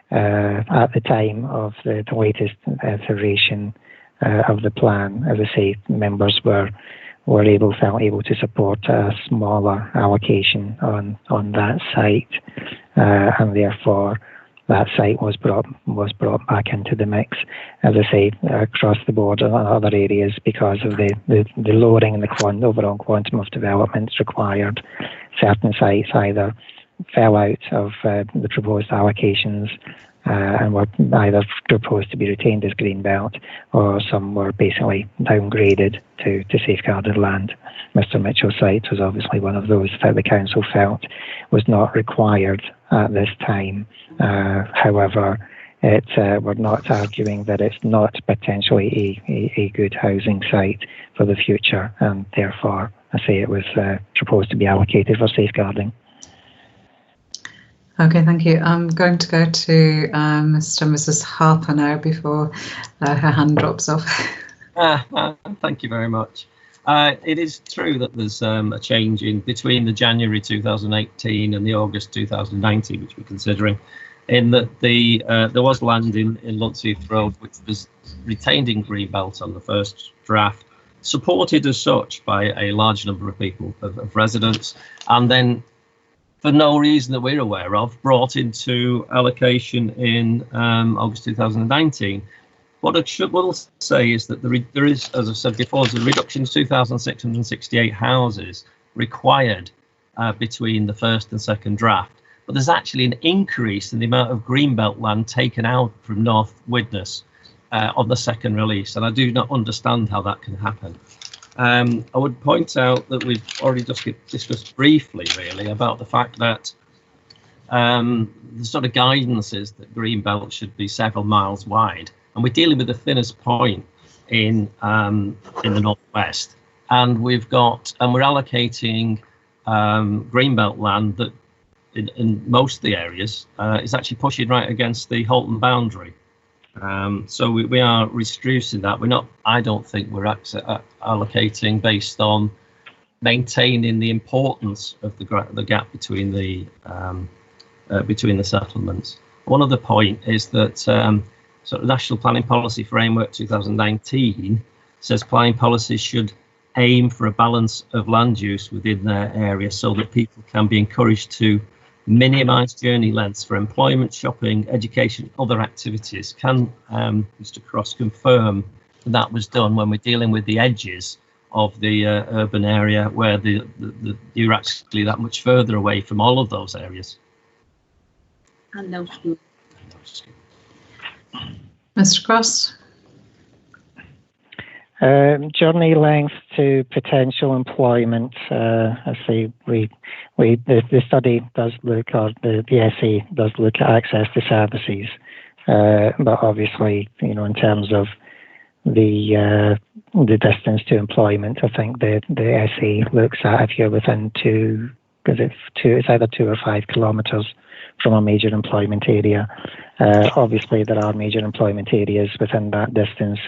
Speaker 3: At the time of the latest iteration of the plan, as I say, members felt able to support a smaller allocation on that site, and therefore that site was brought back into the mix, as I say, across the board in other areas because of the lowering in the overall quantum of development required. Certain sites either fell out of the proposed allocations and were either proposed to be retained as greenbelt, or some were basically downgraded to safeguarded land. Mr Mitchell's site was obviously one of those that the council felt was not required at this time. However, we're not arguing that it's not potentially a good housing site for the future, and therefore I say it was proposed to be allocated for safeguarding.
Speaker 2: Okay, thank you. I'm going to go to Mr. and Mrs. Harper now before her hand drops off.
Speaker 21: Thank you very much. It is true that there's a change in between the January 2018 and the August 2019, which we're considering, in that there was land in Lutzheath Road which was retained in Greenbelt on the first draft, supported as such by a large number of people, of residents, and then for no reason that we're aware of, brought into allocation in August 2019. What I will say is that there is, as I said before, there's a reduction to 2,668 houses required between the first and second draft. But there's actually an increase in the amount of greenbelt land taken out from North Widnes on the second release, and I do not understand how that can happen. I would point out that we've already just discussed briefly, really, about the fact that the sort of guidance is that greenbelt should be several miles wide, and we're dealing with the thinnest point in the northwest, and we're allocating greenbelt land that in most of the areas is actually pushing right against the Halton boundary. So we are reducing that. We're not. I don't think we're allocating based on maintaining the importance of the gap between the settlements. One other point is that sort of National Planning Policy Framework 2019 says planning policies should aim for a balance of land use within their area, so that people can be encouraged to minimise journey lengths for employment, shopping, education, other activities. Can Mr Cross confirm that was done when we're dealing with the edges of the urban area, where you're actually that much further away from all of those areas?
Speaker 5: And no school.
Speaker 2: Mr Cross?
Speaker 3: Journey length to potential employment. I say the study does look, or the essay does look at access to services, but obviously, in terms of the distance to employment, I think the essay looks at if you're within it's either 2 or 5 kilometres from a major employment area. Obviously, there are major employment areas within that distance.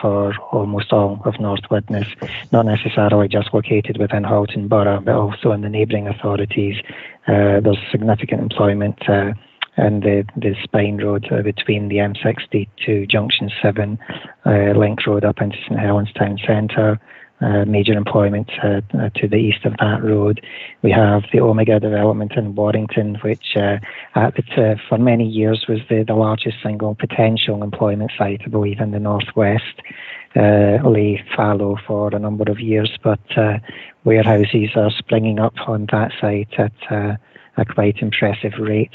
Speaker 3: For almost all of North Widnes, not necessarily just located within Halton Borough, but also in the neighbouring authorities. There's significant employment in the Spine Road between the M60 to Junction 7, Link Road up into St Helens Town Centre. Major employment to the east of that road. We have the Omega development in Warrington, which for many years was the largest single potential employment site, I believe, in the northwest. Lay fallow for a number of years, but warehouses are springing up on that site at a quite impressive rate.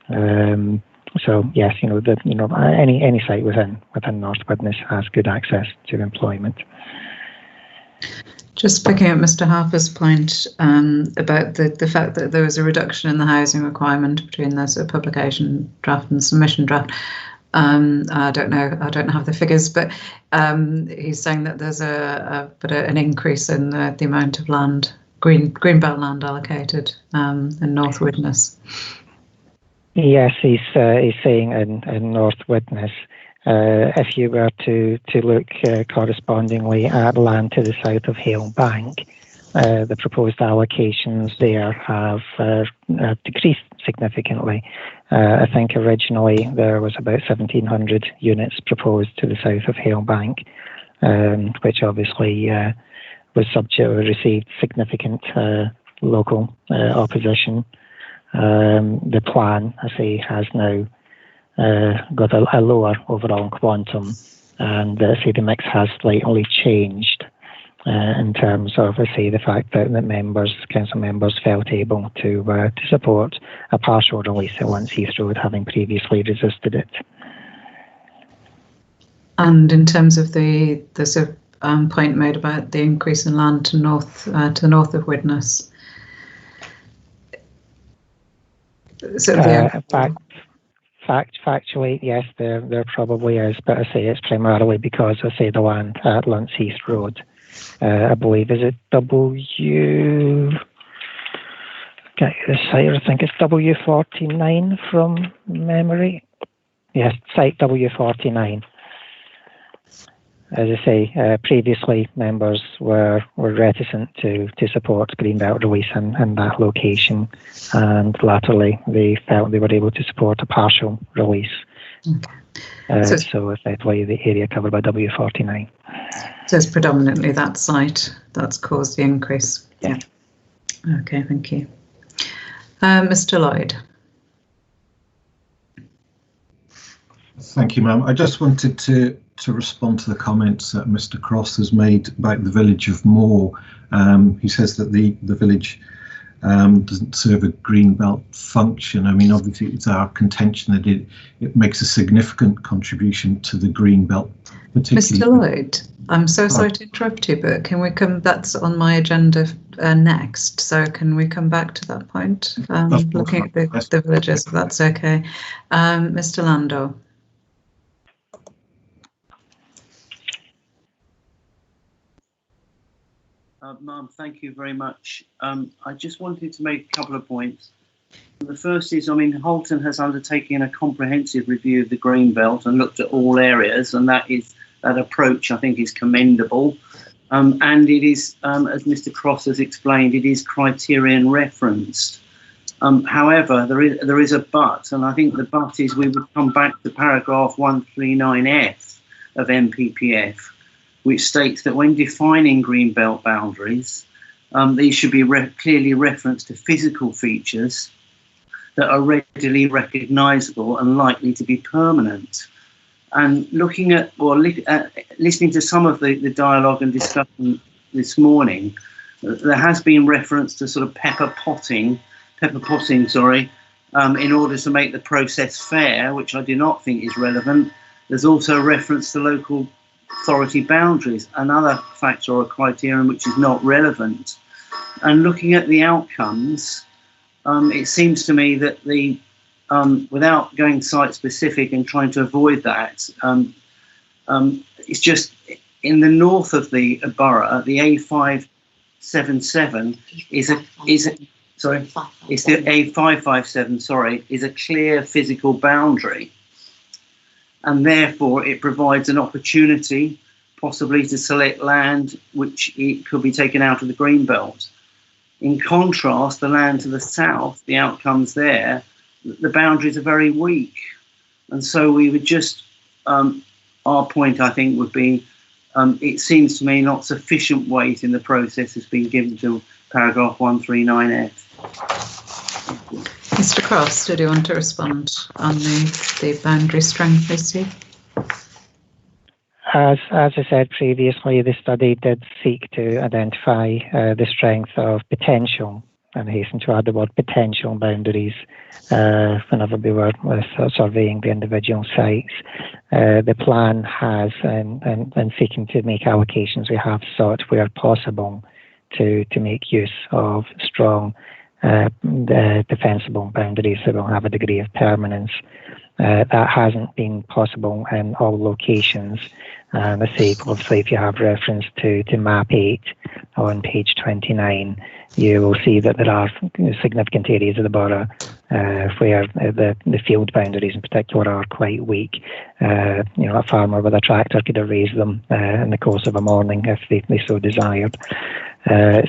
Speaker 3: So yes, any site within North Widnes has good access to employment.
Speaker 2: Just picking up Mr Harper's point about the fact that there was a reduction in the housing requirement between the sort of publication draft and submission draft. I don't have the figures, but he's saying that there's an increase in the amount of land, greenbelt land allocated in North Widnes.
Speaker 3: Yes, he's saying in North Widnes. If you were to look correspondingly at land to the south of Hale Bank, the proposed allocations there have decreased significantly. I think originally there was about 1,700 units proposed to the south of Hale Bank, which obviously received significant local opposition. The plan, I say, has now got a lower overall quantum, and the mix has slightly changed. in terms of, I say, the fact that council members felt able to support a partial release at Lunts Heath Road, having previously resisted it.
Speaker 2: And in terms of the sort of point made about the increase in land to the north of Widnes,
Speaker 3: Factually, yes, there probably is, but I say it's primarily because I say the land at Lunts Heath Road. I believe, is it I think it's W49 from memory. Yes, site W49. As I say, previously members were reticent to support Greenbelt release in that location, and latterly they felt they were able to support a partial release. Okay. So effectively the area covered by W49.
Speaker 2: So it's predominantly that site that's caused the increase.
Speaker 3: Yeah.
Speaker 2: Okay, thank you. Mr. Lloyd.
Speaker 9: Thank you, ma'am. I just wanted to respond to the comments that Mr. Cross has made about the village of Moor. He says that the village doesn't serve a green belt function. I mean, obviously it's our contention that it makes a significant contribution to the green belt.
Speaker 2: Mr. Lloyd, I'm so sorry to interrupt you, but can we come, that's on my agenda next, so can we come back to that point? Looking at the villages, if that's okay. Mr. Landau.
Speaker 20: Ma'am, thank you very much. I just wanted to make a couple of points. The first is, I mean, Halton has undertaken a comprehensive review of the green belt and looked at all areas, and that approach, I think, is commendable. And it is, as Mr. Cross has explained, it is criterion referenced. However, there is a but, and I think the but is we would come back to paragraph 139F of MPPF, which states that when defining green belt boundaries, these should be clearly referenced to physical features that are readily recognisable and likely to be permanent. And looking at, or listening to some of the dialogue and discussion this morning, there has been reference to sort of pepper potting, in order to make the process fair, which I do not think is relevant. There's also a reference to local authority boundaries, another factor or criterion which is not relevant. And looking at the outcomes, it seems to me that the without going site specific and trying to avoid that, it's just in the north of the borough, the A577 is the A557, sorry, is a clear physical boundary. And therefore it provides an opportunity possibly to select land which it could be taken out of the green belt. In contrast, the land to the south, the outcomes there, the boundaries are very weak. And so we would just, our point I think would be, it seems to me not sufficient weight in the process has been given to paragraph 139F.
Speaker 2: Mr. Cross, did you want to respond on the boundary strength issue?
Speaker 3: As I said previously, the study did seek to identify the strength of potential, and I hasten to add the word potential boundaries whenever we were surveying the individual sites. The plan has, and seeking to make allocations, we have sought where possible to make use of strong defensible boundaries that will have a degree of permanence. That hasn't been possible in all locations. I say, obviously, if you have reference to map 8 on page 29, you will see that there are significant areas of the borough where the field boundaries in particular are quite weak. A farmer with a tractor could have raised them in the course of a morning if they so desired.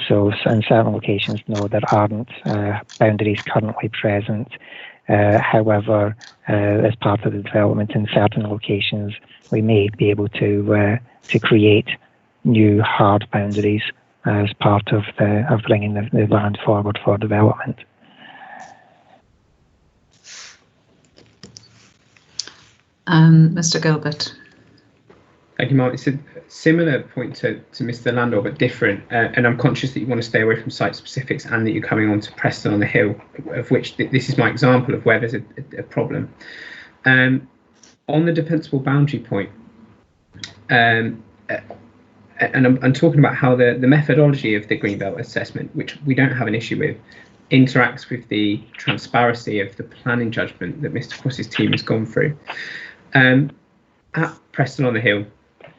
Speaker 3: So in certain locations, no, there aren't boundaries currently present. However, as part of the development in certain locations, we may be able to create new hard boundaries as part of bringing the land forward for development.
Speaker 2: Mr. Gilbert.
Speaker 12: Thank you, Mark. It's a similar point to Mr. Landor, but different. And I'm conscious that you want to stay away from site specifics and that you're coming on to Preston on the Hill, of which this is my example of where there's a problem. On the defensible boundary point, and I'm talking about how the methodology of the Greenbelt assessment, which we don't have an issue with, interacts with the transparency of the planning judgment that Mr. Cross's team has gone through. At Preston on the Hill,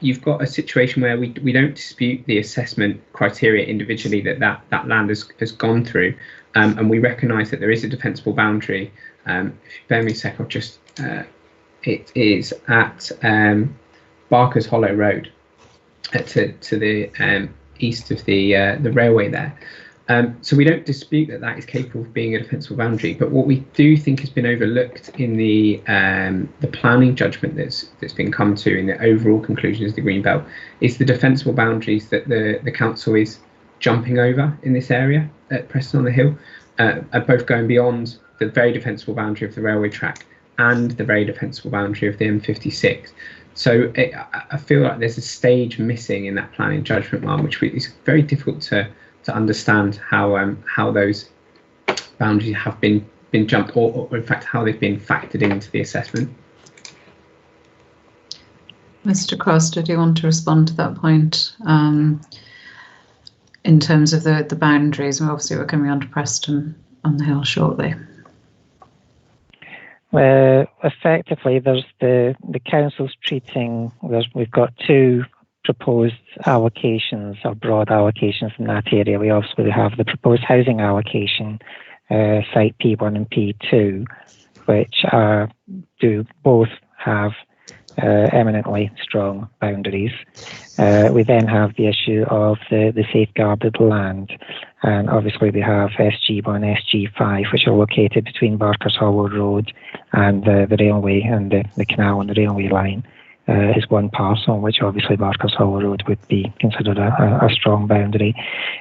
Speaker 12: you've got a situation where we don't dispute the assessment criteria individually that land has gone through, and we recognise that there is a defensible boundary. If you bear me a sec, I'll just it is at Barker's Hollow Road, to the east of the railway there. So we don't dispute that is capable of being a defensible boundary, but what we do think has been overlooked in the planning judgment that's been come to in the overall conclusions of the Greenbelt is the defensible boundaries that the council is jumping over in this area at Preston on the Hill, are both going beyond the very defensible boundary of the railway track and the very defensible boundary of the M56. So I feel like there's a stage missing in that planning judgment, Mark, which is very difficult to understand how those boundaries have been jumped, or in fact how they've been factored into the assessment.
Speaker 2: Mr. Cross, did you want to respond to that point in terms of the boundaries? And obviously we're coming on to Preston on the Hill shortly.
Speaker 3: Effectively, there's the council's treating. We've got two proposed allocations or broad allocations in that area. We obviously have the proposed housing allocation, site P1 and P2, which do both have eminently strong boundaries. We then have the issue of the safeguarded land, and obviously we have SG1, SG5, which are located between Barker's Hollow Road and the railway, and the canal and the railway line is one parcel, which obviously Barker's Hollow Road would be considered a strong boundary.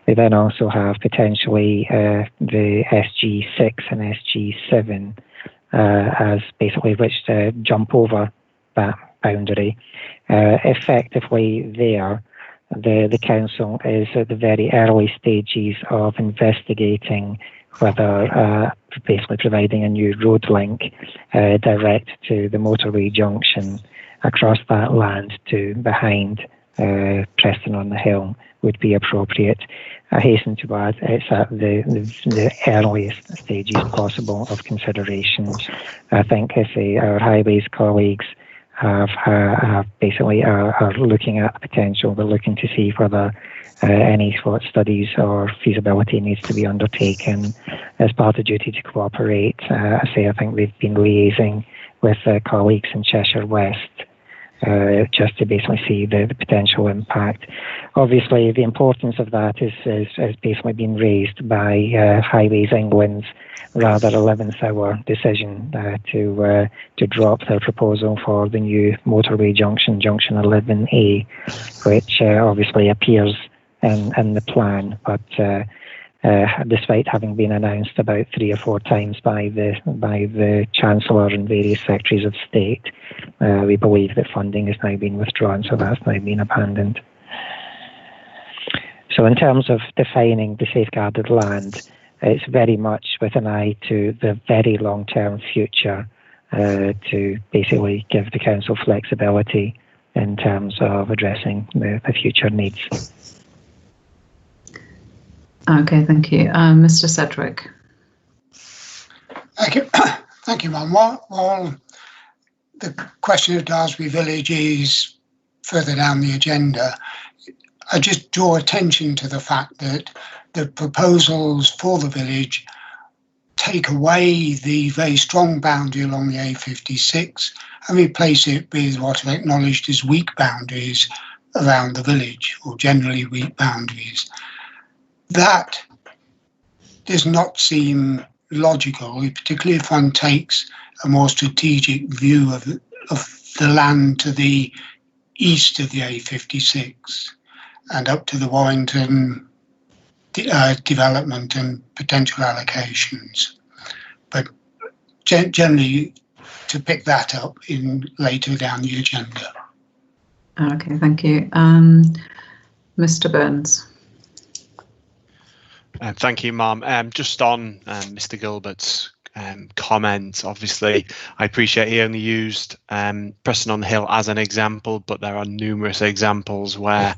Speaker 3: We then also have potentially the SG6 and SG7 as basically which jump over that boundary. Effectively there, the council is at the very early stages of investigating whether basically providing a new road link direct to the motorway junction across that land to behind Preston on the Hill would be appropriate. I hasten to add it's at the earliest stages possible of consideration. I think our highways colleagues have basically are looking at the potential. They're looking to see whether any sort of studies or feasibility needs to be undertaken as part of duty to cooperate. I think they've been liaising with colleagues in Cheshire West just to basically see the potential impact. Obviously, the importance of that is basically been raised by Highways England's rather 11th hour decision to drop their proposal for the new motorway junction 11A, which obviously appears in the plan, but despite having been announced about 3 or 4 times by the Chancellor and various Secretaries of State, we believe that funding has now been withdrawn, so that's now been abandoned. So in terms of defining the safeguarded land, it's very much with an eye to the very long-term future to basically give the council flexibility in terms of addressing the future needs.
Speaker 2: Okay, thank you. Mr. Sedgwick.
Speaker 14: Thank you, thank you, Ma'am. While the question of Daresbury Village is further down the agenda, I just draw attention to the fact that the proposals for the village take away the very strong boundary along the A56 and replace it with what are acknowledged as weak boundaries around the village, or generally weak boundaries. That does not seem logical, particularly if one takes a more strategic view of the land to the east of the A56 and up to the Warrington development and potential allocations. But generally, to pick that up in later down the agenda.
Speaker 2: Okay, thank you. Mr. Burns.
Speaker 16: Thank you, Ma'am. Just on Mr. Gilbert's comment, obviously, I appreciate he only used Preston on the Hill as an example, but there are numerous examples where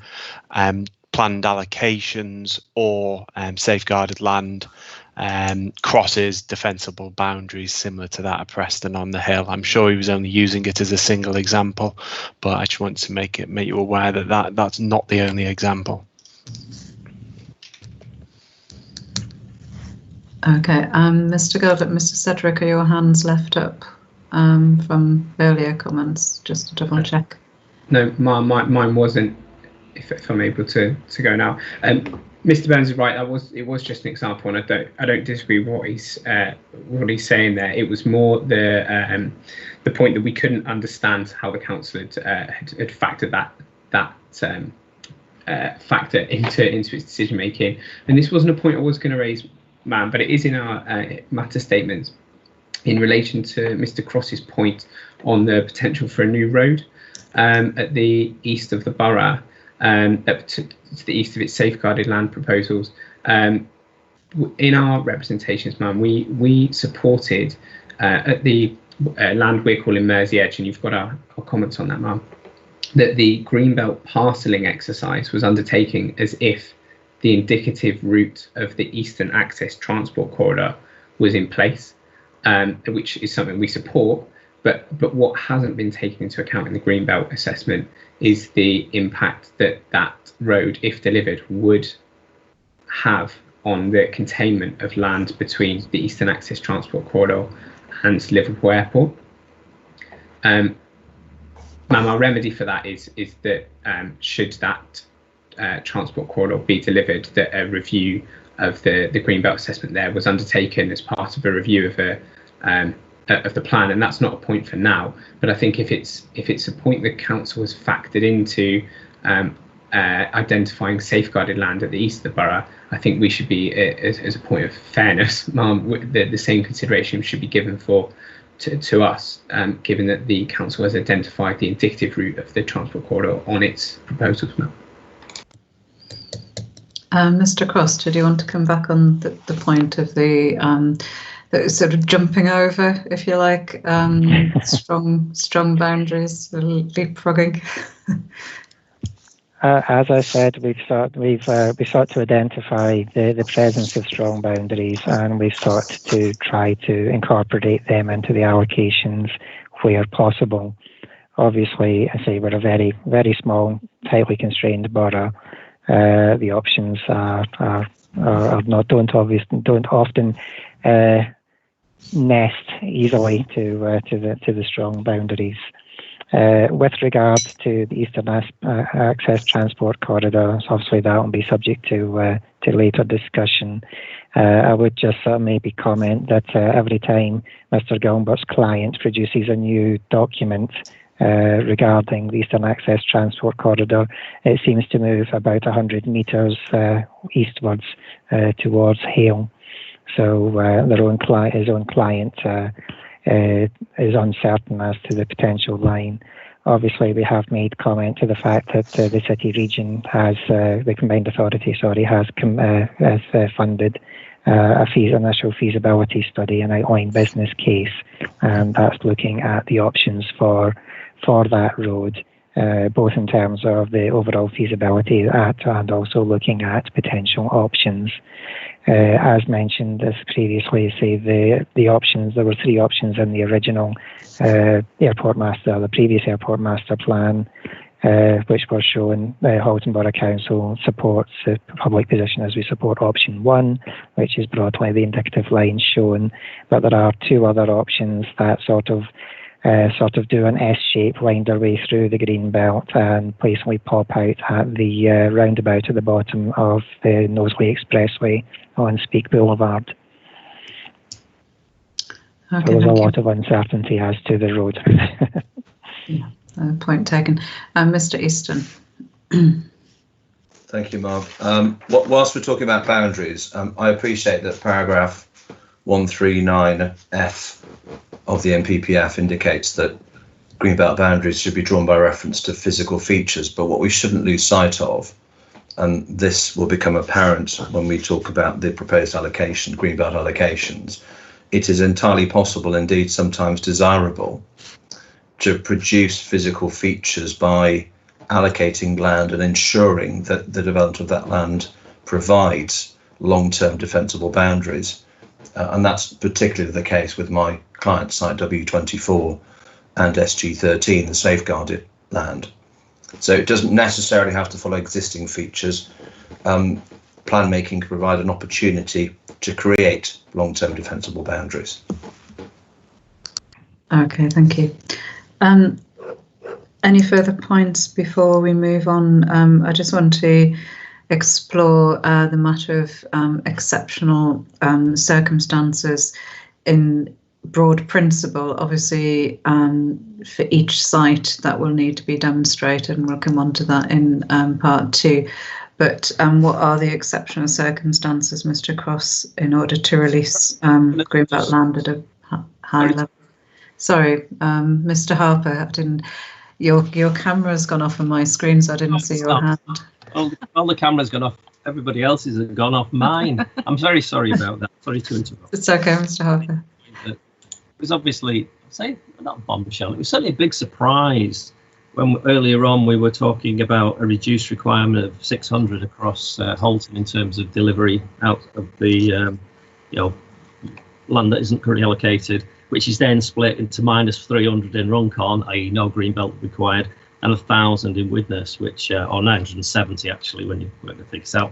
Speaker 16: planned allocations or safeguarded land crosses defensible boundaries similar to that of Preston on the Hill. I'm sure he was only using it as a single example, but I just want to make you aware that that's not the only example.
Speaker 2: Okay, Mr. Gilbert, Mr. Cedric, are your hands left up from earlier comments? Just to double check.
Speaker 12: No, mine wasn't. If I'm able to go now, Mr. Burns is right. It was just an example, and I don't disagree with what he's saying there. It was more the point that we couldn't understand how the council had factored that factor into its decision making, and this wasn't a point I was going to raise, ma'am, but it is in our matter statements in relation to Mr. Cross's point on the potential for a new road at the east of the borough, to the east of its safeguarded land proposals. In our representations, ma'am, we supported at the land we're calling Mersey Edge, and you've got our comments on that, ma'am, that the Greenbelt parcelling exercise was undertaken as if the indicative route of the Eastern Access Transport Corridor was in place, which is something we support. But what hasn't been taken into account in the Greenbelt assessment is the impact that road, if delivered, would have on the containment of land between the Eastern Access Transport Corridor and Liverpool Airport. Ma'am, our remedy for that is that should that transport corridor be delivered, that a review of the Greenbelt assessment there was undertaken as part of a review of the plan, and that's not a point for now. But I think if it's a point the council has factored into identifying safeguarded land at the east of the borough, I think we should be, as a point of fairness, ma'am, the same consideration should be given to us, given that the council has identified the indicative route of the transport corridor on its proposals, ma'am.
Speaker 2: Mr. Cross, did you want to come back on the point of the sort of jumping over, if you like, strong boundaries, leapfrogging?
Speaker 3: As I said, we sought to identify the presence of strong boundaries, and we've sought to try to incorporate them into the allocations where possible. Obviously, I say we're a very, very small, tightly constrained borough. The options don't often nest easily to the strong boundaries. With regard to the Eastern Access Transport Corridor, obviously that will be subject to later discussion. I would just maybe comment that every time Mr. Gilbert's client produces a new document regarding the Eastern Access Transport Corridor, it seems to move about 100 metres eastwards towards Hale. So his own client is uncertain as to the potential line. Obviously, we have made comment to the fact that the city region the combined authority, has funded initial feasibility study and outline business case, and that's looking at the options for that road, both in terms of the overall feasibility and also looking at potential options. As mentioned previously, the options, there were 3 options in the original the previous airport master plan, which were shown. Halton Borough Council supports the public position as we support option 1, which is broadly the indicative line shown, but there are 2 other options that sort of do an S shape, wind their way through the green belt and basically pop out at the roundabout at the bottom of the Knowsley Expressway on Speke Boulevard.
Speaker 2: Okay,
Speaker 3: so there's a lot of uncertainty as to the road.
Speaker 2: Yeah, point taken. Mr. Easton.
Speaker 19: Thank you, Mark. Whilst we're talking about boundaries, I appreciate that paragraph 139F of the NPPF indicates that greenbelt boundaries should be drawn by reference to physical features, but what we shouldn't lose sight of, and this will become apparent when we talk about the proposed allocation, greenbelt allocations, it is entirely possible, indeed sometimes desirable, to produce physical features by allocating land and ensuring that the development of that land provides long-term defensible boundaries. And that's particularly the case with my client site W24 and SG13, the safeguarded land. So it doesn't necessarily have to follow existing features. Plan making can provide an opportunity to create long-term defensible boundaries.
Speaker 2: Okay, thank you. Any further points before we move on? I just want to explore the matter of exceptional circumstances in broad principle. Obviously, for each site that will need to be demonstrated, and we'll come on to that in part 2. But what are the exceptional circumstances, Mr. Cross, in order to release greenbelt land at a high level? Sorry, Mr. Harper, I didn't. Your camera's gone off on my screen, so I didn't see your hand.
Speaker 21: Well, the camera's gone off. Everybody else's has gone off mine. I'm very sorry about that. Sorry to interrupt.
Speaker 2: It's okay, Mr. Harper.
Speaker 21: It was obviously, say, not a bombshell. It was certainly a big surprise when earlier on we were talking about a reduced requirement of 600 across Halton in terms of delivery out of the land that isn't currently allocated, which is then split into minus 300 in Runcorn, i.e. no greenbelt required, and 1,000 in Widnes, which or 970 actually when you work the figures out.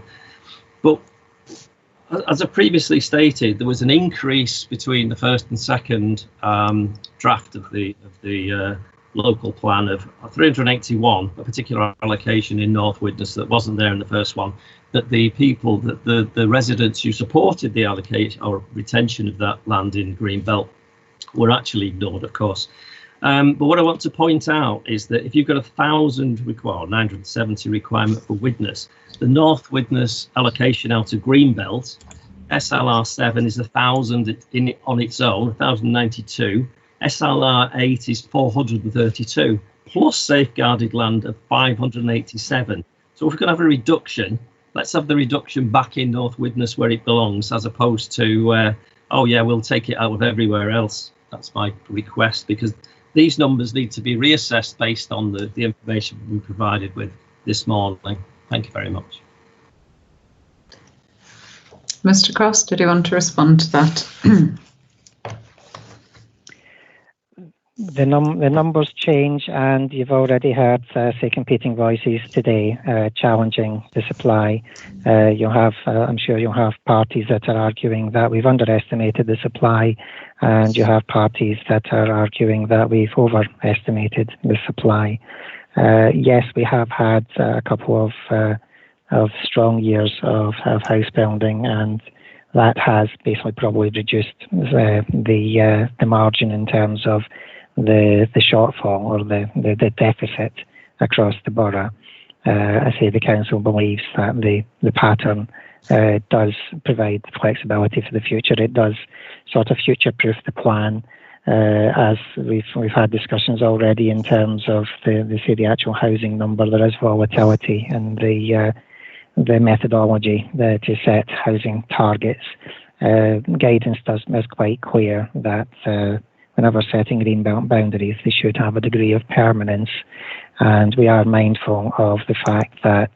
Speaker 21: But as I previously stated, there was an increase between the first and second draft of the local plan of 381, a particular allocation in North Widnes that wasn't there in the first one, that the people, that the residents who supported the allocation or retention of that land in Greenbelt were actually ignored, of course. But what I want to point out is that if you've got 1,000 required, 970 requirement for Widnes, the North Widnes allocation out of Greenbelt, SLR7 is 1,000 on its own, 1,092. SLR8 is 432, plus safeguarded land of 587. So if we're going to have a reduction, let's have the reduction back in North Widnes where it belongs, as opposed to, oh yeah, we'll take it out of everywhere else. That's my request, because these numbers need to be reassessed based on the information we provided with this morning. Thank you very much.
Speaker 2: Mr. Cross, did you want to respond to that?
Speaker 3: The numbers change, and you've already heard, say, competing voices today challenging the supply. You'll have, I'm sure you'll have parties that are arguing that we've underestimated the supply, and you have parties that are arguing that we've overestimated the supply. Yes, we have had a couple of strong years of house building, and that has basically probably reduced the margin in terms of the shortfall or the deficit across the borough. I say the council believes that the pattern does provide flexibility for the future. It does sort of future-proof the plan, as we've had discussions already in terms of the actual housing number. There is volatility in the methodology to set housing targets. Guidance is quite clear that whenever setting greenbelt boundaries, they should have a degree of permanence, and we are mindful of the fact that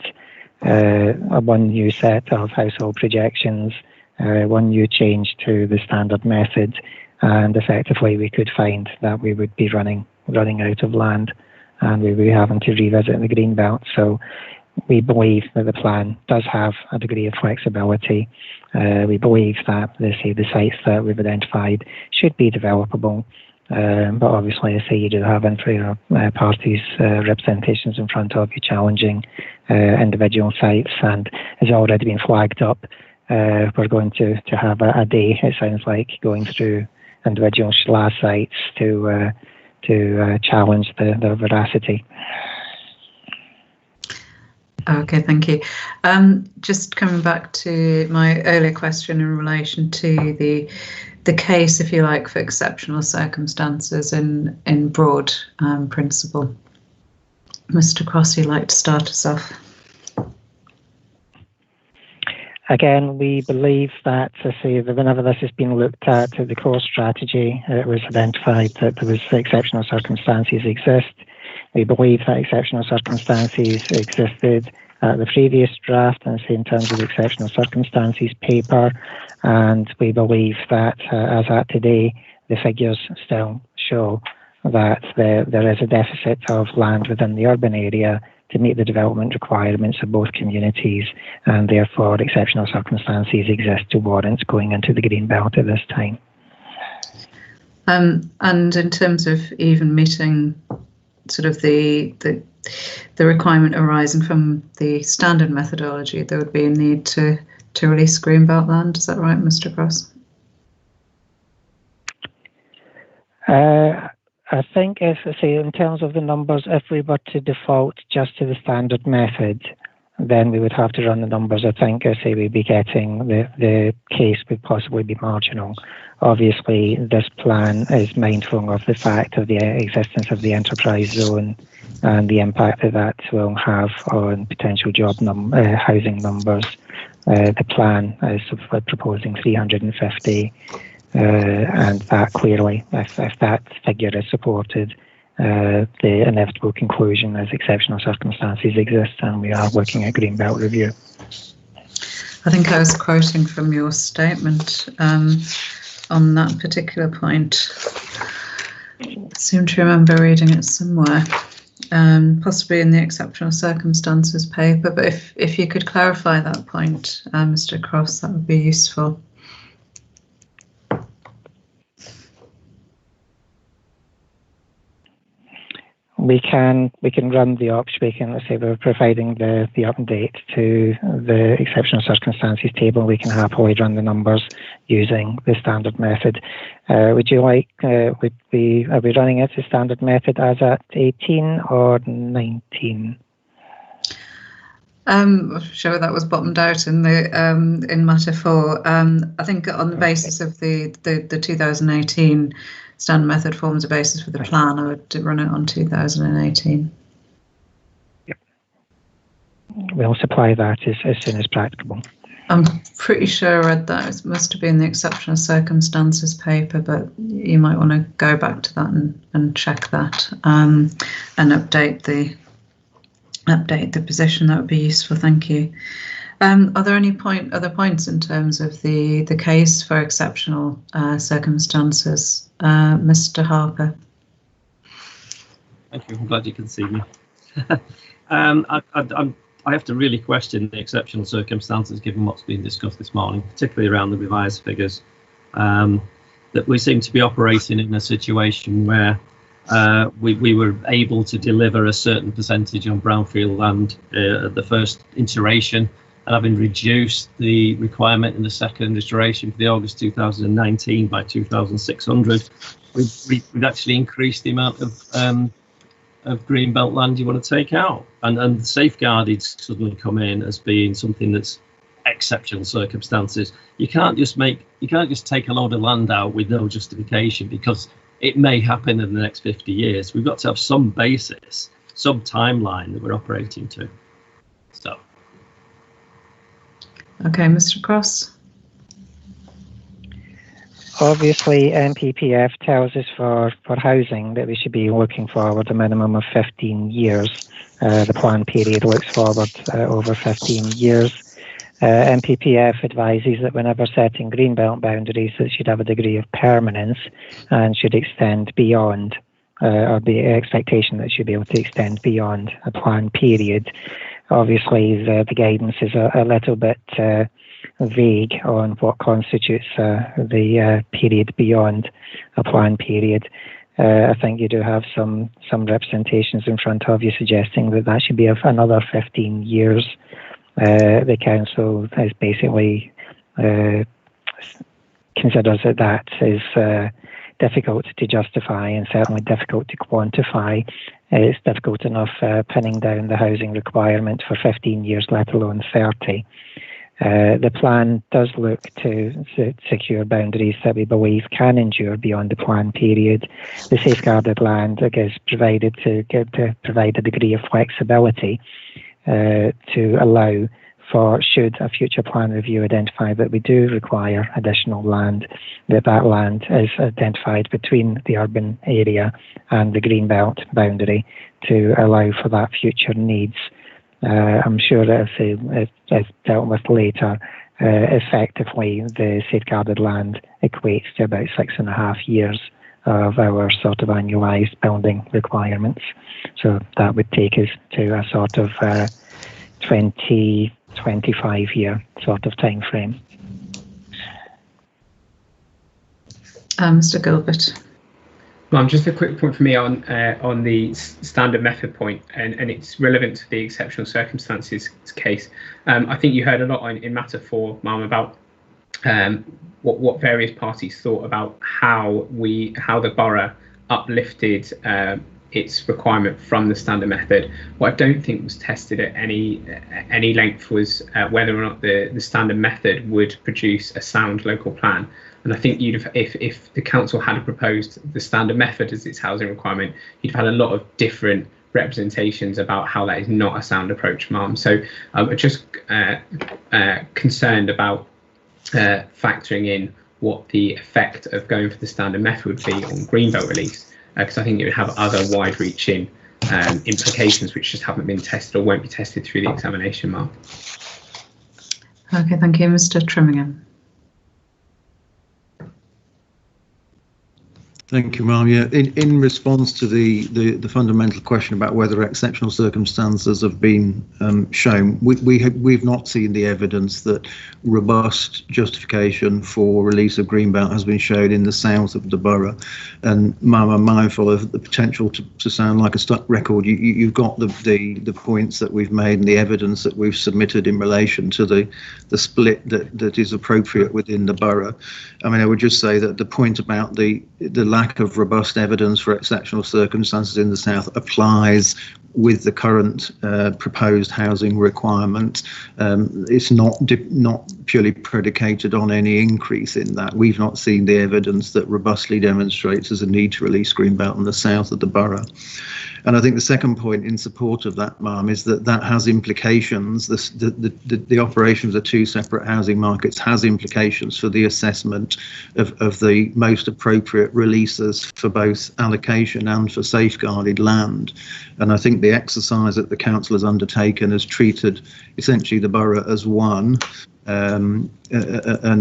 Speaker 3: one new set of household projections, one new change to the standard method, and effectively we could find that we would be running out of land, and we would be having to revisit the greenbelt. So we believe that the plan does have a degree of flexibility. We believe that the sites that we've identified should be developable, but obviously, I say you do have inferior parties' representations in front of you challenging individual sites, and has already been flagged up. We're going to have a day, it sounds like, going through individual SLA sites to challenge their veracity.
Speaker 2: Okay, thank you. Just coming back to my earlier question in relation to the case, if you like, for exceptional circumstances in broad principle. Mr. Cross, you'd like to start us off?
Speaker 3: Again, we believe that, whenever this has been looked at the core strategy, it was identified that there was exceptional circumstances exist. We believe that exceptional circumstances existed at the previous draft, and in terms of the exceptional circumstances paper, and we believe that, as at today, the figures still show that there is a deficit of land within the urban area to meet the development requirements of both communities, and therefore exceptional circumstances exist to warrant going into the green belt at this time.
Speaker 2: And in terms of even meeting sort of the requirement arising from the standard methodology, there would be a need to release greenbelt land. Is that right, Mr. Cross?
Speaker 3: I think, in terms of the numbers, if we were to default just to the standard method, then we would have to run the numbers. I think, we'd be getting the case would possibly be marginal. Obviously, this plan is mindful of the fact of the existence of the enterprise zone and the impact that will have on potential housing numbers. The plan is proposing 350. And that clearly, if that figure is supported, the inevitable conclusion is exceptional circumstances exist, and we are looking at greenbelt review.
Speaker 2: I think I was quoting from your statement on that particular point. I seem to remember reading it somewhere, possibly in the exceptional circumstances paper. But if you could clarify that point, Mr. Cross, that would be useful.
Speaker 3: We can run the ops. We're providing the update to the exceptional circumstances table. We can happily run the numbers using the standard method. Would you like? Are we running it the standard method as at 18 or 19?
Speaker 2: Sure, that was bottomed out in the in matter 4. I think on the basis of the 2018 standard method forms a basis for the plan, I would run it on 2018.
Speaker 3: Yep. We'll supply that as soon as practicable.
Speaker 2: I'm pretty sure I read that. It must have been the exceptional circumstances paper, but you might want to go back to that and check that and update the position. That would be useful. Thank you. Are there any other points in terms of the case for exceptional circumstances? Mr. Harper.
Speaker 21: Thank you. I'm glad you can see me. I have to really question the exceptional circumstances given what's been discussed this morning, particularly around the revised figures. That we seem to be operating in a situation where we were able to deliver a certain percentage on brownfield land at the first iteration, and having reduced the requirement in the second iteration for the August 2019 by 2,600, we've actually increased the amount of greenbelt land you want to take out, and safeguarded suddenly come in as being something that's exceptional circumstances. You can't just take a load of land out with no justification because it may happen in the next 50 years. We've got to have some basis, some timeline that we're operating to. So.
Speaker 2: Okay, Mr. Cross.
Speaker 3: Obviously, NPPF tells us for housing that we should be looking forward a minimum of 15 years. The plan period looks forward over 15 years. NPPF advises that whenever setting greenbelt boundaries, it should have a degree of permanence and should extend beyond, or the expectation that it should be able to extend beyond a plan period. Obviously, the guidance is a little bit vague on what constitutes the period beyond a plan period. I think you do have some representations in front of you suggesting that should be of another 15 years. The council is basically considers that is difficult to justify and certainly difficult to quantify. It's difficult enough pinning down the housing requirement for 15 years, let alone 30. The plan does look to secure boundaries that we believe can endure beyond the plan period. The safeguarded land is provided to provide a degree of flexibility to allow for, should a future plan review identify that we do require additional land, that land is identified between the urban area and the greenbelt boundary to allow for that future needs. I'm sure that if dealt with later, effectively the safeguarded land equates to about 6.5 years of our sort of annualised building requirements. So that would take us to a sort of 25-year sort of time frame.
Speaker 2: Mr. Gilbert.
Speaker 12: Well, just a quick point for me on the standard method point, and it's relevant to the exceptional circumstances case. I think you heard a lot in matter 4, Ma'am, about what various parties thought about how the borough uplifted its requirement from the standard method. What I don't think was tested at any length was whether or not the standard method would produce a sound local plan. And I think if the council had proposed the standard method as its housing requirement, you'd have had a lot of different representations about how that is not a sound approach, Ma'am. So I'm just concerned about factoring in what the effect of going for the standard method would be on greenbelt release, because I think it would have other wide-reaching implications which just haven't been tested or won't be tested through the examination, Ma'am.
Speaker 2: Okay, thank you. Mr. Trimmingham.
Speaker 10: Thank you, Ma'am. Yeah, in response to the fundamental question about whether exceptional circumstances have been shown, we've not seen the evidence that robust justification for release of greenbelt has been shown in the south of the borough. And Ma'am, I'm mindful of the potential to sound like a stuck record. You've got the points that we've made and the evidence that we've submitted in relation to the split that is appropriate within the borough. I mean, I would just say that the point about the lack of robust evidence for exceptional circumstances in the south applies with the current proposed housing requirement. It's not purely predicated on any increase in that. We've not seen the evidence that robustly demonstrates there's a need to release greenbelt in the south of the borough. And I think the second point in support of that, Ma'am, is that has implications. The operation of the two separate housing markets has implications for the assessment of the most appropriate releases for both allocation and for safeguarded land. And I think the exercise that the council has undertaken has treated essentially the borough as one, and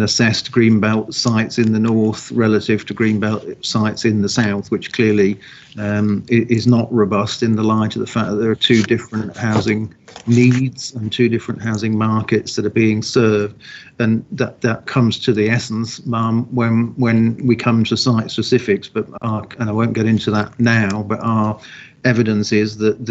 Speaker 10: assessed greenbelt sites in the north relative to greenbelt sites in the south, which clearly is not robust in the light of the fact that there are two different housing needs and two different housing markets that are being served. And that comes to the essence, Ma'am, when we come to site specifics, but and I won't get into that now, but our evidence is that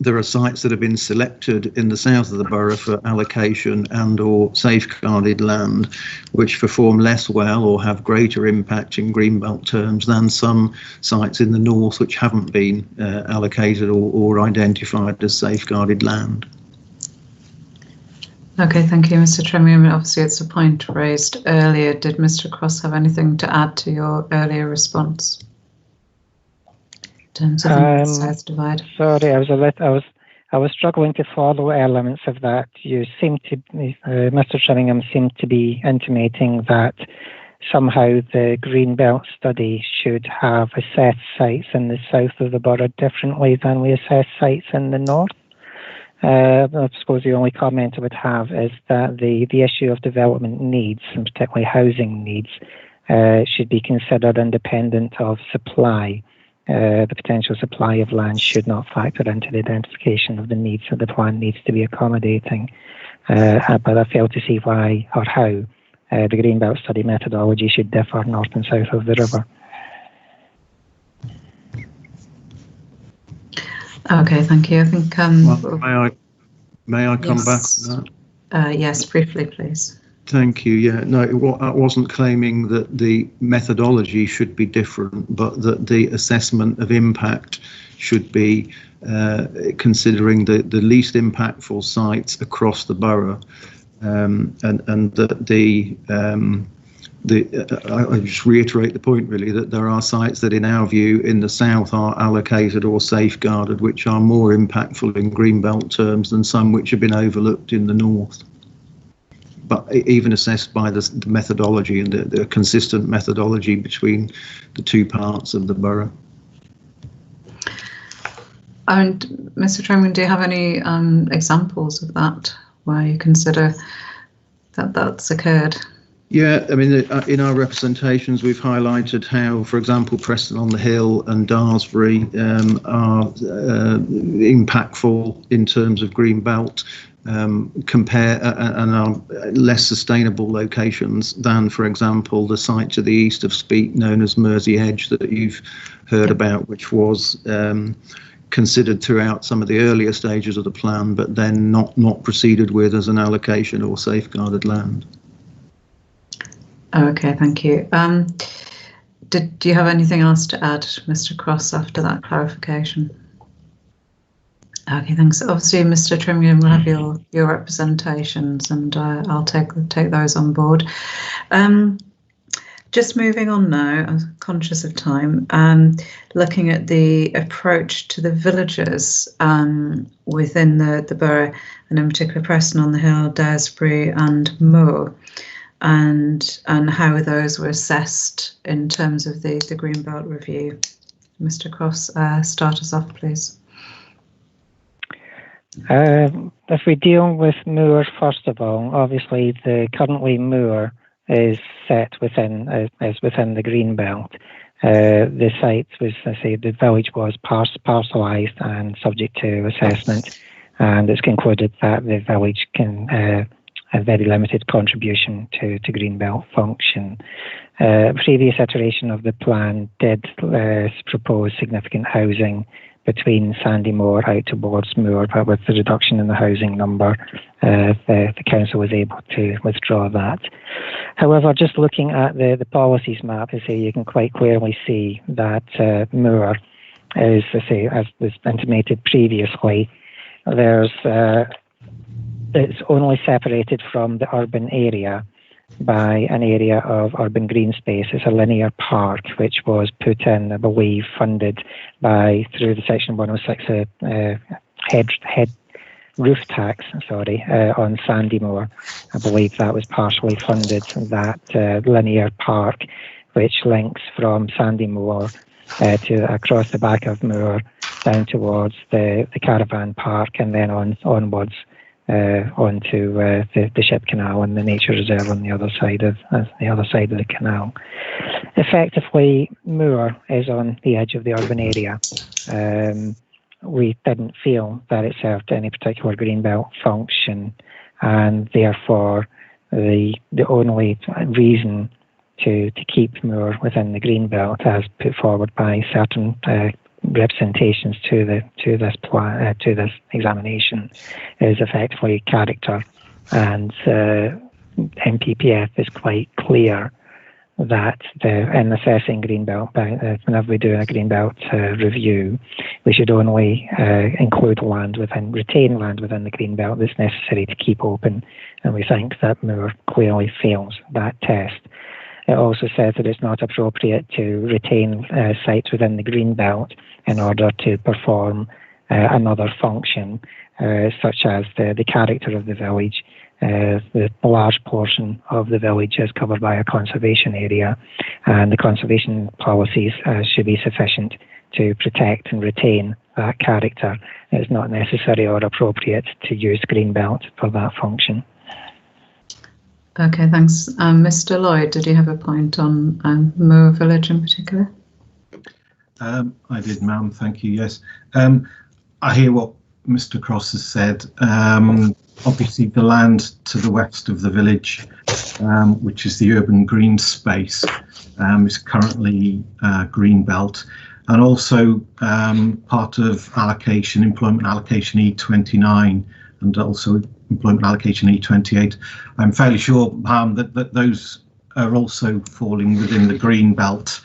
Speaker 10: there are sites that have been selected in the south of the borough for allocation and or safeguarded land, which perform less well or have greater impact in greenbelt terms than some sites in the north which haven't been allocated or identified as safeguarded land.
Speaker 2: Okay, thank you, Mr. Trimmingham. Obviously, it's a point raised earlier. Did Mr. Cross have anything to add to your earlier response? In terms of the south divide.
Speaker 3: Sorry, I was struggling to follow elements of that. You seem to, Mr. Trimmingham seemed to be intimating that somehow the Greenbelt study should have assessed sites in the south of the borough differently than we assess sites in the north. I suppose the only comment I would have is that the issue of development needs, and particularly housing needs, should be considered independent of supply. The potential supply of land should not factor into the identification of the needs that the plan needs to be accommodating. But I fail to see why or how the Greenbelt study methodology should differ north and south of the river.
Speaker 2: Okay, thank you. I think.
Speaker 10: May I come back on that?
Speaker 2: Yes, briefly, please.
Speaker 10: Thank you. Yeah, no, I wasn't claiming that the methodology should be different, but that the assessment of impact should be considering the least impactful sites across the borough. and that I just reiterate the point really that there are sites that in our view in the south are allocated or safeguarded which are more impactful in greenbelt terms than some which have been overlooked in the north. But even assessed by the methodology and the consistent methodology between the two parts of the borough.
Speaker 2: And Mr. Chairman, do you have any examples of that where you consider that that's occurred?
Speaker 10: Yeah, I mean, in our representations, we've highlighted how, for example, Preston on the Hill and Daresbury are impactful in terms of green belt and are less sustainable locations than, for example, the site to the east of Speke known as Mersey Edge that you've heard about, which was considered throughout some of the earlier stages of the plan, but then not proceeded with as an allocation or safeguarded land.
Speaker 2: Okay, thank you. Do you have anything else to add, Mr. Cross, after that clarification? Okay, thanks. Obviously, Mr. Trimgren will have your representations, and I'll take those on board. Just moving on now, I'm conscious of time, looking at the approach to the villages within the borough, and in particular Preston on the Hill, Daresbury and Moor, and how those were assessed in terms of the Greenbelt review. Mr. Cross, start us off, please.
Speaker 3: If we deal with Moor first of all, obviously currently Moor is set within the Greenbelt. The site was, the village was parcellised and subject to assessment, and it's concluded that the village can a very limited contribution to Greenbelt function. Previous iteration of the plan did propose significant housing between Sandymoor out towards Moor, but with the reduction in the housing number, the council was able to withdraw that. However, just looking at the policies map, you can quite clearly see that Moor is, as was intimated previously, it's only separated from the urban area by an area of urban green space. It's a linear park which was put in, I believe, funded through the Section 106 head roof tax, on Sandymoor. I believe that was partially funded, that linear park which links from Sandymoor to across the back of Moor down towards the caravan park and then onwards onto the Ship Canal and the nature reserve on the other side of the canal. Effectively, Moor is on the edge of the urban area. We didn't feel that it served any particular greenbelt function, and therefore the only reason to keep Moor within the greenbelt, as put forward by certain representations to this plan, to this examination, is effectively character, and NPPF is quite clear that in assessing greenbelt, whenever we do a greenbelt review, we should only retain land within the greenbelt that's necessary to keep open, and we think that Moor clearly fails that test. It also says that it's not appropriate to retain sites within the greenbelt in order to perform another function, such as the character of the village. The large portion of the village is covered by a conservation area, and the conservation policies should be sufficient to protect and retain that character. It's not necessary or appropriate to use greenbelt for that function.
Speaker 2: Okay, thanks. Mr. Lloyd, did you have a point on Moor Village in particular?
Speaker 9: I did, ma'am. Thank you. Yes. I hear what Mr. Cross has said. Obviously, the land to the west of the village, which is the urban green space, is currently green belt, and also part of allocation, employment allocation E29, and also employment allocation E28. I'm fairly sure, that those are also falling within the green belt.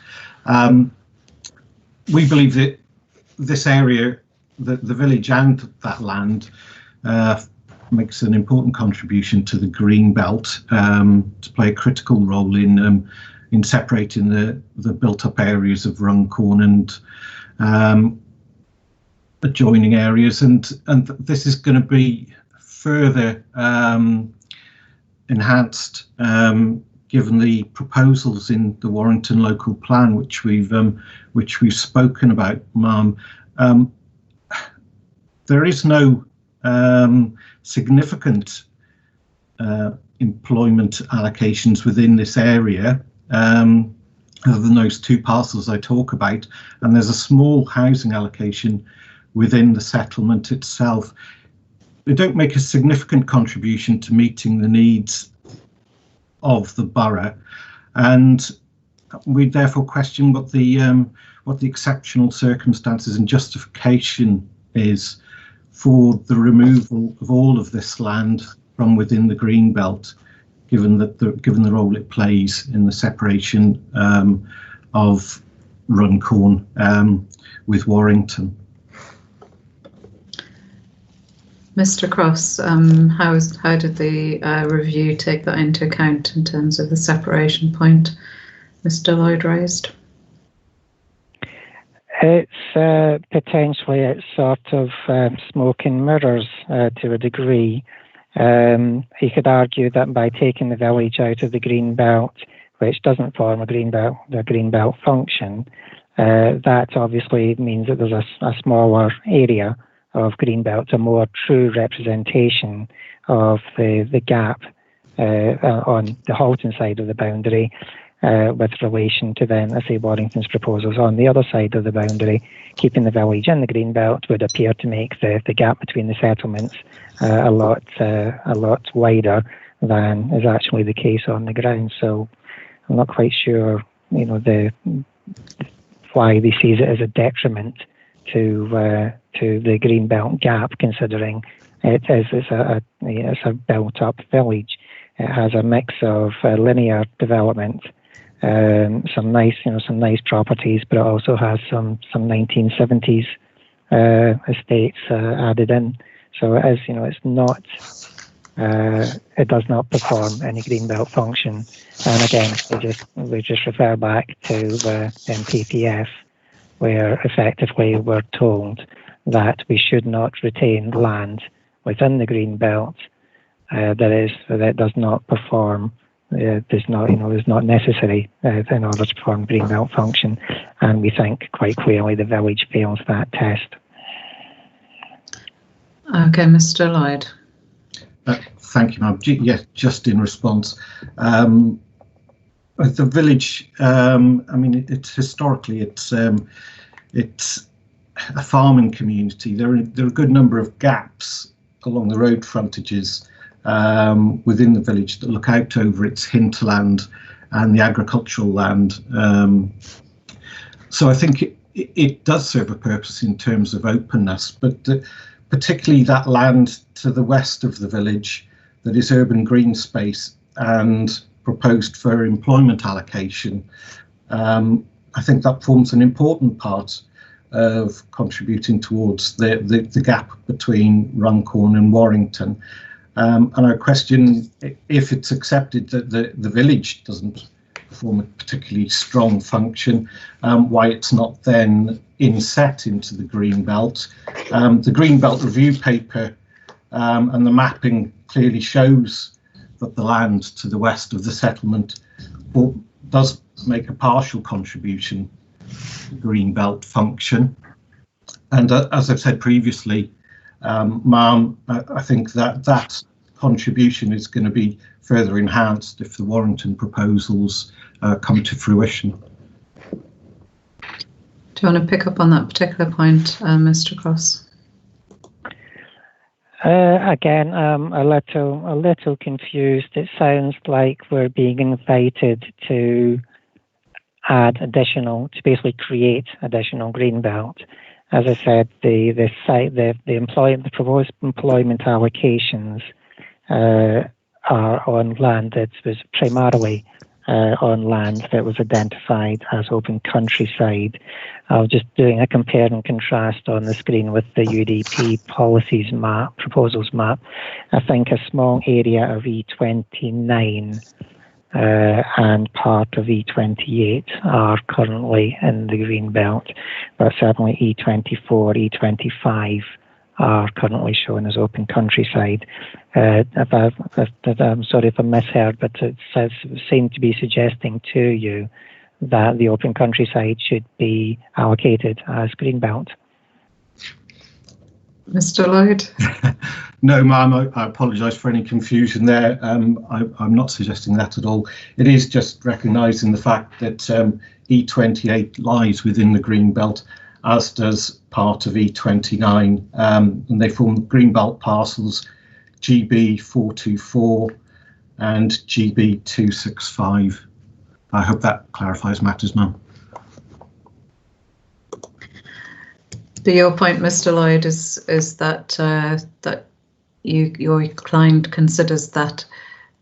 Speaker 9: We believe that this area, the village and that land, makes an important contribution to the green belt, to play a critical role in separating the built-up areas of Runcorn and adjoining areas, and this is going to be further enhanced given the proposals in the Warrington local plan, which we've spoken about, Ma'am. There is no significant employment allocations within this area, other than those 2 parcels I talk about, and there's a small housing allocation within the settlement itself. They don't make a significant contribution to meeting the needs of the borough, and we therefore question what the exceptional circumstances and justification is for the removal of all of this land from within the green belt, given the role it plays in the separation of Runcorn with Warrington.
Speaker 2: Mr. Cross, how did the review take that into account in terms of the separation point Mr. Lloyd raised?
Speaker 3: It's potentially sort of smoke and mirrors to a degree. You could argue that by taking the village out of the green belt, which doesn't form a green belt function, that obviously means that there's a smaller area of green belt, a more true representation of the gap on the Halton side of the boundary, with relation to then, I say, Warrington's proposals on the other side of the boundary. Keeping the village in the green belt would appear to make the gap between the settlements a lot wider than is actually the case on the ground. So I'm not quite sure, why they sees it as a detriment to the green belt gap, considering it's a built-up village. It has a mix of linear development, some nice properties, but it also has some 1970s estates added in. So it is, it's not. It does not perform any greenbelt function. And again, we just refer back to MPPF, where effectively we're told that we should not retain land within the greenbelt that does not perform. Is not necessary in order to perform greenbelt function, and we think quite clearly the village fails that test.
Speaker 2: Okay, Mr. Lloyd.
Speaker 9: Thank you, ma'am. Yes, just in response, the village. It's historically it's a farming community. There are a good number of gaps along the road frontages within the village that look out over its hinterland and the agricultural land. So I think it does serve a purpose in terms of openness, but particularly that land to the west of the village that is urban green space and proposed for employment allocation. I think that forms an important part of contributing towards the gap between Runcorn and Warrington. And I question, if it's accepted that the village doesn't perform a particularly strong function, why it's not then inset into the green belt. The green belt review paper and the mapping clearly shows that the land to the west of the settlement does make a partial contribution to green belt function. And as I've said previously, ma'am, I think that contribution is going to be further enhanced if the Warrington proposals come to fruition.
Speaker 2: Do you want to pick up on that particular point, Mr. Cross?
Speaker 3: Again, a little confused. It sounds like we're being invited to basically create additional greenbelt. As I said, the proposed employment allocations are on land that was primarily on land that was identified as open countryside. I was just doing a compare and contrast on the screen with the UDP policies map, proposals map. I think a small area of E29 and part of E28 are currently in the green belt, but certainly E24, E25 are currently shown as open countryside. I'm sorry if I misheard, but it seemed to be suggesting to you that the open countryside should be allocated as green belt.
Speaker 2: Mr. Lloyd?
Speaker 9: No, ma'am, I apologise for any confusion there. I'm not suggesting that at all. It is just recognising the fact that E28 lies within the green belt, as does part of E29, and they form green belt parcels GB 424 and GB 265. I hope that clarifies matters, ma'am.
Speaker 2: But your point, Mr. Lloyd, is that that your client considers that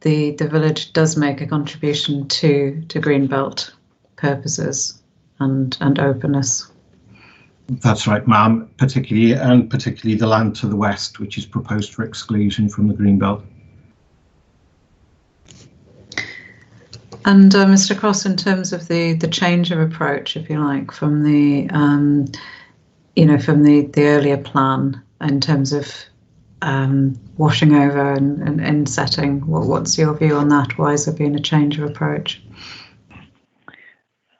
Speaker 2: the village does make a contribution to greenbelt purposes and openness.
Speaker 9: That's right, ma'am, particularly the land to the west, which is proposed for exclusion from the greenbelt.
Speaker 2: And Mr. Cross, in terms of the change of approach, if you like, from the from the earlier plan, in terms of washing over and insetting, what's your view on that? Why has there been a change of approach?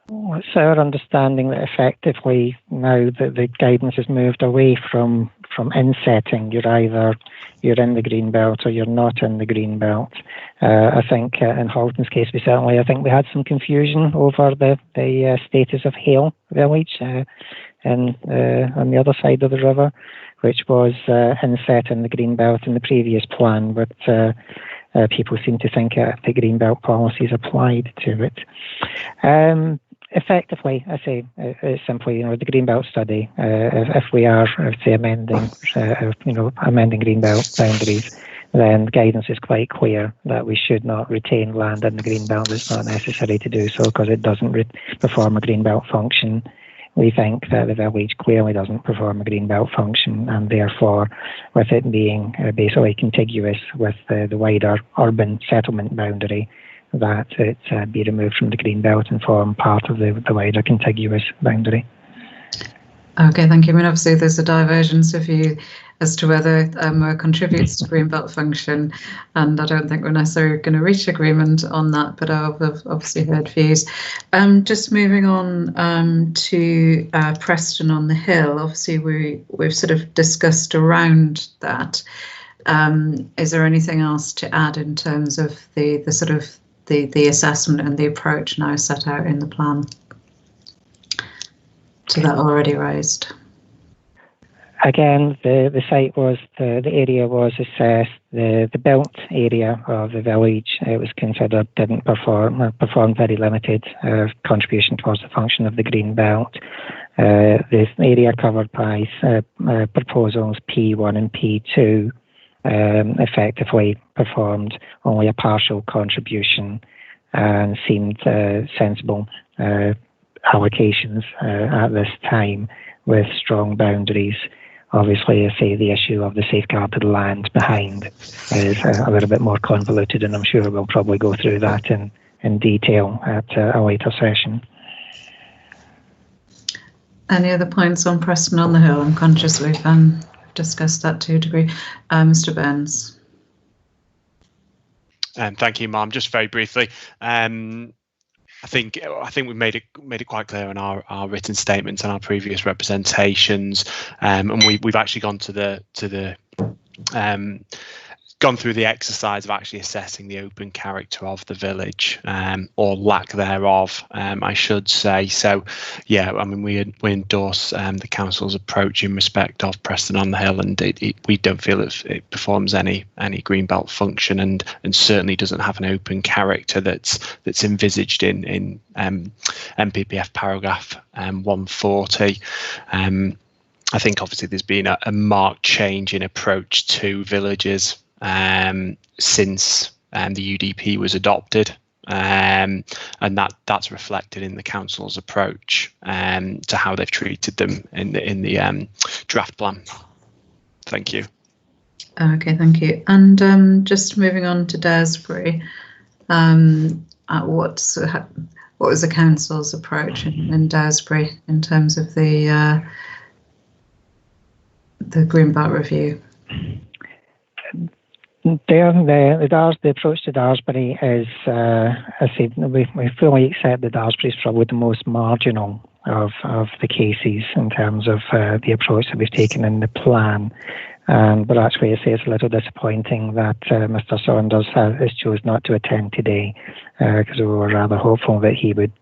Speaker 3: Well, it's our understanding that effectively now that the guidance has moved away from insetting, you're in the green belt or you're not in the green belt. I think in Halton's case, I think we had some confusion over the status of Hale Village on the other side of the river, which was inset in the green belt in the previous plan, but people seem to think the green belt policies applied to it. Effectively, I say it's simply, the greenbelt study. If we are, say, amending greenbelt boundaries, then the guidance is quite clear that we should not retain land in the greenbelt. It's not necessary to do so because it doesn't perform a greenbelt function. We think that the village clearly doesn't perform a greenbelt function, and therefore, with it being basically contiguous with the wider urban settlement boundary, that it be removed from the green belt and form part of the wider contiguous boundary.
Speaker 2: Okay, thank you. I mean, obviously there's a divergence of view as to whether it contributes to green belt function, and I don't think we're necessarily going to reach agreement on that, but I've obviously heard views. Just moving on to Preston on the Hill, obviously we've sort of discussed around that. Is there anything else to add in terms of the sort of the assessment and the approach now set out in the plan to that already raised?
Speaker 3: Again, the site was, the area was assessed, the belt area of the village, it was considered didn't performed very limited contribution towards the function of the green belt. This area covered by proposals P1 and P2 effectively performed only a partial contribution and seemed sensible allocations at this time with strong boundaries. Obviously, I say the issue of the safeguarded land behind is a little bit more convoluted, and I'm sure we'll probably go through that in detail at a later session.
Speaker 2: Any other points on Preston on the Hill? I'm conscious we've discussed that to a degree. Mr. Burns.
Speaker 16: Thank you, Ma'am. Just very briefly, I think we made it quite clear in our written statements and our previous representations, and we've actually gone gone through the exercise of actually assessing the open character of the village, or lack thereof, I should say. So, yeah, I mean, we endorse the council's approach in respect of Preston on the Hill, and we don't feel it performs any greenbelt function, and certainly doesn't have an open character that's envisaged in NPPF paragraph 140. I think obviously there's been a marked change in approach to villages since the UDP was adopted, and that's reflected in the council's approach to how they've treated them in the draft plan. Thank you.
Speaker 2: Okay, thank you. And just moving on to Daresbury, what was the council's approach in Daresbury in terms of the Greenbelt review?
Speaker 3: The approach to Daresbury is, I said, we fully accept that Daresbury is probably the most marginal of the cases in terms of the approach that we've taken in the plan. But actually, I say it's a little disappointing that Mr. Saunders has chose not to attend today, because we were rather hopeful that he would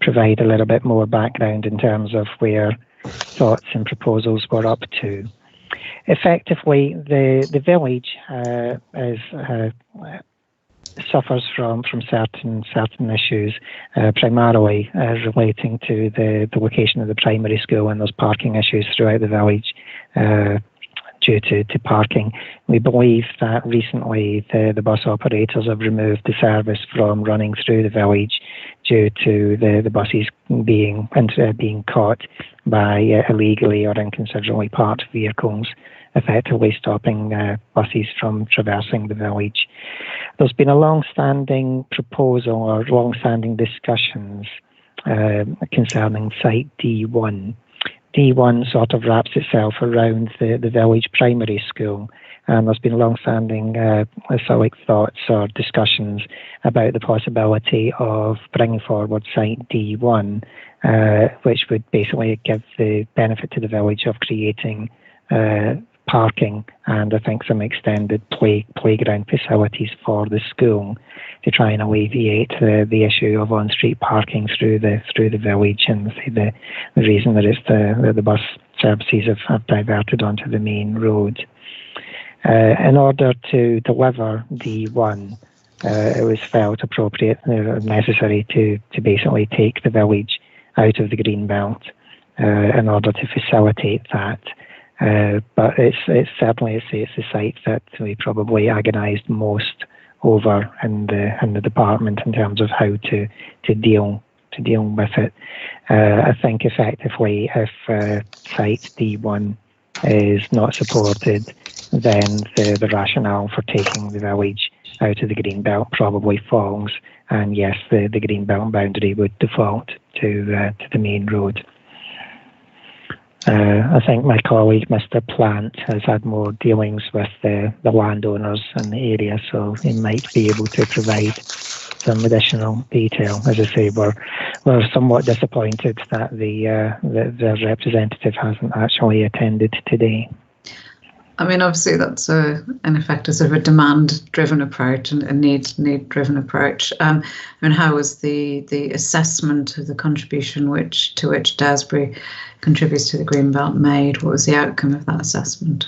Speaker 3: provide a little bit more background in terms of where thoughts and proposals were up to. Effectively, the village suffers from certain issues, primarily relating to the location of the primary school, and there's parking issues throughout the village due to parking. We believe that recently the bus operators have removed the service from running through the village due to the buses being caught by illegally or inconsiderately parked vehicles, effectively stopping buses from traversing the village. There's been a long-standing proposal or long-standing discussions concerning Site D1. D1 sort of wraps itself around the village primary school, and there's been long-standing thoughts or discussions about the possibility of bringing forward Site D1, which would basically give the benefit to the village of creating parking and I think some extended playground facilities for the school to try and alleviate the issue of on-street parking through the village, and the reason that it's the bus services have diverted onto the main road. In order to deliver D1, it was felt appropriate or necessary to basically take the village out of the green belt in order to facilitate that. But it's certainly it's the site that we probably agonised most over in the department in terms of how to deal with it. I think effectively if Site D1 is not supported, then the rationale for taking the village out of the green belt probably falls, and yes, the green belt boundary would default to the main road. I think my colleague, Mr. Plant, has had more dealings with the landowners in the area, so he might be able to provide some additional detail. As I say, we're somewhat disappointed that the representative hasn't actually attended today.
Speaker 2: I mean, obviously that's in effect a sort of a demand-driven approach and a need-driven approach. I mean, how was the assessment of the contribution to which Daresbury contributes to the Greenbelt made? What was the outcome of that assessment?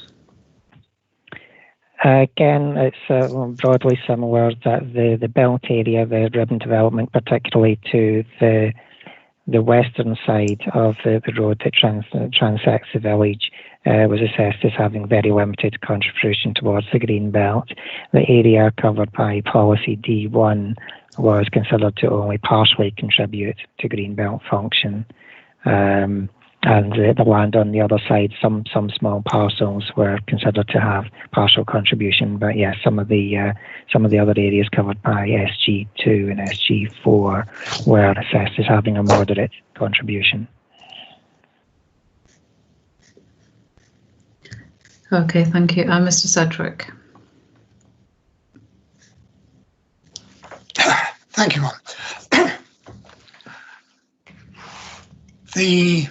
Speaker 3: Again, it's broadly similar that the belt area, the urban development, particularly to the western side of the road that transects the village, was assessed as having very limited contribution towards the green belt. The area covered by policy D1 was considered to only partially contribute to green belt function. And the land on the other side, some small parcels were considered to have partial contribution, but yes, some of the other areas covered by SG2 and SG4 were assessed as having a moderate contribution.
Speaker 2: Okay, thank you. Mr. Sedgwick.
Speaker 14: Thank you, Mum. The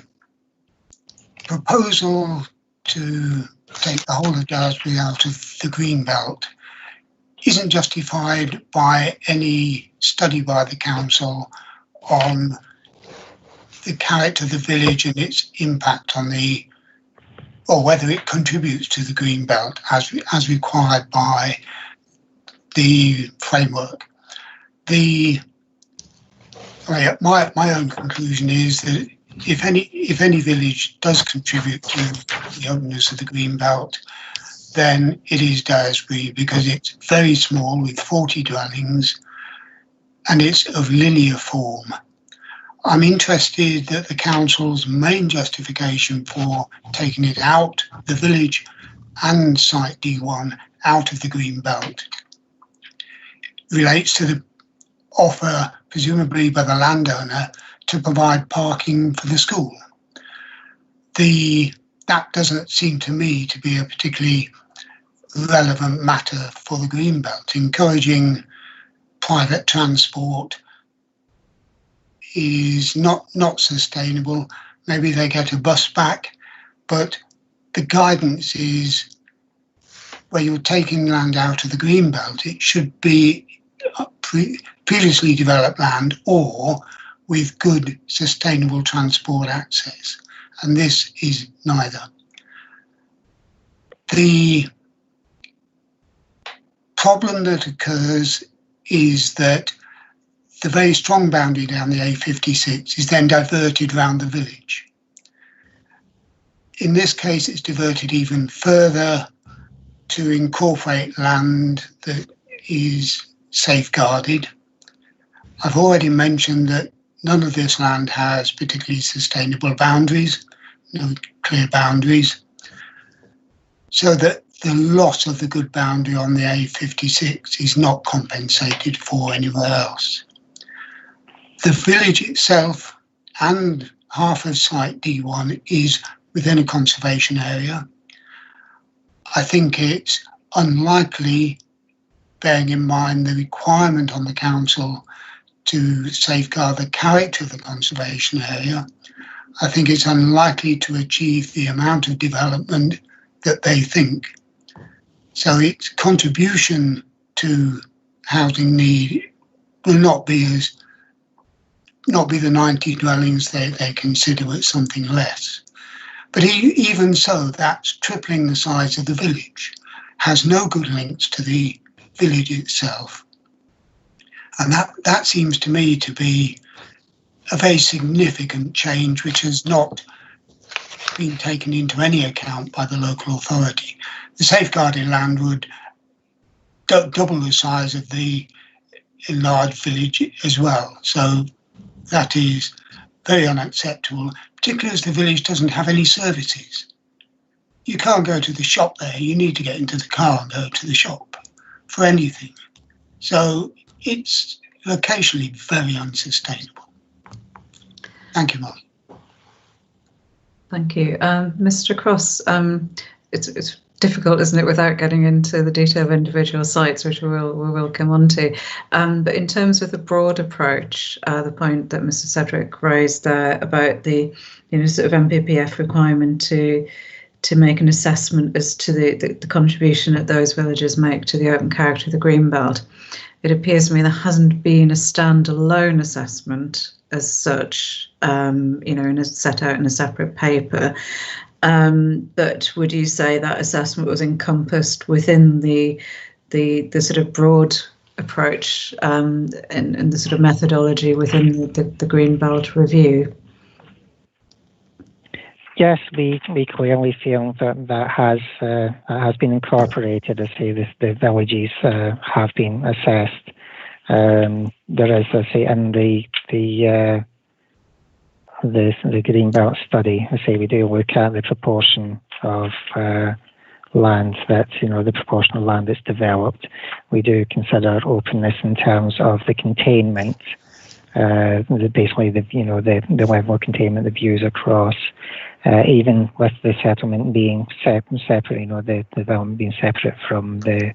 Speaker 14: proposal to take the whole of Daresbury out of the green belt isn't justified by any study by the council on the character of the village and its impact on or whether it contributes to the green belt as required by the framework. My own conclusion is that if any village does contribute to the openness of the green belt, then it is Daresbury, because it's very small with 40 dwellings, and it's of linear form. I'm interested that the council's main justification for taking it out, the village and site D1 out of the green belt, relates to the offer, presumably by the landowner, to provide parking for the school. That doesn't seem to me to be a particularly relevant matter for the green belt. Encouraging private transport is not sustainable. Maybe they get a bus back, but the guidance is where you're taking land out of the green belt, it should be previously developed land or with good sustainable transport access. And this is neither. The problem that occurs is that the very strong boundary down the A56 is then diverted around the village. In this case, it's diverted even further to incorporate land that is safeguarded. I've already mentioned that none of this land has particularly sustainable boundaries, no clear boundaries, so that the loss of the good boundary on the A56 is not compensated for anywhere else. The village itself and half of site D1 is within a conservation area. I think it's unlikely, bearing in mind the requirement on the council to safeguard the character of the conservation area, I think it's unlikely to achieve the amount of development that they think. So its contribution to housing need will not be the 90 dwellings they consider as something less. But even so, that's tripling the size of the village, has no good links to the village itself. And that seems to me to be a very significant change which has not been taken into any account by the local authority. The safeguarded land would double the size of the enlarged village as well. So that is very unacceptable, particularly as the village doesn't have any services. You can't go to the shop there. You need to get into the car and go to the shop for anything. So it's locationally very unsustainable. Thank you, Mark.
Speaker 2: Thank you. Mr. Cross, it's difficult, isn't it, without getting into the detail of individual sites, which we will come on to. But in terms of the broad approach, the point that Mr. Cedric raised there about the sort of MPPF requirement to make an assessment as to the contribution that those villages make to the open character of the Greenbelt, it appears to me there hasn't been a standalone assessment as such, set out in a separate paper. But would you say that assessment was encompassed within the sort of broad approach and the sort of methodology within the Greenbelt review?
Speaker 3: Yes, we clearly feel that has been incorporated. As say, the villages have been assessed. There is, I say, in the Greenbelt study, I say we do look at the proportion of land the proportion of land that's developed. We do consider openness in terms of the containment, basically the level of containment, the views across. Even with the settlement being separate, the development being separate from the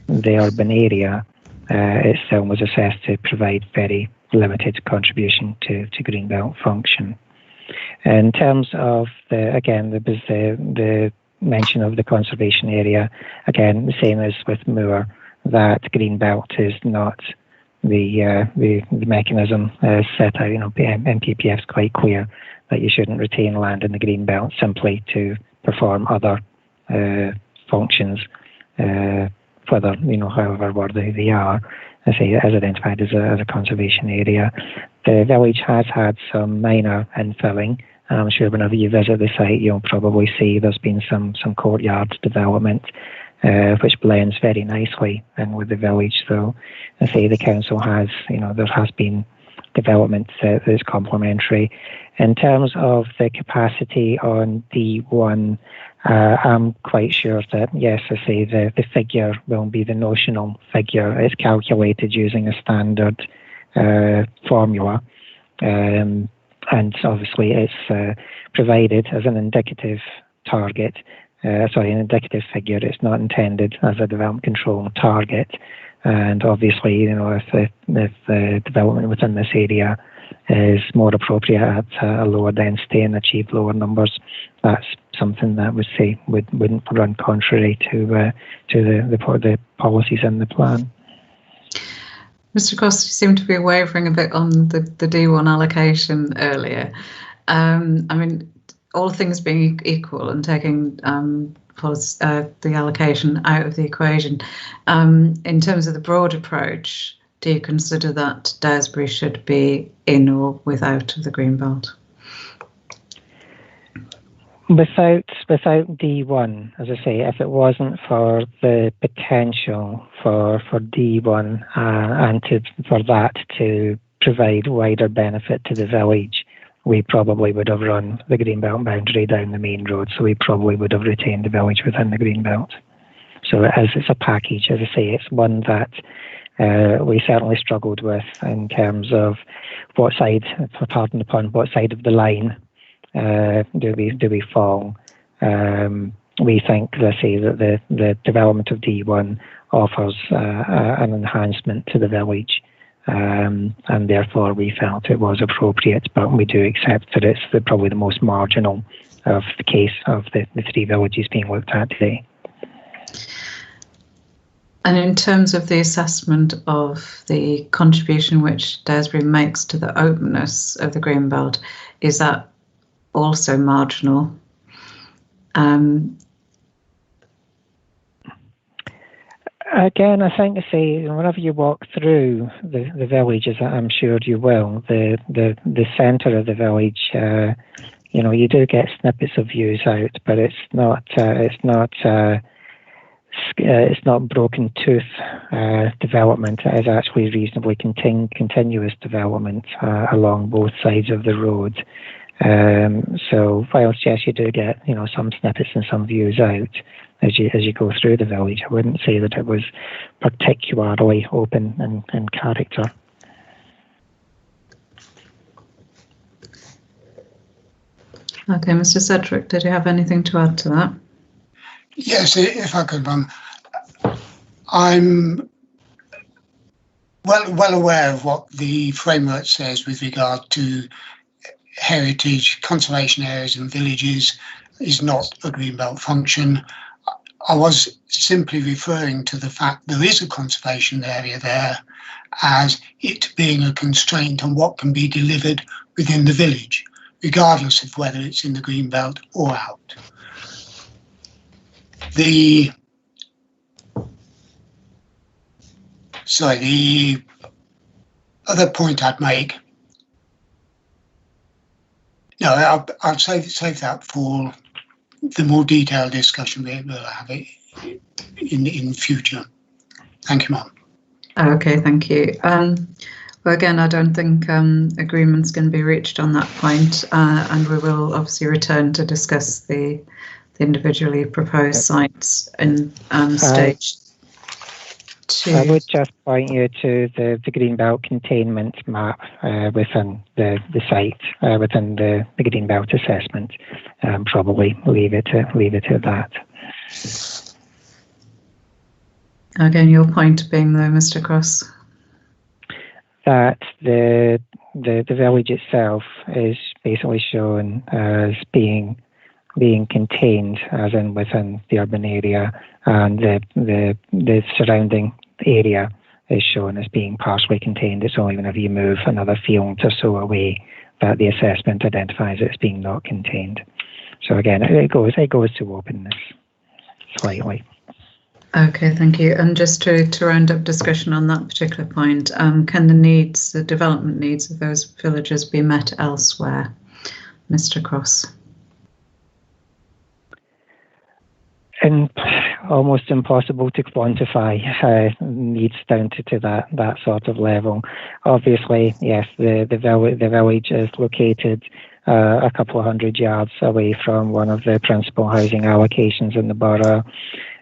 Speaker 3: urban area, it still was assessed to provide very limited contribution to Greenbelt function. In terms of the mention of the conservation area, again, the same as with Moor, that Greenbelt is not the mechanism set out. MPPF is quite clear that you shouldn't retain land in the Greenbelt simply to perform other functions, however worthy they are, as identified as a conservation area. The village has had some minor infilling. I'm sure whenever you visit the site, you'll probably see there's been some courtyard development. which blends very nicely in with the village. So I say the council has, there has been development that is complementary. In terms of the capacity on D1, I'm quite sure that, yes, I say the figure will be the notional figure. It's calculated using a standard formula. And obviously it's provided as an indicative target, an indicative figure. It's not intended as a development control target. And obviously, if the development within this area is more appropriate at a lower density and achieve lower numbers, that's something that wouldn't run contrary to the policies in the plan.
Speaker 2: Mr. Cross, you seem to be wavering a bit on the D1 allocation earlier. I mean, all things being equal and taking the allocation out of the equation, in terms of the broad approach, do you consider that Daresbury should be in or without the Greenbelt?
Speaker 3: Without D1, as I say, if it wasn't for the potential for D1 and for that to provide wider benefit to the village, we probably would have run the Greenbelt boundary down the main road, so we probably would have retained the village within the Greenbelt. So it's a package, as I say, it's one that we certainly struggled with in terms of what side, pardon the pun, what side of the line do we fall. We think, let's say, that the development of D1 offers an enhancement to the village, and therefore we felt it was appropriate, but we do accept that it's probably the most marginal of the case of the three villages being looked at today.
Speaker 2: And in terms of the assessment of the contribution which Daresbury makes to the openness of the Greenbelt, is that also marginal?
Speaker 3: Again, I think to say, whenever you walk through the village, as I'm sure you will, the centre of the village, you do get snippets of views out, but it's not broken tooth development. It is actually reasonably continuous development along both sides of the road. So whilst yes, you do get some snippets and some views out as you go through the village, I wouldn't say that it was particularly open in character.
Speaker 2: Okay, Mr. Cedric, did you have anything to add to that?
Speaker 14: Yes, if I could, I'm well aware of what the framework says with regard to heritage, conservation areas and villages is not a Greenbelt function. I was simply referring to the fact there is a conservation area there as it being a constraint on what can be delivered within the village, regardless of whether it's in the Greenbelt or out. The other point I'd make, no, I'll save that for the more detailed discussion we'll have it in future. Thank you, Ma'am.
Speaker 2: Okay, thank you. Well, again, I don't think agreement's going to be reached on that point, and we will obviously return to discuss the individually proposed sites in stage 2.
Speaker 3: I would just point you to the Greenbelt containment map within the site, within the Greenbelt assessment. Probably leave it at that.
Speaker 2: Again, your point being though, Mr. Cross,
Speaker 3: that the village itself is basically shown as being contained, as in within the urban area, and the surrounding area is shown as being partially contained. It's only whenever you move another field or so away that the assessment identifies it as being not contained. So again, it goes to openness slightly.
Speaker 2: Okay, thank you. And just to round up discussion on that particular point, can the development needs of those villages be met elsewhere, Mr. Cross?
Speaker 3: And almost impossible to quantify needs down to that sort of level. Obviously, yes, the village is located a couple of 100 yards away from one of the principal housing allocations in the borough.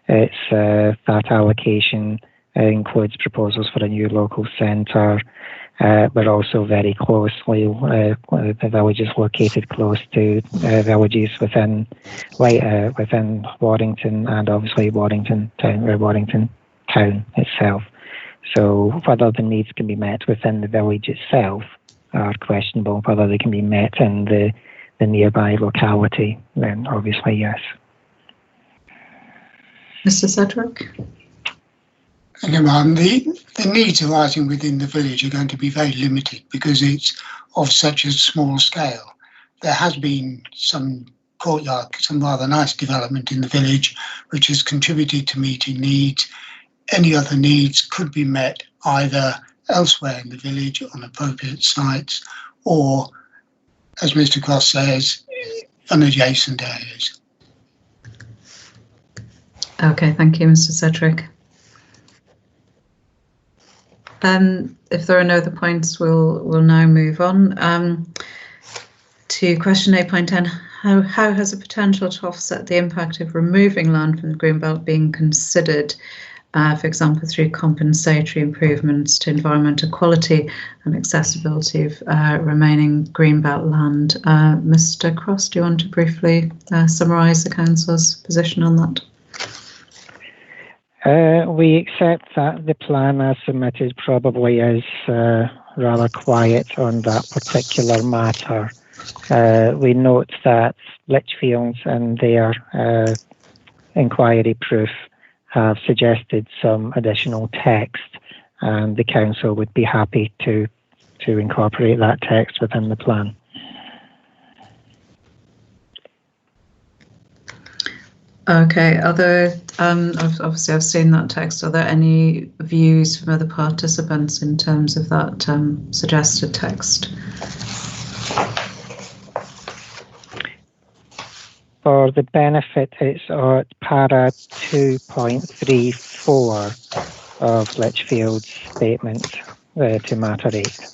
Speaker 3: It's that allocation includes proposals for a new local centre, but also very closely, the village is located close to villages within Warrington, and obviously Warrington town itself. So whether the needs can be met within the village itself are questionable. Whether they can be met in the nearby locality, then obviously yes.
Speaker 2: Mr. Sedgwick?
Speaker 14: Thank you, ma'am. The needs arising within the village are going to be very limited because it's of such a small scale. There has been some courtyard, some rather nice development in the village, which has contributed to meeting needs. Any other needs could be met either elsewhere in the village on appropriate sites or, as Mr. Cross says, on adjacent areas.
Speaker 2: Okay, thank you, Mr. Sedgwick. If there are no other points, we'll now move on to question 8.10. How has the potential to offset the impact of removing land from the Greenbelt being considered, for example, through compensatory improvements to environmental quality and accessibility of remaining Greenbelt land? Mr. Cross, do you want to briefly summarise the Council's position on that?
Speaker 3: We accept that the plan as submitted probably is rather quiet on that particular matter. We note that Litchfields and their inquiry proof have suggested some additional text, and the Council would be happy to incorporate that text within the plan.
Speaker 2: Okay, obviously I've seen that text. Are there any views from other participants in terms of that suggested text?
Speaker 3: For the benefit, it's at para 2.34 of Litchfield's statement to matter 8.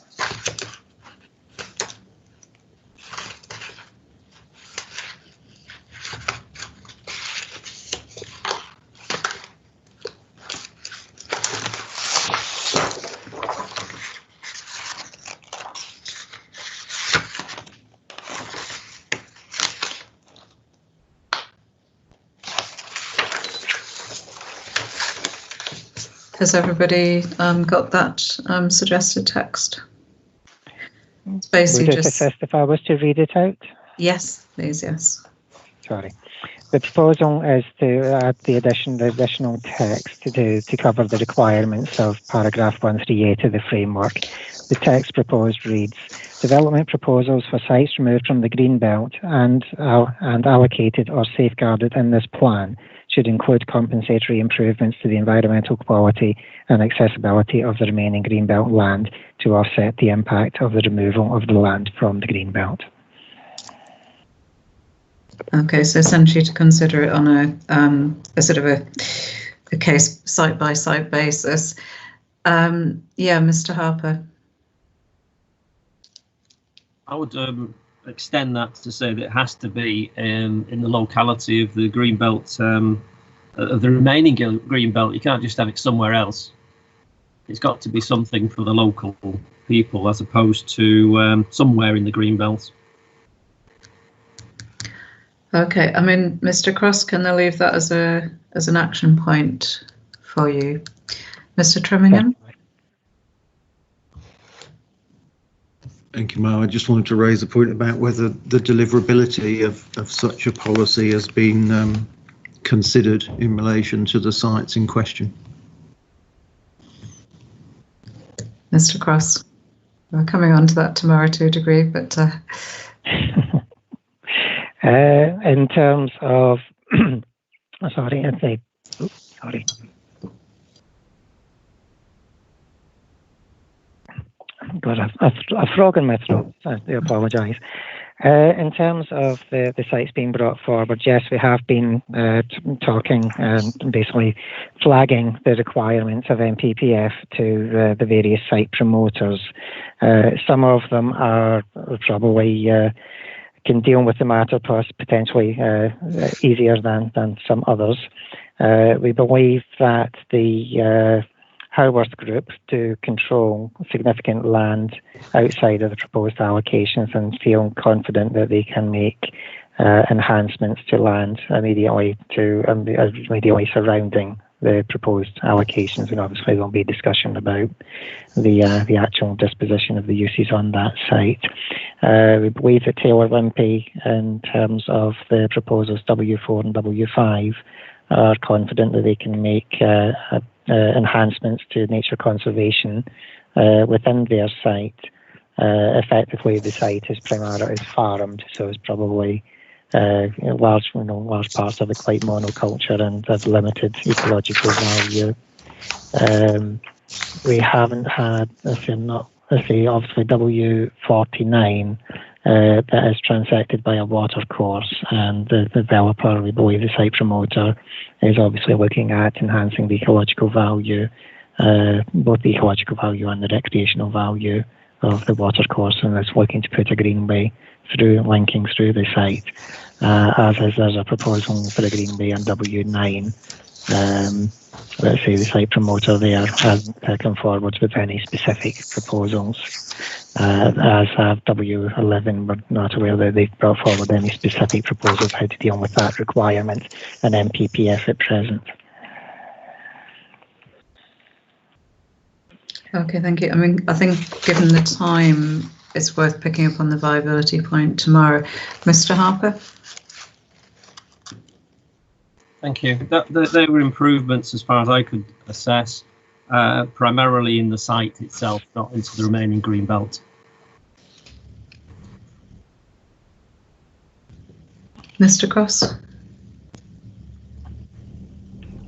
Speaker 2: Has everybody got that suggested text? It's basically
Speaker 3: Would it assist if I was to read it out?
Speaker 2: Yes, please, yes.
Speaker 3: Sorry. The proposal is to add the additional text to cover the requirements of paragraph 138 of the framework. The text proposed reads: development proposals for sites removed from the green belt and allocated or safeguarded in this plan should include compensatory improvements to the environmental quality and accessibility of the remaining greenbelt land to offset the impact of the removal of the land from the greenbelt.
Speaker 2: Okay, so essentially to consider it on a sort of a case site-by-site basis. Yeah, Mr. Harper.
Speaker 21: I would extend that to say that it has to be in the locality of the green belt, of the remaining green belt. You can't just have it somewhere else. It's got to be something for the local people as opposed to somewhere in the green belt.
Speaker 2: Okay, I mean, Mr. Cross, can I leave that as an action point for you? Mr. Trimingham?
Speaker 10: Thank you, Mo. I just wanted to raise a point about whether the deliverability of such a policy has been considered in relation to the sites in question.
Speaker 2: Mr. Cross, we're coming on to that tomorrow to a degree, but...
Speaker 3: in terms of... sorry. I've got a frog in my throat. I do apologise. In terms of the sites being brought forward, yes, we have been talking and basically flagging the requirements of NPPF to the various site promoters. Some of them are probably can deal with the matter potentially easier than some others. We believe that the Haworth Group do control significant land outside of the proposed allocations and feel confident that they can make enhancements to land immediately surrounding the proposed allocations, and obviously there'll be discussion about the actual disposition of the uses on that site. We believe that Taylor Wimpey, in terms of the proposals W4 and W5, are confident that they can make enhancements to nature conservation within their site. Effectively, the site is farmed, so it's probably large parts of it quite monoculture and have limited ecological value. We haven't had, obviously W49 that is transacted by a water course, and the developer, we believe the site promoter, is obviously looking at enhancing the ecological value, both the ecological value and the recreational value of the water course, and is looking to put a greenway linking through the site. There's a proposal for a greenway on W9. Let's say the site promoter there hasn't come forward with any specific proposals. As have W11, we're not aware that they've brought forward any specific proposals how to deal with that requirement in NPPF at present.
Speaker 2: Okay, thank you. I think given the time, it's worth picking up on the viability point tomorrow. Mr. Harper?
Speaker 21: Thank you. There were improvements as far as I could assess, primarily in the site itself, not into the remaining green belt.
Speaker 2: Mr. Cross?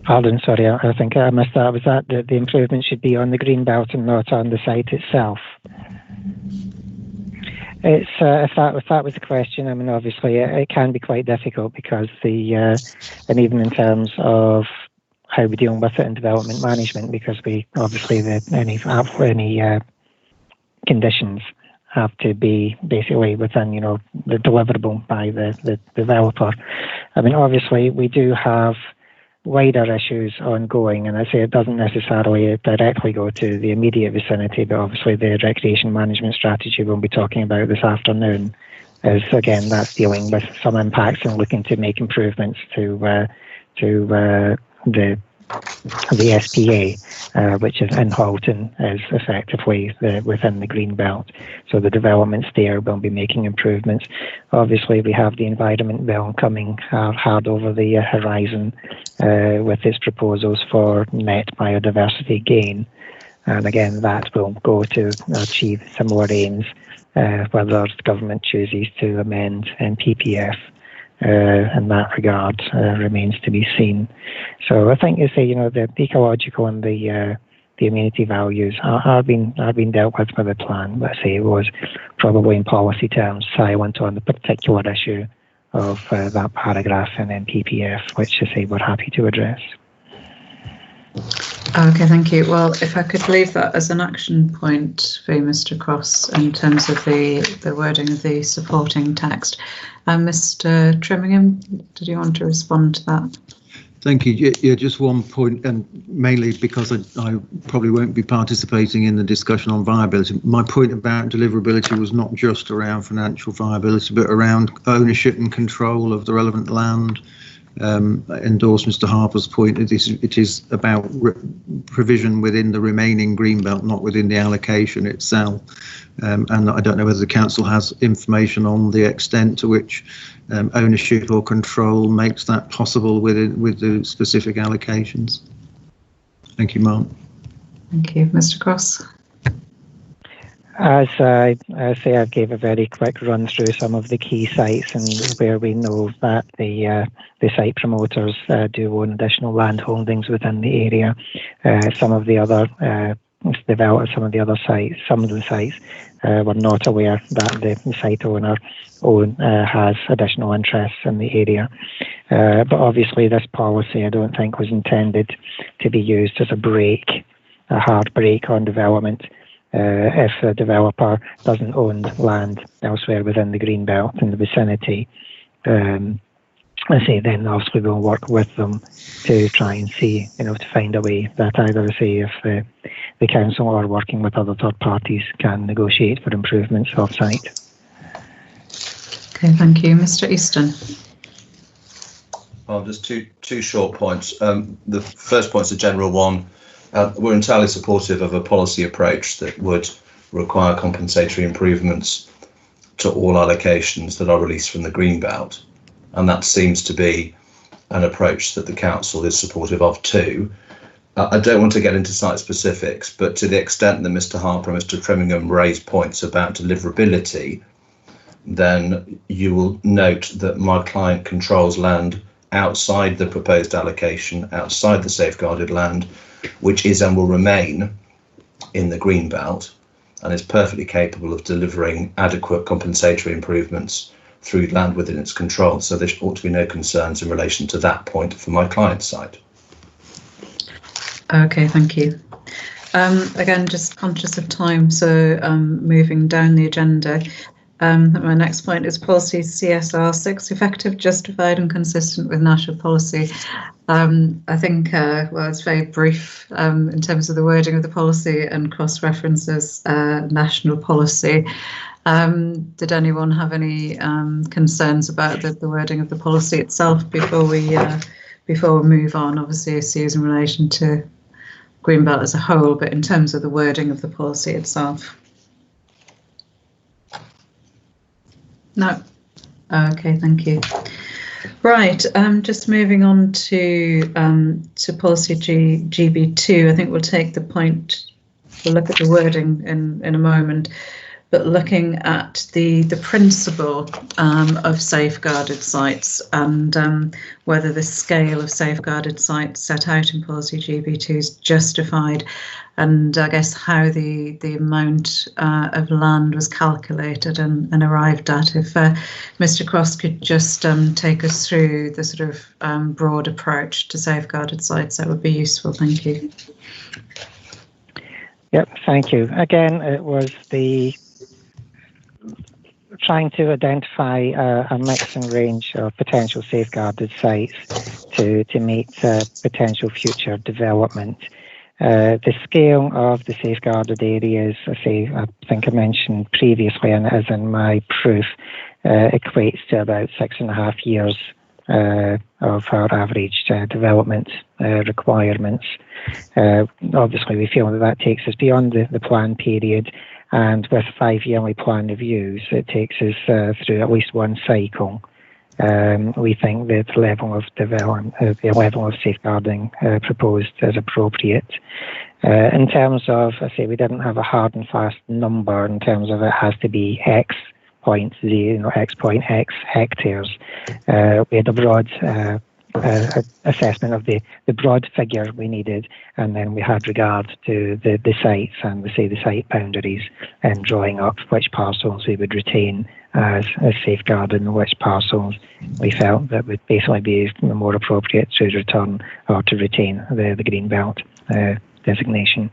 Speaker 3: Pardon, sorry, I think I missed that. Was that the improvement should be on the green belt and not on the site itself? It's if that was the question, I mean, obviously it can be quite difficult because and even in terms of how we deal with it in development management, because we obviously any conditions have to be basically within the deliverable by the developer. I mean, obviously we do have wider issues ongoing, and I say it doesn't necessarily directly go to the immediate vicinity, but obviously the recreation management strategy we'll be talking about this afternoon is, again, that's dealing with some impacts and looking to make improvements to the SPA, which is in Halton, is effectively within the green belt. So the developments there will be making improvements. Obviously, we have the environment bill coming hard over the horizon with its proposals for net biodiversity gain. And again, that will go to achieve similar aims, whether the government chooses to amend NPPF. In that regard remains to be seen. So I think the ecological and the amenity values are being dealt with by the plan, but I say it was probably in policy terms silent on the particular issue of that paragraph in NPPF, which I say we're happy to address.
Speaker 2: Okay, thank you. Well, if I could leave that as an action point for you, Mr. Cross, in terms of the wording of the supporting text. Mr. Trimingham, did you want to respond to that?
Speaker 10: Thank you. Yeah, just one point, and mainly because I probably won't be participating in the discussion on viability. My point about deliverability was not just around financial viability, but around ownership and control of the relevant land. Endorse Mr. Harper's point. It is about provision within the remaining greenbelt, not within the allocation itself. And I don't know whether the council has information on the extent to which ownership or control makes that possible with the specific allocations. Thank you, Mark.
Speaker 2: Thank you, Mr. Cross.
Speaker 3: As I say, I gave a very quick run through some of the key sites and where we know that the site promoters do own additional land holdings within the area. Some of the other develop some of the other sites. Some of the sites were not aware that the site owner has additional interests in the area. But obviously this policy I don't think was intended to be used as a hard brake on development. If a developer doesn't own land elsewhere within the greenbelt in the vicinity, then obviously we'll work with them to try and see, to find a way that either, if the council are working with other third parties can negotiate for improvements off-site.
Speaker 2: Okay, thank you. Mr. Easton.
Speaker 19: Well, just two short points. The first point's a general one. We're entirely supportive of a policy approach that would require compensatory improvements to all allocations that are released from the Greenbelt. And that seems to be an approach that the council is supportive of too. I don't want to get into site specifics, but to the extent that Mr. Harper and Mr. Trimmingham raised points about deliverability, then you will note that my client controls land outside the proposed allocation, outside the safeguarded land, which is and will remain in the Greenbelt, and is perfectly capable of delivering adequate compensatory improvements through land within its control. So there ought to be no concerns in relation to that point from my client's side.
Speaker 2: Okay, thank you. Again, just conscious of time, so moving down the agenda. My next point is policy CSR 6, effective, justified and consistent with national policy. I think, it's very brief in terms of the wording of the policy and cross-references national policy. Did anyone have any concerns about the wording of the policy itself before we move on? Obviously, issues in relation to Greenbelt as a whole, but in terms of the wording of the policy itself. No. Okay, thank you. Right, just moving on to policy GB2. I think we'll take the point. We'll look at the wording in a moment. But looking at the principle of safeguarded sites and whether the scale of safeguarded sites set out in policy GB2 is justified, and I guess how the amount of land was calculated and arrived at. If Mr. Cross could just take us through the sort of broad approach to safeguarded sites, that would be useful. Thank you.
Speaker 3: Yep, thank you. Again, it was trying to identify a mix and range of potential safeguarded sites to meet potential future development. The scale of the safeguarded areas, I think I mentioned previously, and as in my proof, equates to about 6.5 years of our average development requirements. Obviously, we feel that takes us beyond the plan period. And with 5-yearly plan reviews, it takes us through at least one cycle. We think that the level of development, the level of safeguarding proposed is appropriate. In terms of, we didn't have a hard and fast number in terms of it has to be X point X point X hectares. We had a broad assessment of the broad figure we needed, and then we had regard to the sites and the site boundaries and drawing up which parcels we would retain as safeguarded and which parcels we felt that would basically be more appropriate to return or to retain the Greenbelt designation.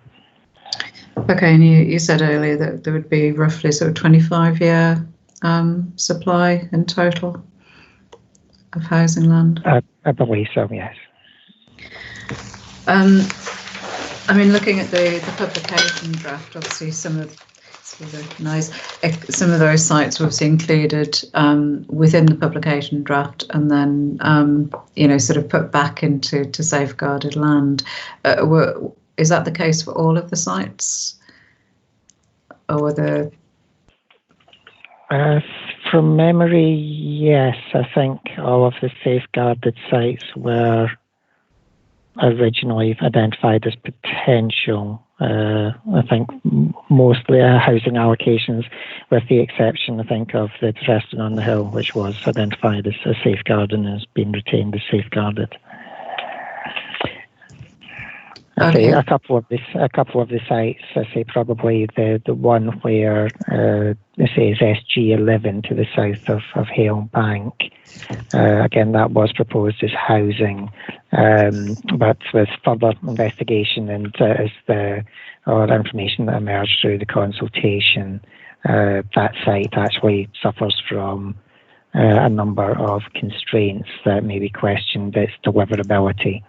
Speaker 2: Okay, and you said earlier that there would be roughly sort of 25-year supply in total of housing land?
Speaker 3: I believe so, yes.
Speaker 2: I mean, looking at the publication draft, obviously some of those sites were obviously included within the publication draft and then, sort of put back into safeguarded land. Is that the case for all of the sites? Or were there...
Speaker 3: From memory, yes. I think all of the safeguarded sites were originally identified as potential. I think mostly housing allocations, with the exception, I think, of the Preston on the Hill, which was identified as a safeguard and has been retained as safeguarded. I say a couple of the sites. I say probably the one where it says SG11 to the south of Hale Bank. Again, that was proposed as housing, but with further investigation and as the information that emerged through the consultation, that site actually suffers from a number of constraints that may be questioned its deliverability.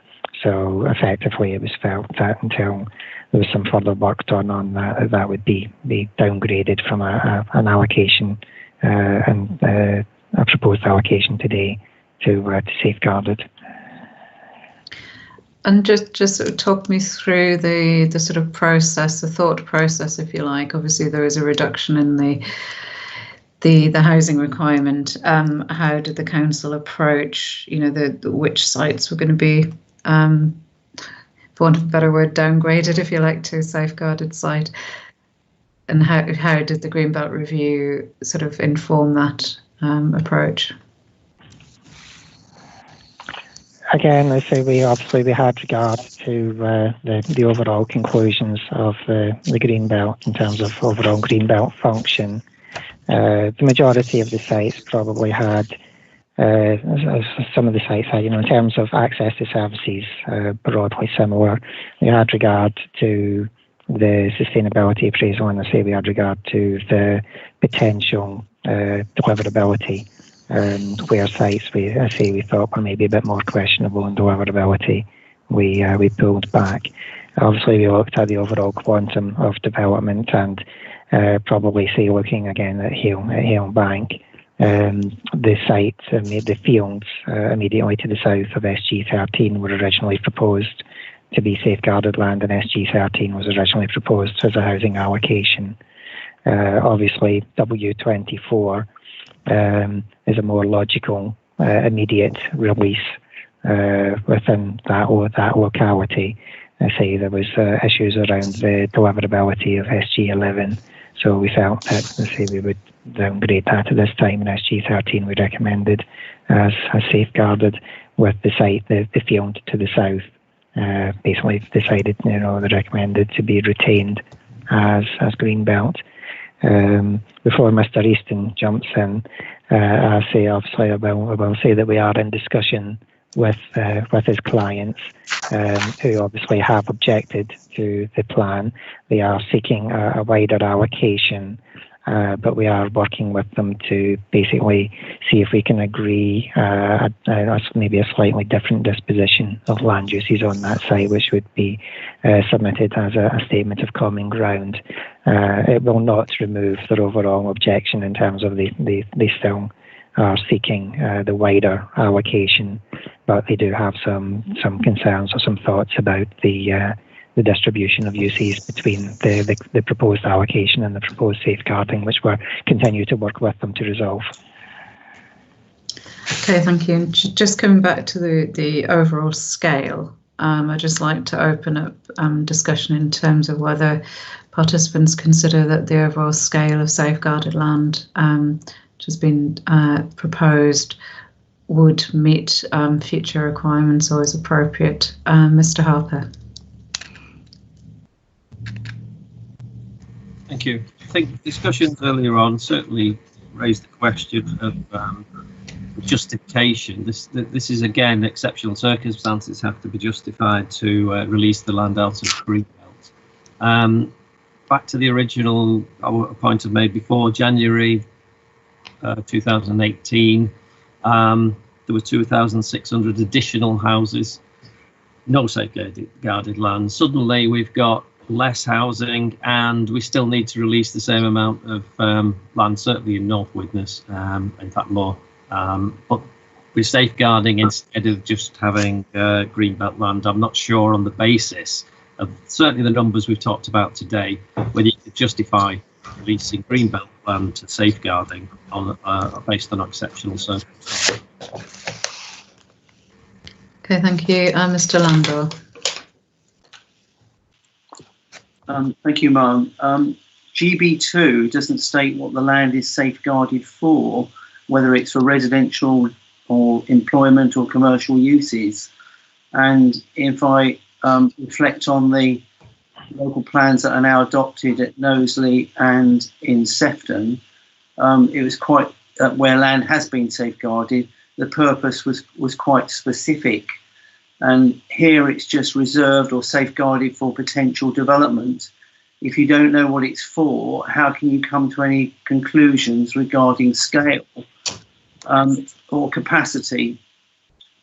Speaker 3: So effectively, it was felt that until there was some further work done on that, that would be downgraded from an allocation and a proposed allocation today to safeguarded.
Speaker 2: And just sort of talk me through the sort of process, the thought process, if you like. Obviously, there is a reduction in the housing requirement. How did the council approach, which sites were going to be, for want of a better word, downgraded, if you like, to a safeguarded site? And how did the Greenbelt Review sort of inform that approach?
Speaker 3: Again, I say we had regard to the overall conclusions of the Greenbelt in terms of overall Greenbelt function. The majority of the sites probably had, some of the sites had, in terms of access to services, broadly similar. We had regard to the sustainability appraisal, and I say we had regard to the potential deliverability. Where sites we thought were maybe a bit more questionable in deliverability, we pulled back. Obviously, we looked at the overall quantum of development and probably say looking again at Hale Bank, the site, the fields immediately to the south of SG13 were originally proposed to be safeguarded land, and SG13 was originally proposed as a housing allocation. Obviously, W24 is a more logical immediate release within that locality. I say there was issues around the deliverability of SG11, so we felt that we would downgrade that at this time, and SG13 we recommended as safeguarded, with the site, the field to the south, basically decided, they recommended to be retained as Greenbelt. Before Mr. Easton jumps in, I say obviously I will say that we are in discussion with his clients, who obviously have objected to the plan. They are seeking a wider allocation, but we are working with them to basically see if we can agree maybe a slightly different disposition of land uses on that site, which would be submitted as a statement of common ground. It will not remove their overall objection in terms of they still are seeking the wider allocation, but they do have some concerns or some thoughts about the distribution of uses between the proposed allocation and the proposed safeguarding, which we'll continue to work with them to resolve.
Speaker 2: Okay, thank you. And just coming back to the overall scale, I'd just like to open up discussion in terms of whether participants consider that the overall scale of safeguarded land which has been proposed would meet future requirements or is appropriate. Mr. Harper.
Speaker 21: Thank you. I think discussions earlier on certainly raised the question of justification. This is again exceptional circumstances have to be justified to release the land out of Greenbelt. Back to the original point I made before, January 2018, there were 2,600 additional houses, no safeguarded land. Suddenly we've got less housing and we still need to release the same amount of land, certainly in North Widnes, in fact more. But we're safeguarding instead of just having Greenbelt land. I'm not sure on the basis of certainly the numbers we've talked about today, whether you could justify releasing Greenbelt land to safeguarding on based on exceptional circumstances.
Speaker 2: Okay, thank you. Mr. Landor.
Speaker 20: Thank you, Ma'am. GB2 doesn't state what the land is safeguarded for, whether it's for residential or employment or commercial uses. And if I reflect on the local plans that are now adopted at Knowsley and in Sefton. It was quite where land has been safeguarded. The purpose was quite specific, and here it's just reserved or safeguarded for potential development. If you don't know what it's for, how can you come to any conclusions regarding scale or capacity?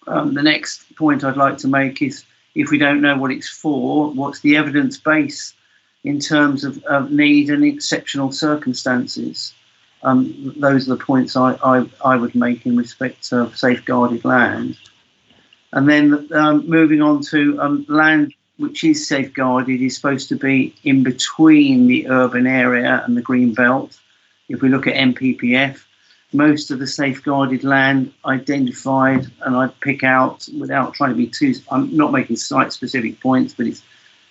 Speaker 20: The next point I'd like to make is, if we don't know what it's for, what's the evidence base in terms of need and exceptional circumstances? Those are the points I would make in respect of safeguarded land. And then moving on to land which is safeguarded is supposed to be in between the urban area and the green belt. If we look at NPPF, most of the safeguarded land identified, and I'd pick out, without trying to be too, I'm not making site-specific points, but it's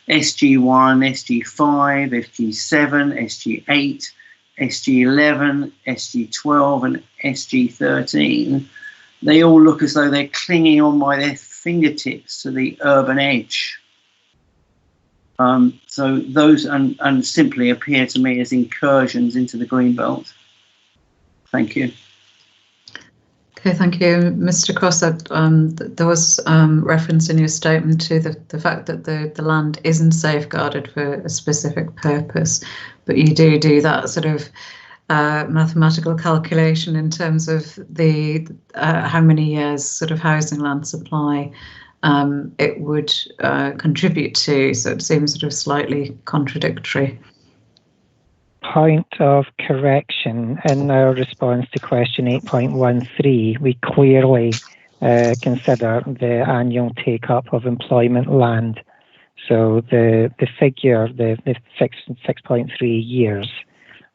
Speaker 20: SG1, SG5, SG7, SG8, SG11, SG12, and SG13. They all look as though they're clinging on by their fingertips to the urban edge. So those and simply appear to me as incursions into the greenbelt. Thank you.
Speaker 2: Okay, thank you, Mr. Cross. There was reference in your statement to the fact that the land isn't safeguarded for a specific purpose, but you do that sort of mathematical calculation in terms of the how many years sort of housing land supply it would contribute to. So it seems sort of slightly contradictory.
Speaker 3: Point of correction. In our response to question 8.13, we clearly consider the annual take-up of employment land. So the figure, the 6.3 years,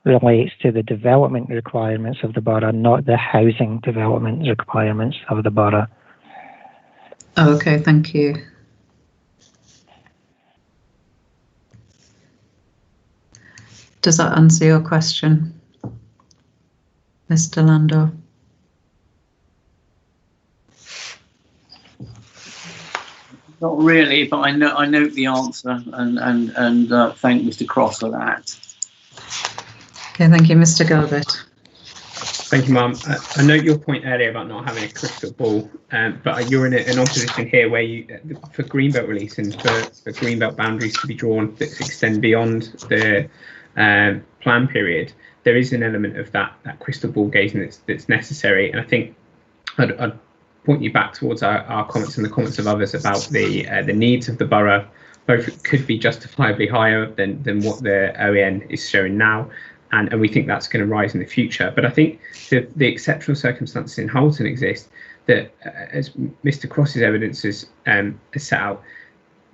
Speaker 3: relates to the development requirements of the borough, not the housing development requirements of the borough.
Speaker 2: Okay, thank you. Does that answer your question, Mr. Landau?
Speaker 20: Not really, but I note the answer and thank Mr. Cross for that.
Speaker 2: Okay, thank you, Mr. Gilbert.
Speaker 12: Thank you, Ma'am. I note your point earlier about not having a crystal ball, but you're in an opposition here where you, for greenbelt release and for greenbelt boundaries to be drawn that extend beyond the plan period, there is an element of that crystal ball gazing that's necessary. And I think I'd point you back towards our comments and the comments of others about the needs of the borough. Both could be justifiably higher than what the OEN is showing now. And we think that's going to rise in the future. But I think the exceptional circumstances in Hamilton exist that, as Mr. Cross's evidence has set out,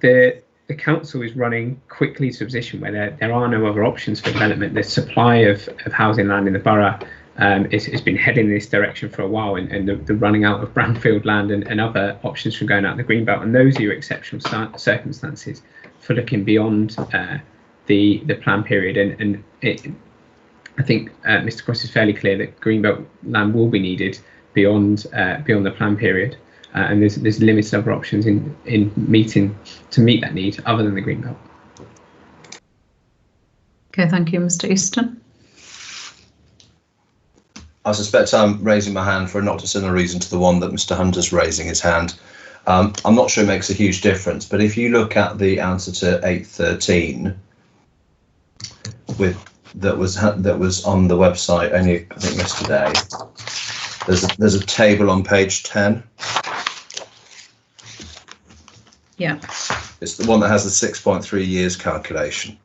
Speaker 12: the council is running quickly to a position where there are no other options for development. The supply of housing land in the borough has been heading in this direction for a while, and the running out of brownfield land and other options from going out in the greenbelt. And those are your exceptional circumstances for looking beyond the plan period. I think Mr. Cross is fairly clear that greenbelt land will be needed beyond the plan period, and there's limited other options to meet that need other than the greenbelt.
Speaker 2: Okay, thank you, Mr. Easton.
Speaker 19: I suspect I'm raising my hand for a not dissimilar reason to the one that Mr. Hunter's raising his hand. I'm not sure it makes a huge difference, but if you look at the answer to 8.13 that was on the website only I think yesterday, there's a table on page 10.
Speaker 2: Yeah.
Speaker 19: It's the one that has the 6.3 years calculation.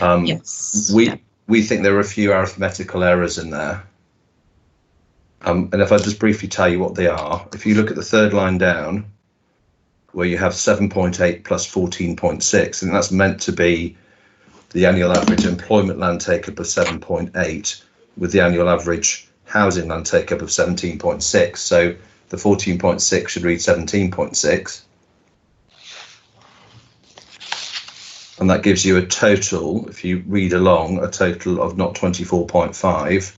Speaker 2: Yes.
Speaker 19: We think there are a few arithmetical errors in there. And if I just briefly tell you what they are, if you look at the third line down, where you have 7.8 plus 14.6, and that's meant to be the annual average employment land take-up of 7.8, with the annual average housing land take-up of 17.6. So the 14.6 should read 17.6. And that gives you a total, if you read along, a total of not 24.5,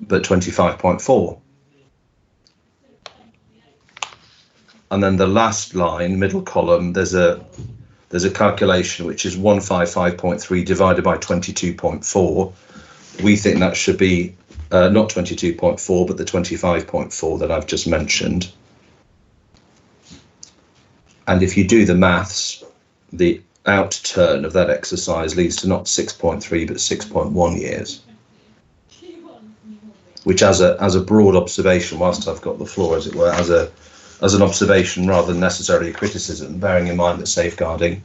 Speaker 19: but 25.4. And then the last line, middle column, there's a calculation which is 155.3 divided by 22.4. We think that should be not 22.4, but the 25.4 that I've just mentioned. And if you do the maths, the outturn of that exercise leads to not 6.3 but 6.1 years, which as a broad observation, whilst I've got the floor, as it were, as an observation rather than necessarily a criticism, bearing in mind that safeguarding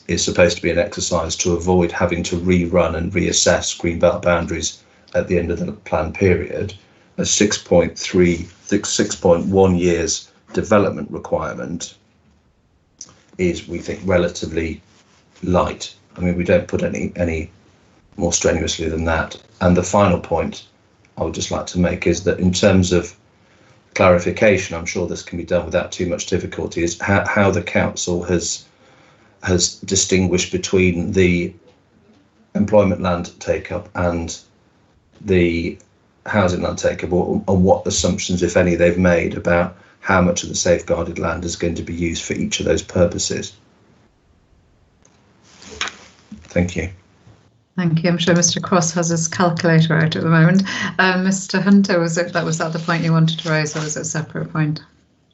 Speaker 19: is supposed to be an exercise to avoid having to rerun and reassess greenbelt boundaries at the end of the plan period, a 6.1 years development requirement is, we think, relatively light. I mean, we don't put any more strenuously than that. And the final point I would just like to make is that in terms of clarification, I'm sure this can be done without too much difficulty, is how the council has distinguished between the employment land take-up and the housing land take-up, and what assumptions, if any, they've made about how much of the safeguarded land is going to be used for each of those purposes. Thank you.
Speaker 2: Thank you. I'm sure Mr. Cross has his calculator out at the moment. Mr. Hunter, was that the point you wanted to raise, or was it a separate point?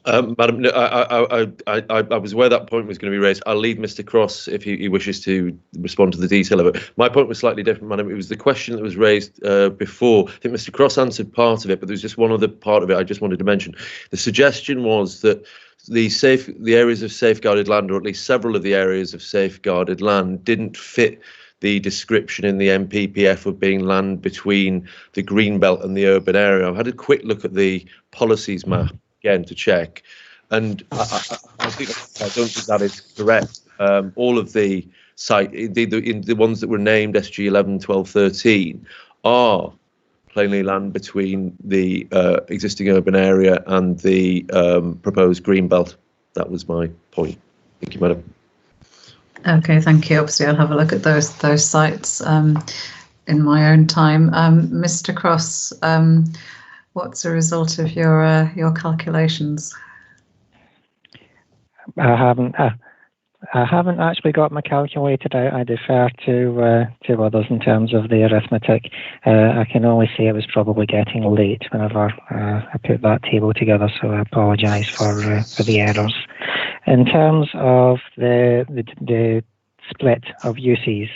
Speaker 4: Madam, no, I was aware that point was going to be raised. I'll leave Mr. Cross if he wishes to respond to the detail of it. My point was slightly different, Madam. It was the question that was raised before. I think Mr. Cross answered part of it, but there's just one other part of it I just wanted to mention. The suggestion was that the areas of safeguarded land, or at least several of the areas of safeguarded land, didn't fit the description in the MPPF of being land between the green belt and the urban area. I've had a quick look at the policies map again to check, and I don't think that is correct. All of the the ones that were named SG 11, 12, 13 are plainly land between the existing urban area and the proposed green belt. That was my point. Thank you, Madam.
Speaker 2: Okay, thank you. Obviously, I'll have a look at those sites in my own time. Mr. Cross, what's the result of your calculations?
Speaker 3: I haven't actually got my calculator out. I defer to others in terms of the arithmetic. I can only say it was probably getting late whenever I put that table together, so I apologise for the errors. In terms of the split of uses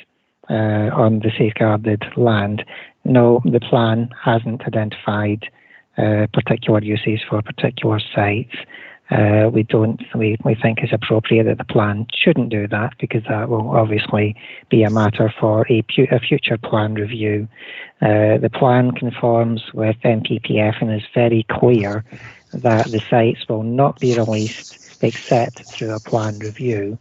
Speaker 3: on the safeguarded land, no, the plan hasn't identified particular uses for particular sites. We think it's appropriate that the plan shouldn't do that, because that will obviously be a matter for a future plan review. The plan conforms with MPPF and is very clear that the sites will not be released except through a plan review,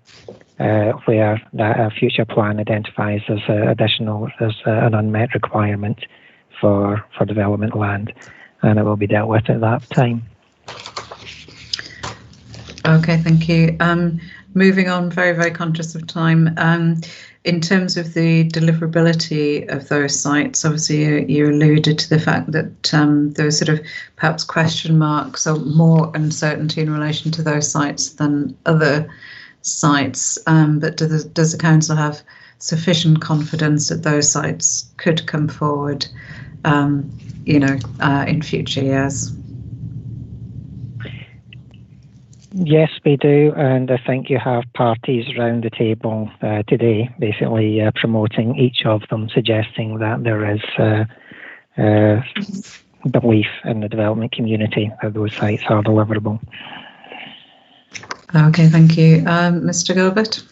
Speaker 3: where that future plan identifies as an unmet requirement for development land, and it will be dealt with at that time.
Speaker 2: Okay, thank you. Moving on, very, very conscious of time. In terms of the deliverability of those sites, obviously you alluded to the fact that there was sort of perhaps question marks or more uncertainty in relation to those sites than other sites. But does the council have sufficient confidence that those sites could come forward, in future years?
Speaker 3: Yes, we do, and I think you have parties around the table today basically promoting each of them, suggesting that there is belief in the development community that those sites are deliverable.
Speaker 2: Okay, thank you. Mr. Gilbert?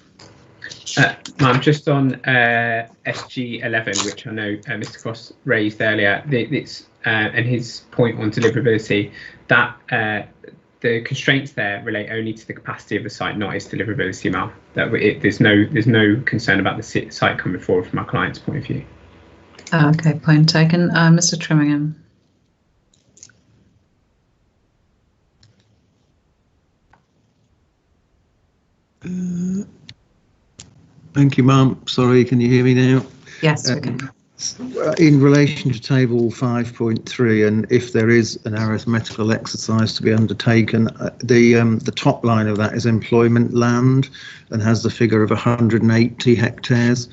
Speaker 12: Ma'am, just on SG 11, which I know Mr. Cross raised earlier, and his point on deliverability, that the constraints there relate only to the capacity of the site, not its deliverability, ma'am. There's no concern about the site coming forward from our client's point of view.
Speaker 2: Okay, point taken. Mr. Trimmingham.
Speaker 10: Thank you, ma'am. Sorry, can you hear me now?
Speaker 2: Yes, we can.
Speaker 10: In relation to table 5.3, and if there is an arithmetical exercise to be undertaken, the top line of that is employment land and has the figure of 180 hectares.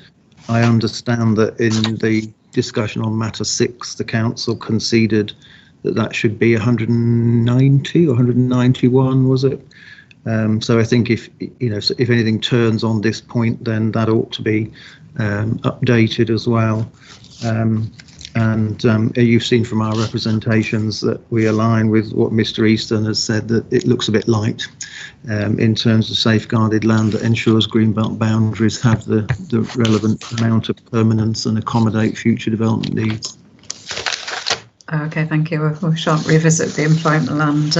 Speaker 10: I understand that in the discussion on matter 6, the council conceded that that should be 190 or 191, was it? So I think if anything turns on this point, then that ought to be updated as well. You've seen from our representations that we align with what Mr. Easton has said, that it looks a bit light in terms of safeguarded land that ensures greenbelt boundaries have the relevant amount of permanence and accommodate future development needs.
Speaker 2: Okay, thank you. We shan't revisit the employment land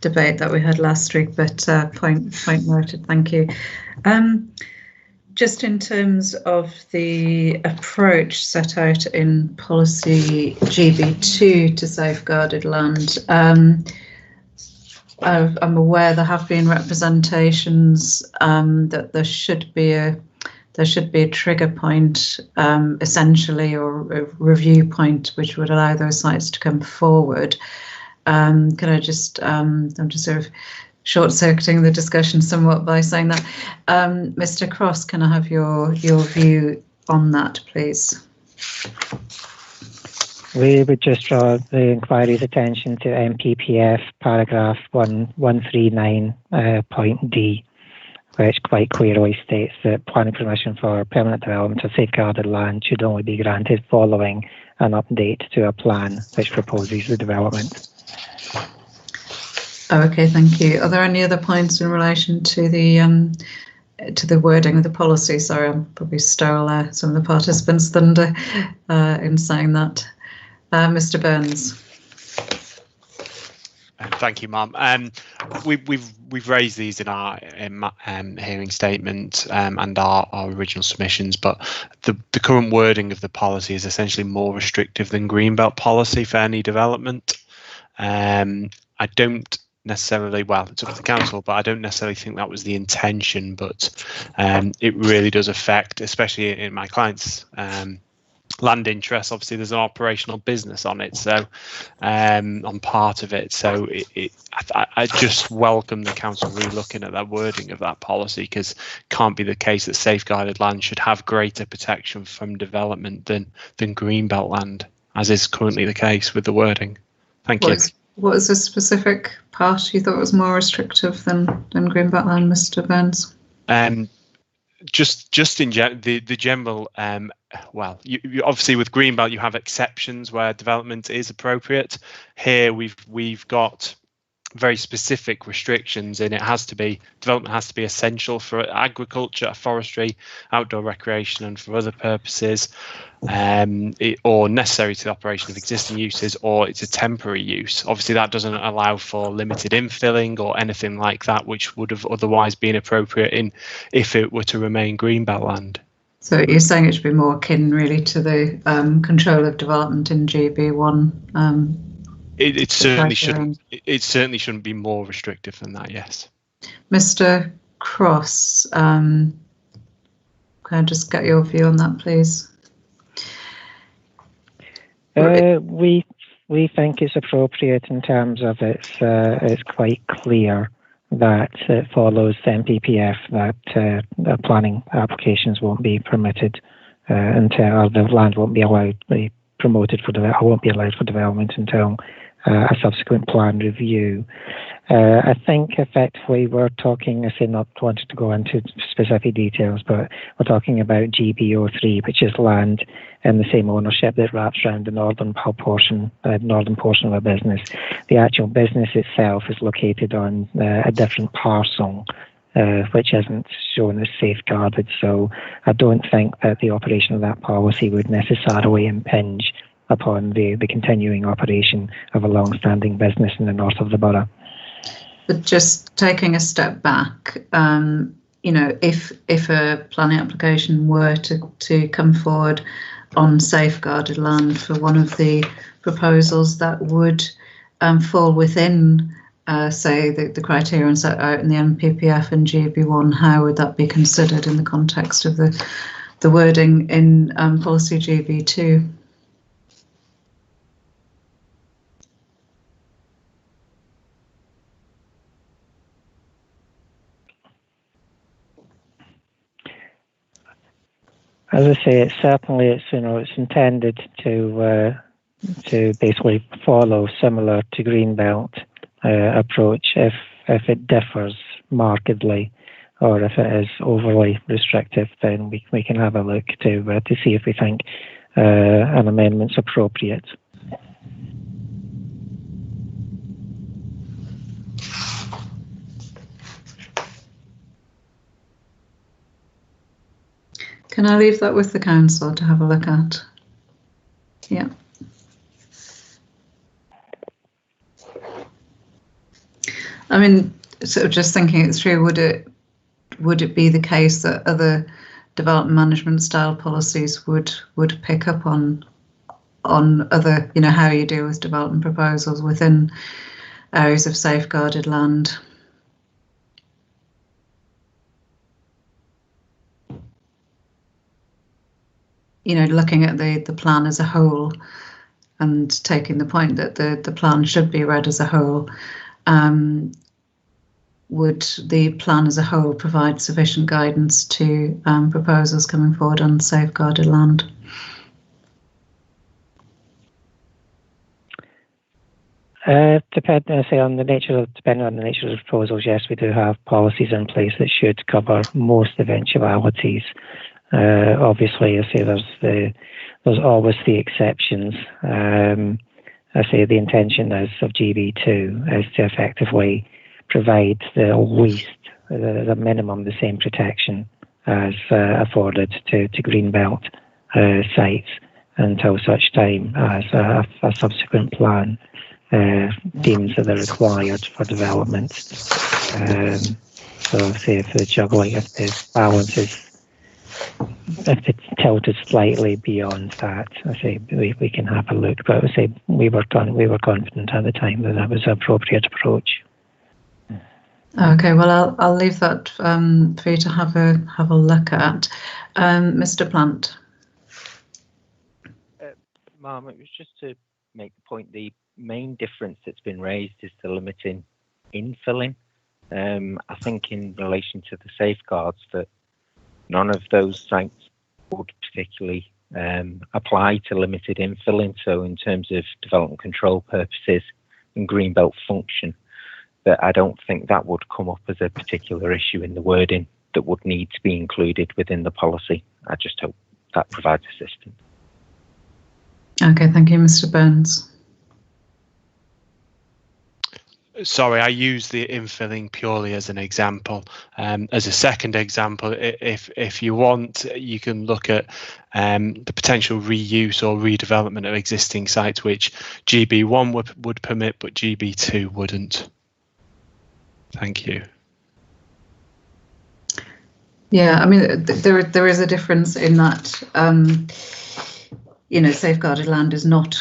Speaker 2: debate that we had last week, but point noted. Thank you. Just in terms of the approach set out in policy GB2 to safeguarded land, I'm aware there have been representations that there should be a trigger point, essentially, or a review point, which would allow those sites to come forward. Can I just, I'm just sort of short-circuiting the discussion somewhat by saying that. Mr. Cross, can I have your view on that, please?
Speaker 3: We would just draw the inquiry's attention to MPPF paragraph 139 point D, which quite clearly states that planning permission for permanent development of safeguarded land should only be granted following an update to a plan which proposes the development.
Speaker 2: Okay, thank you. Are there any other points in relation to the wording of the policy? Sorry, I'll probably stole some of the participants' thunder in saying that. Mr. Burns.
Speaker 16: Thank you, ma'am. We've raised these in our hearing statement and our original submissions, but the current wording of the policy is essentially more restrictive than Greenbelt policy for any development. I don't necessarily, well, it's up to the council, but I don't necessarily think that was the intention, but it really does affect, especially in my clients' land interest. Obviously there's an operational business on it, so on part of it, so I just welcome the council re-looking at that wording of that policy, because it can't be the case that safeguarded land should have greater protection from development than Greenbelt land, as is currently the case with the wording. Thank you.
Speaker 2: What is the specific part you thought was more restrictive than Greenbelt land, Mr. Burns?
Speaker 16: Just in the general, well, you obviously with Greenbelt you have exceptions where development is appropriate. Here we've got very specific restrictions, and development has to be essential for agriculture, forestry, outdoor recreation, and for other purposes, or necessary to the operation of existing uses, or it's a temporary use. Obviously that doesn't allow for limited infilling or anything like that, which would have otherwise been appropriate if it were to remain Greenbelt land.
Speaker 2: So you're saying it should be more akin really to the control of development in GB1?
Speaker 16: It certainly shouldn't. It certainly shouldn't be more restrictive than that. Yes.
Speaker 2: Mr. Cross, can I just get your view on that, please?
Speaker 3: We think it's appropriate in terms of it's quite clear that it follows the MPPF that planning applications won't be permitted until the land won't be allowed to be promoted for won't be allowed for development until a subsequent plan review. I think effectively we're talking, I say not wanted to go into specific details, but we're talking about GB03, which is land in the same ownership that wraps around the northern portion of a business. The actual business itself is located on a different parcel, which isn't shown as safeguarded. So I don't think that the operation of that policy would necessarily impinge upon the continuing operation of a long-standing business in the north of the borough.
Speaker 2: But just taking a step back, if a planning application were to come forward on safeguarded land for one of the proposals that would fall within, say, the criterion set out in the MPPF and GB1, how would that be considered in the context of the the wording in policy GB2.
Speaker 3: As I say, it's intended to basically follow similar to Greenbelt approach if it differs markedly, or if it is overly restrictive, then we can have a look to see if we think an amendment's appropriate.
Speaker 2: Can I leave that with the council to have a look at? Yeah. I mean, sort of just thinking it through, would it be the case that other development management style policies would pick up on other, how you deal with development proposals within areas of safeguarded land? Looking at the plan as a whole and taking the point that the plan should be read as a whole, would the plan as a whole provide sufficient guidance to proposals coming forward on safeguarded land?
Speaker 3: Depending on the nature of the proposals, yes, we do have policies in place that should cover most eventualities. Obviously, I say there's always the exceptions. I say the intention of GB2 is to effectively provide the least, the minimum, the same protection as afforded to Greenbelt sites until such time as a subsequent plan deems that they're required for development. So, say if the juggling, if the balance is, if it's tilted slightly beyond that, I say we can have a look. But I would say we were confident at the time that was an appropriate approach.
Speaker 2: Okay, well I'll leave that for you to have a look at. Mr. Plant.
Speaker 7: Ma'am, it was just to make the point. The main difference that's been raised is the limiting infilling. I think in relation to the safeguards that none of those sites would particularly apply to limited infilling. So in terms of development control purposes and Greenbelt function, that I don't think that would come up as a particular issue in the wording that would need to be included within the policy. I just hope that provides assistance.
Speaker 2: Okay, thank you, Mr. Burns.
Speaker 16: Sorry, I use the infilling purely as an example. As a second example, if you want, you can look at the potential reuse or redevelopment of existing sites, which GB1 would permit, but GB2 wouldn't. Thank you.
Speaker 2: Yeah, I mean, there is a difference in that, safeguarded land is not,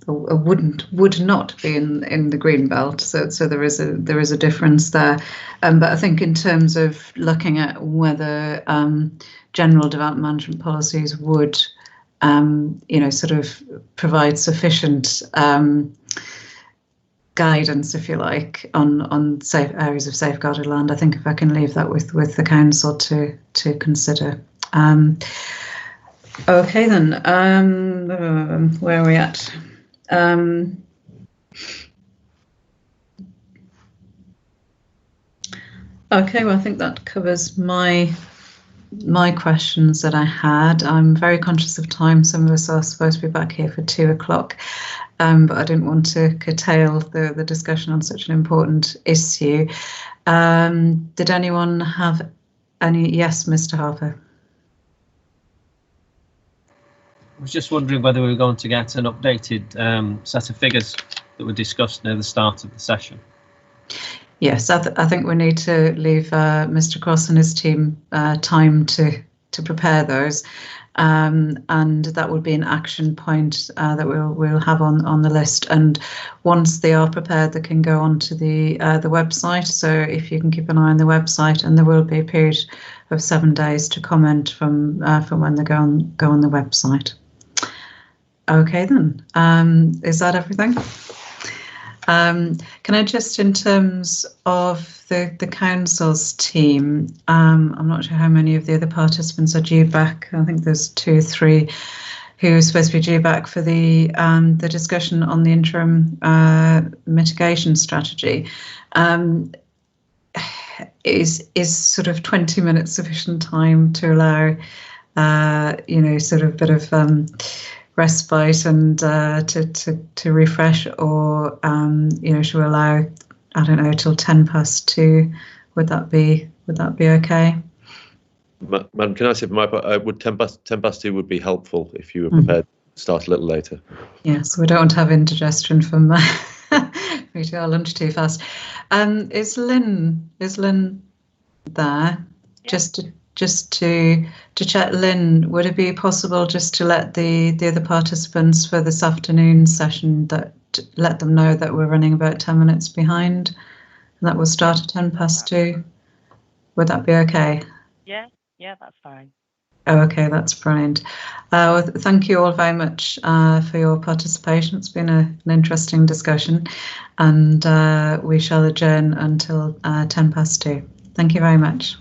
Speaker 2: would not be in the green belt. So there is a difference there. But I think in terms of looking at whether general development management policies would, sort of provide sufficient guidance, if you like, on safe areas of safeguarded land, I think if I can leave that with the council to consider. Okay then, where are we at? Okay, well I think that covers my questions that I had. I'm very conscious of time. Some of us are supposed to be back here for 2 o'clock. But I didn't want to curtail the discussion on such an important issue. Did anyone have any? Yes, Mr. Harper.
Speaker 21: I was just wondering whether we were going to get an updated set of figures that were discussed near the start of the session.
Speaker 2: Yes, I think we need to leave Mr. Cross and his team time to prepare those. And that would be an action point that we'll have on the list. And once they are prepared, they can go onto the website. So if you can keep an eye on the website, and there will be a period of 7 days to comment from when they go on the website. Okay then, is that everything? Can I just, in terms of the council's team, I'm not sure how many of the other participants are due back. I think there's 2 or 3 who are supposed to be due back for the discussion on the interim mitigation strategy. Is sort of 20 minutes sufficient time to allow, sort of a bit of respite and to refresh, or should we allow, I don't know, till 2:10? Would that be okay?
Speaker 4: Madam, can I say for my part, would 2:10 would be helpful if you were prepared to start a little later.
Speaker 2: Yeah, so we don't want to have indigestion from we do our lunch too fast. Is Lynn there? Yeah. Just to check, Lynn, would it be possible just to let the other participants for this afternoon session let them know that we're running about 10 minutes behind, and that will start at 2:10? Would that be okay?
Speaker 1: Yeah, that's fine.
Speaker 2: Oh, okay, that's brilliant. Well, thank you all very much for your participation. It's been an interesting discussion, and we shall adjourn until 2:10. Thank you very much.